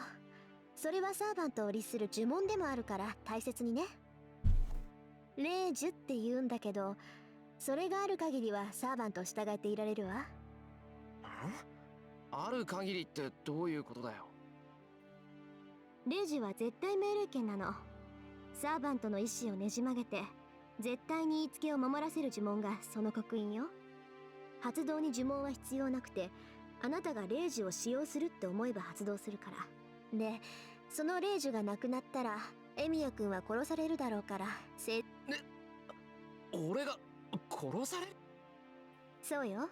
それはサーバントを律する呪文でもあるから大切にね。霊樹って言うんだけど、それがある限りはサーバントを従えていられるわ。ある限りってどういうことだよ。霊樹は絶対命令権なの。サーバントの意志をねじ曲げて、絶対に言いつけを守らせる呪文がその刻印よ。発動に呪文は必要なくて、あなたが霊樹を使用するって思えば発動するから。で、その霊樹がなくなったら、エミヤくんは殺されるだろうから、俺が殺される？そうよ。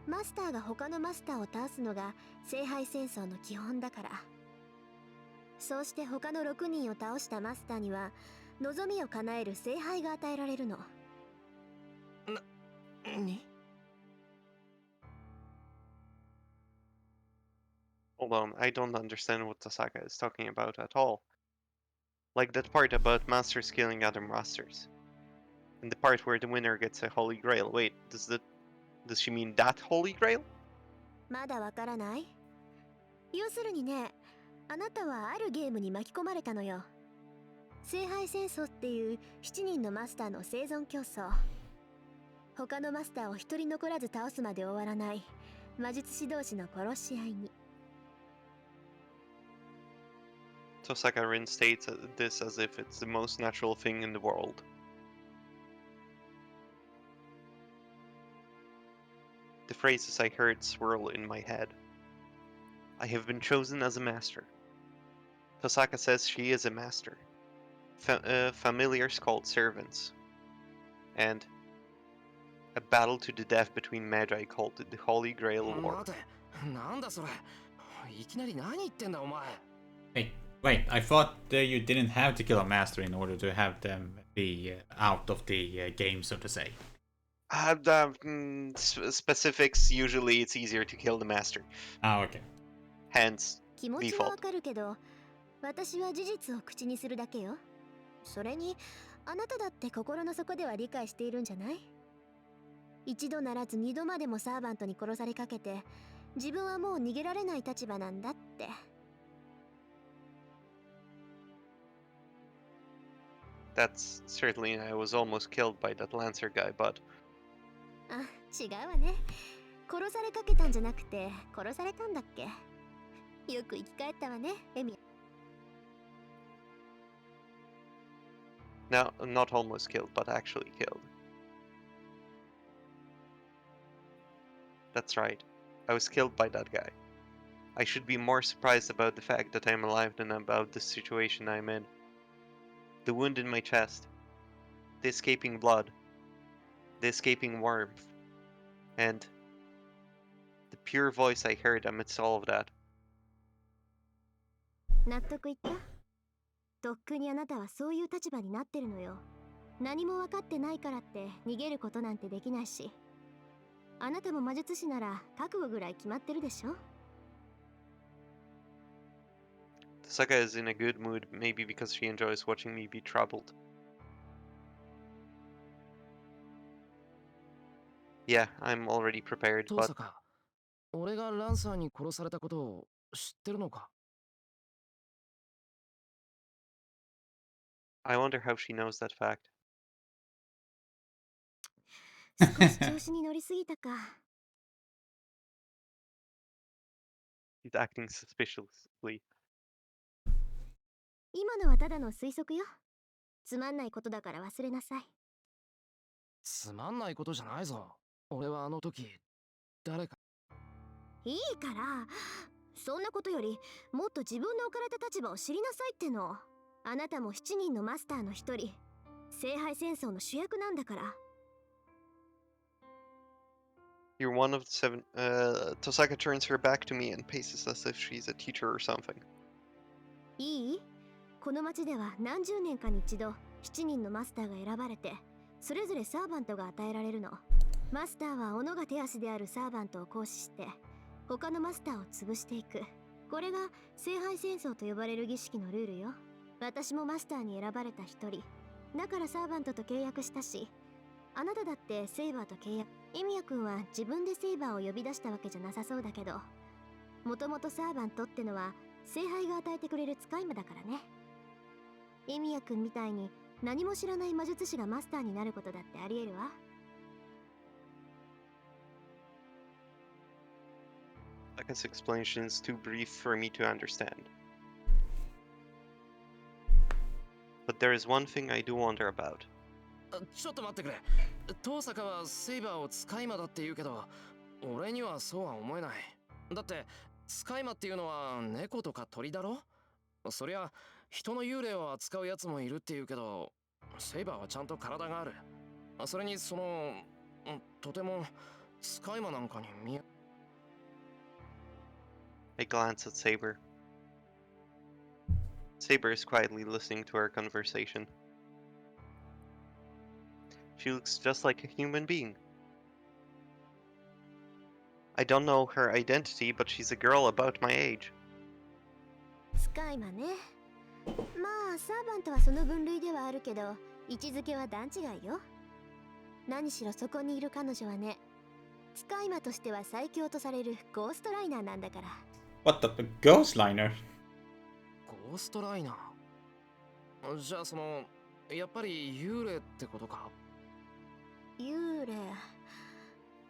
マスターが他のマスターを倒すのが聖杯戦争の基本だから。そうして他の6人を倒したマスターには望みを叶える聖杯が与えられるの。に？ Hold on, I don't understand what Tasaka is talking about at all. Like that part about masters killing other masters. And the part where the winner gets a holy grail. Wait, does she mean that holy grail? まだわからない？要するにね、あなたはあるゲームに巻き込まれたのよ。聖杯戦争っていう7人のマスターの生存競争。他のマスターを一人残らず倒すまで終わらない魔術師同士の殺し合いに。Tosaka reinstates this as if it's the most natural thing in the world. The phrases I heard swirl in my head. I have been chosen as a master. Tosaka says she is a master. Familiars called servants. And a battle to the death between magi called the Holy Grail War. 待て、なんだそれ。いきなり何言ってんだお前。Wait, I thought you didn't have to kill a master in order to have them be out of the game, so to say. Specifics, usually it's easier to kill the master. Ah, okay. Hence, 気持ちはわかるけど、私は事実を口にするだけよ。それに、あなただって心の底では理解しているんじゃない？一度ならず二度までもサーバントに殺されかけて、自分はもう逃げられない立場なんだって。that's certainly I was almost killed by that Lancer guy, but あ、違うわね。殺されかけたんじゃなくて、殺されたんだっけ？よく生き返ったわね、エミ。no, not almost killed, but actually killed. That's right. I was killed by that guy. I should be more surprised about the fact that I'm alive than about the situation I'm in. The wound in my chest, the escaping blood, the escaping warmth, and the pure voice I heard amidst all of that. 納得いった？とっくにあなたはそういう立場になってるのよ。何も分かってないからって逃げることなんてできないし。あなたも魔術師なら覚悟ぐらい決まってるでしょ？ Tosaka is in a good mood, maybe because she enjoys watching me be troubled. Yeah, I'm already prepared, ト but サカ、俺がランサーに殺されたことを知ってるのか？ I wonder how she knows that fact. 少し調子に乗りすぎたか。He's acting suspiciously. 今のはただの推測よ。つまんないことだから忘れなさい。つまんないことじゃないぞ。俺はあの時、誰か。いいから、そんなことよりもっと自分の置かれた立場を知りなさいっての。あなたも7人のマスターの一人、聖杯戦争の主役なんだから。You're one of the seven. Tosaka turns her back to me and paces as if she's a teacher or something. いい？この町では何十年かに一度7人のマスターが選ばれて、それぞれサーバントが与えられるの。マスターは斧が手足であるサーバントを行使して他のマスターを潰していく。これが聖杯戦争と呼ばれる儀式のルールよ。私もマスターに選ばれた一人だからサーバントと契約したし、あなただってセイバーと契約。エミヤ君は自分でセイバーを呼び出したわけじゃなさそうだけど、もともとサーバントってのは聖杯が与えてくれる使い魔だからね。エミヤ君みたいに何も知らない魔術師がマスターになることだってあり得るわ。Tosaka's explanation is too brief for me to understand. But there is one thing I do wonder about. ちょっと待ってくれ。トサカはセイバーを使い魔だって言うけど、俺にはそうは思えない。だって使い魔っていうのは猫とか鳥だろ？そりゃ人の幽霊を扱うやつもいるって言うけど、セイバーはちゃんと体がある。それにとても使い魔なんかに見え。I glance at Saber. Saber is quietly listening to our conversation. She looks just like a human being. I don't know her identity, but she's a girl about my age. 使い魔ね。まあサーバントはその分類ではあるけど、位置づけは段違いよ。何しろそこにいる彼女はね、使い魔としては最強とされるゴーストライナーなんだから。 What the ghost liner? ゴーストライナー。じゃあそのやっぱり幽霊ってことか。幽霊、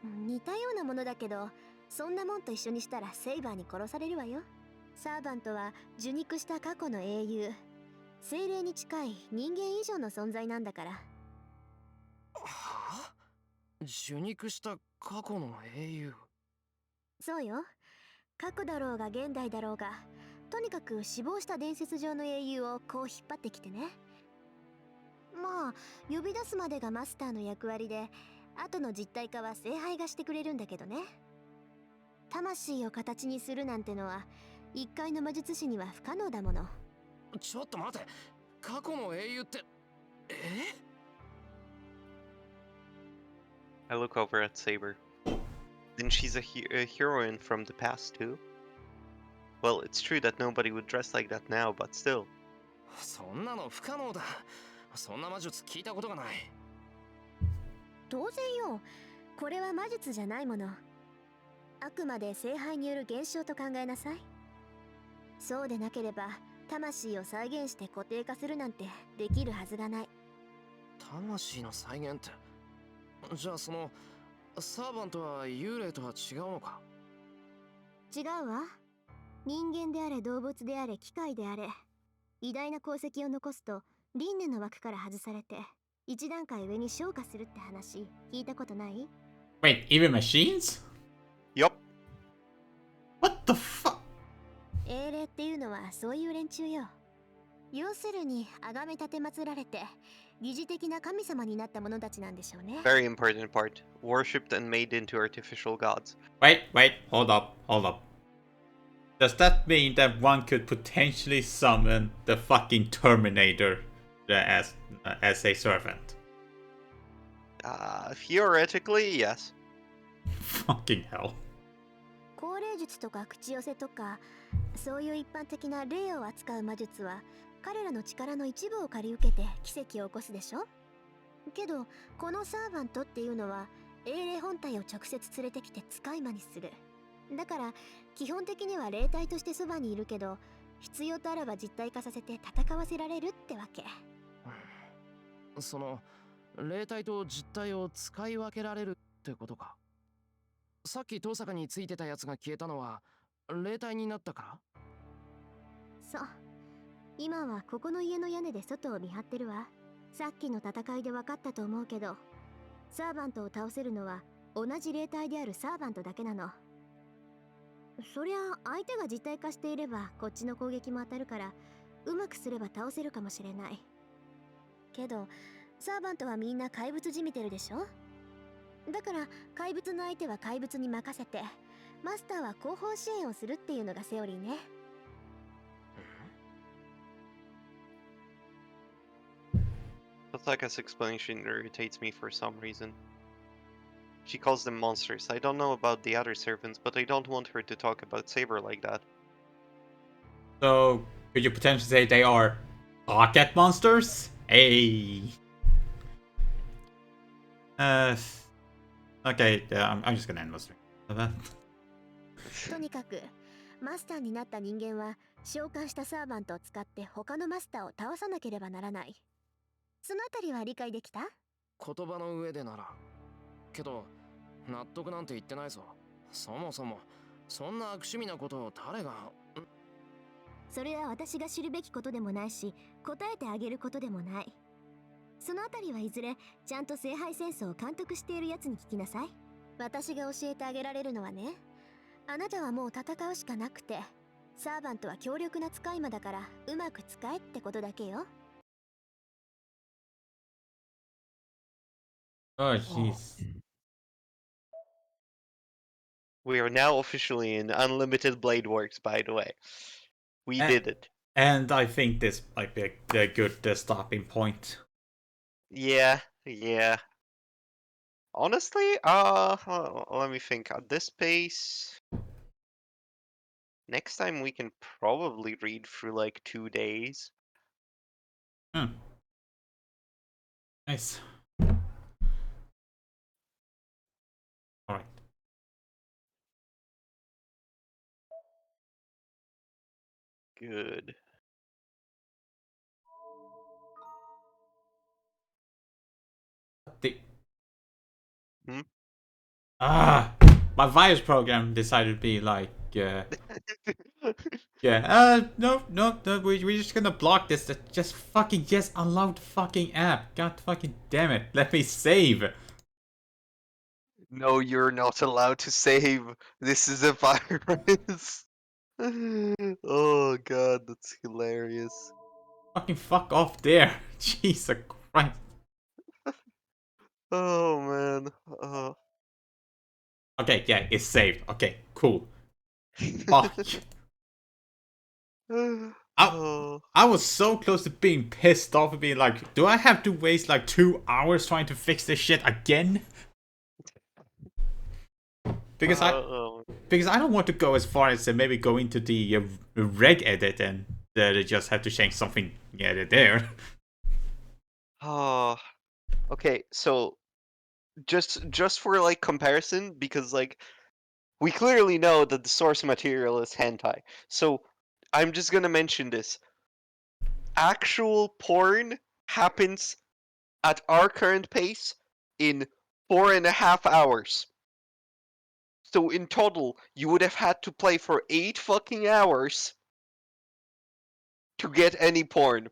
似たようなものだけど、そんなもんと一緒にしたらセイバーに殺されるわよ。サーバントは受肉した過去の英雄、精霊に近い人間以上の存在なんだから。はあ、受肉した過去の英雄。そうよ。過去だろうが現代だろうが、とにかく死亡した伝説上の英雄をこう引っ張ってきてね。まあ呼び出すまでがマスターの役割で、後の実体化は聖杯がしてくれるんだけどね。魂を形にするなんてのは一階の魔術師には不可能だもの。ちょっと待て、過去の英雄って、I look over at Saber. Then she's a heroine from the past too? Well, it's true that nobody would dress like that now, but still. そんなの不可能だ。そんな魔術聞いたことがない。当然よ。これは魔術じゃないもの。あくまで聖杯による現象と考えなさい。そうでなければ魂を再現して固定化するなんてできるはずがない。魂の再現って、じゃあそのサーバントは幽霊とは違うのか。違うわ。人間であれ動物であれ機械であれ、偉大な功績を残すと輪廻の枠から外されて一段階上に昇華するって話聞いたことない？ Wait, even machines? Yup. What the fuck? 英霊っていうのはそういう連中よ。要するに崇め立て祀られて疑似的な神様になった者たちなんでしょうね。 Very important part. Worshipped and made into artificial gods. Wait, hold up. Does that mean that one could potentially summon the fucking Terminator as a servant? Theoretically, yes. Fucking hell. 高齢術とか口寄せとか、そういう一般的な霊を扱う魔術は彼らの力の一部を借り受けて奇跡を起こすでしょ。けどこのサーバントっていうのは英霊本体を直接連れてきて使い魔にする。だから基本的には霊体としてそばにいるけど、必要とあらば実体化させて戦わせられるってわけ。その霊体と実体を使い分けられるってことか。さっき遠坂についてたやつが消えたのは霊体になったから。そう。今はここの家の屋根で外を見張ってるわ。さっきの戦いで分かったと思うけど、サーバントを倒せるのは同じ霊体であるサーバントだけなの。そりゃ相手が実体化していればこっちの攻撃も当たるから、うまくすれば倒せるかもしれない。けどサーバントはみんな怪物じみてるでしょ。だから怪物の相手は怪物に任せて、マスターは後方支援をするっていうのがセオリーね。Tataka's explanation irritates me for some reason. She calls them monsters. I don't know about the other servants, but I don't want her to talk about Saber like that. So, could you potentially say they are pocket monsters? Hey. Okay, I'm just gonna end my stream. とにかくマスターになった人間は召喚したサーバントを使って他のマスターを倒さなければならない。そのあたりは理解できた？言葉の上でなら。けど納得なんて言ってないぞ。そもそもそんな悪趣味なことを誰が。それは私が知るべきことでもないし、答えてあげることでもない。そのあたりはいずれちゃんと聖杯戦争を監督しているやつに聞きなさい。私が教えてあげられるのはね、あなたはもう戦うしかなくて、サーバントは強力な使い魔だからうまく使えってことだけよ。Oh, jeez. We are now officially in Unlimited Blade Works, by the way. We did it. And I think this might be a good stopping point. Yeah. Honestly, let me think. At this pace, next time we can probably read through like 2 days. Hmm. Nice. Alright. Good. The... Hmm? My virus program decided to be like, yeah, no, we're just gonna block this. Just fucking, just unlock the fucking app. God fucking damn it. Let me save. No, you're not allowed to save. This is a virus. Oh god, that's hilarious. Fucking fuck off there. Jesus Christ. Oh man. Oh. Okay, yeah, it's saved. Okay, cool. Fuck. I, Oh. I was so close to being pissed off and being like, do I have to waste like 2 hours trying to fix this shit again? Because I Oh. because I don't want to go as far as maybe go into the reg edit and they just have to change something there. Oh. Okay, so just for like comparison, because like we clearly know that the source material is hentai. So I'm just gonna mention this. Actual porn happens at our current pace in 4.5 hours. So in total, you would have had to play for 8 fucking hours to get any porn.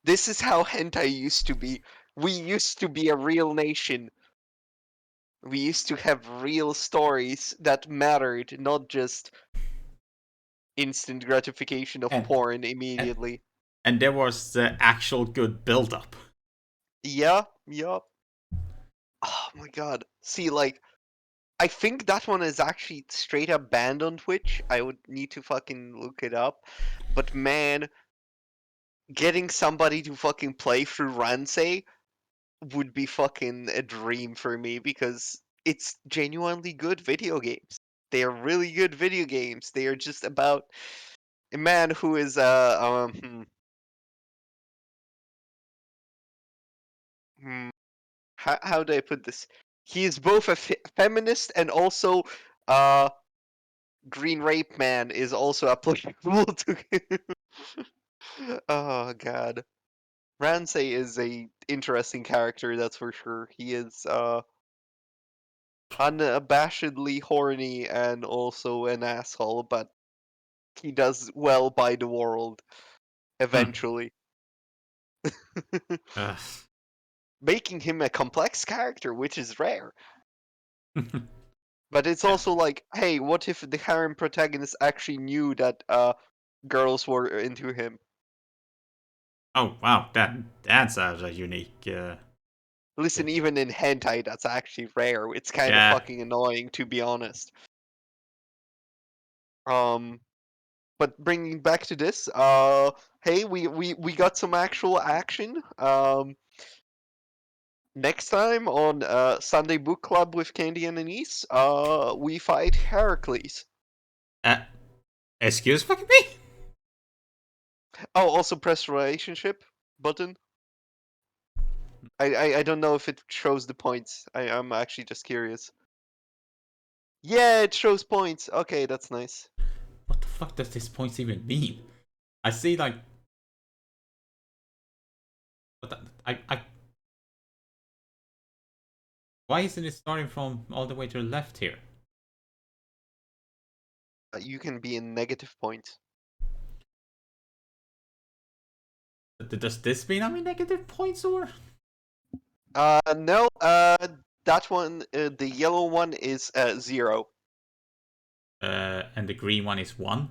This is how hentai used to be. We used to be a real nation. We used to have real stories that mattered, not just instant gratification of and, porn and immediately. and there was the actual good build up. Yeah, yeah. Oh my god. See, like, I think that one is actually straight up banned on Twitch. I would need to fucking look it up. But man, getting somebody to fucking play through Ransei would be fucking a dream for me because it's genuinely good video games. They are really good video games. They are just about a man who is how do I put this? He is both a feminist and also uh Green Rape Man is also applicable to him. Oh god. Ransei is a interesting character, that's for sure. He is unabashedly horny and also an asshole, but he does well by the world Hmm. eventually. Ugh. Making him a complex character, which is rare. But it's Yeah. also like, hey, what if the harem protagonist actually knew that girls were into him? Oh wow, that's a unique. Listen, even in hentai, that's actually rare. It's kind of Yeah. fucking annoying, to be honest. Um, but bringing back to this, hey, we got some actual action. Next time on Sunday Book Club with Candy and Anise, we fight Heracles. Uh, excuse fucking me. Oh, also press relationship button. I don't know if it shows the points. I'm actually just curious. Yeah, it shows points. Okay, that's nice. What the fuck does this points even mean? I see like. What the, I. Why isn't it starting from all the way to the left here? You can be in negative points. Does this mean I'm in negative points or? No, that one, the yellow one is 0. And the green one is 1.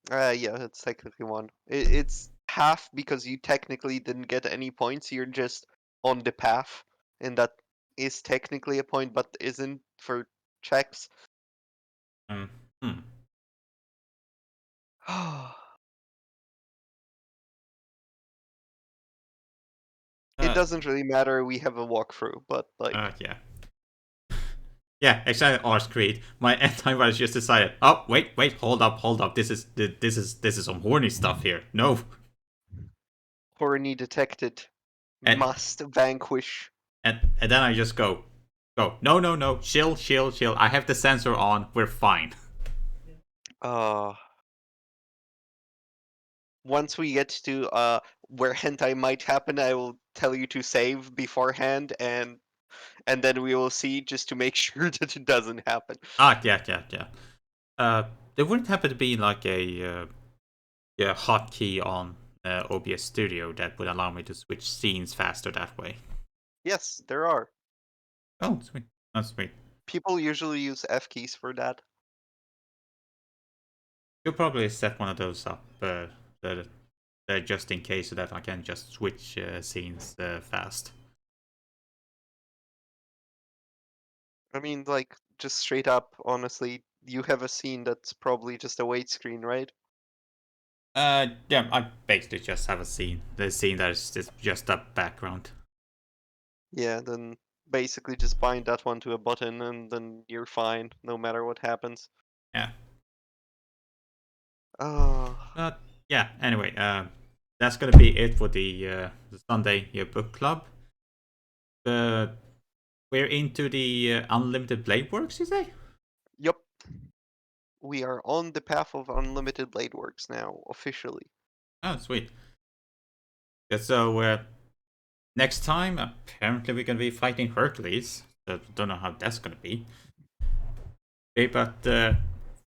Yeah, it's technically 1. It's half because you technically didn't get any points, you're just on the path, and that is technically a point, but isn't for checks. Um, hmm. It doesn't really matter, we have a walkthrough, but like, Yeah. Yeah, exactly. Arse Creed. My antivirus just decided. Oh, wait, hold up. This is some horny stuff here. No, Horny detected. and Must vanquish. and then I just go. No. Chill. I have the sensor on. We're fine. Uh, once we get to where hentai might happen, I will tell you to save beforehand, and then we will see just to make sure that it doesn't happen. Yeah. There wouldn't happen to be like a hotkey on OBS Studio that would allow me to switch scenes faster that way. Yes, there are. Oh, sweet. That's sweet. People usually use F keys for that. You'll probably set one of those up just in case so that I can just switch scenes fast. I mean, like, just straight up, honestly, you have a scene that's probably just a wait screen, right? Yeah, I basically just have the scene that is just a background. Yeah, then basically just bind that one to a button and then you're fine, no matter what happens. Yeah. Oh, Yeah. Anyway, that's gonna be it for the Sunday book club. We're into the unlimited blade works, you say? yep. We are on the path of unlimited blade works now, officially. Oh, sweet. Yeah, so next time, apparently we're gonna be fighting Hercules. So don't know how that's gonna be. Okay, but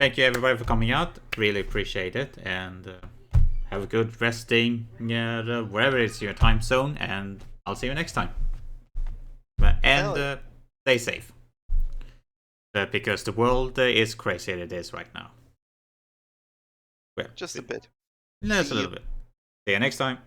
thank you everybody for coming out. Really appreciate it, and have a good resting wherever it's your time zone. And I'll see you next time. And stay safe, because the world is crazy as it is right now. Well, Just a bit. Just a See you. little bit. See you next time.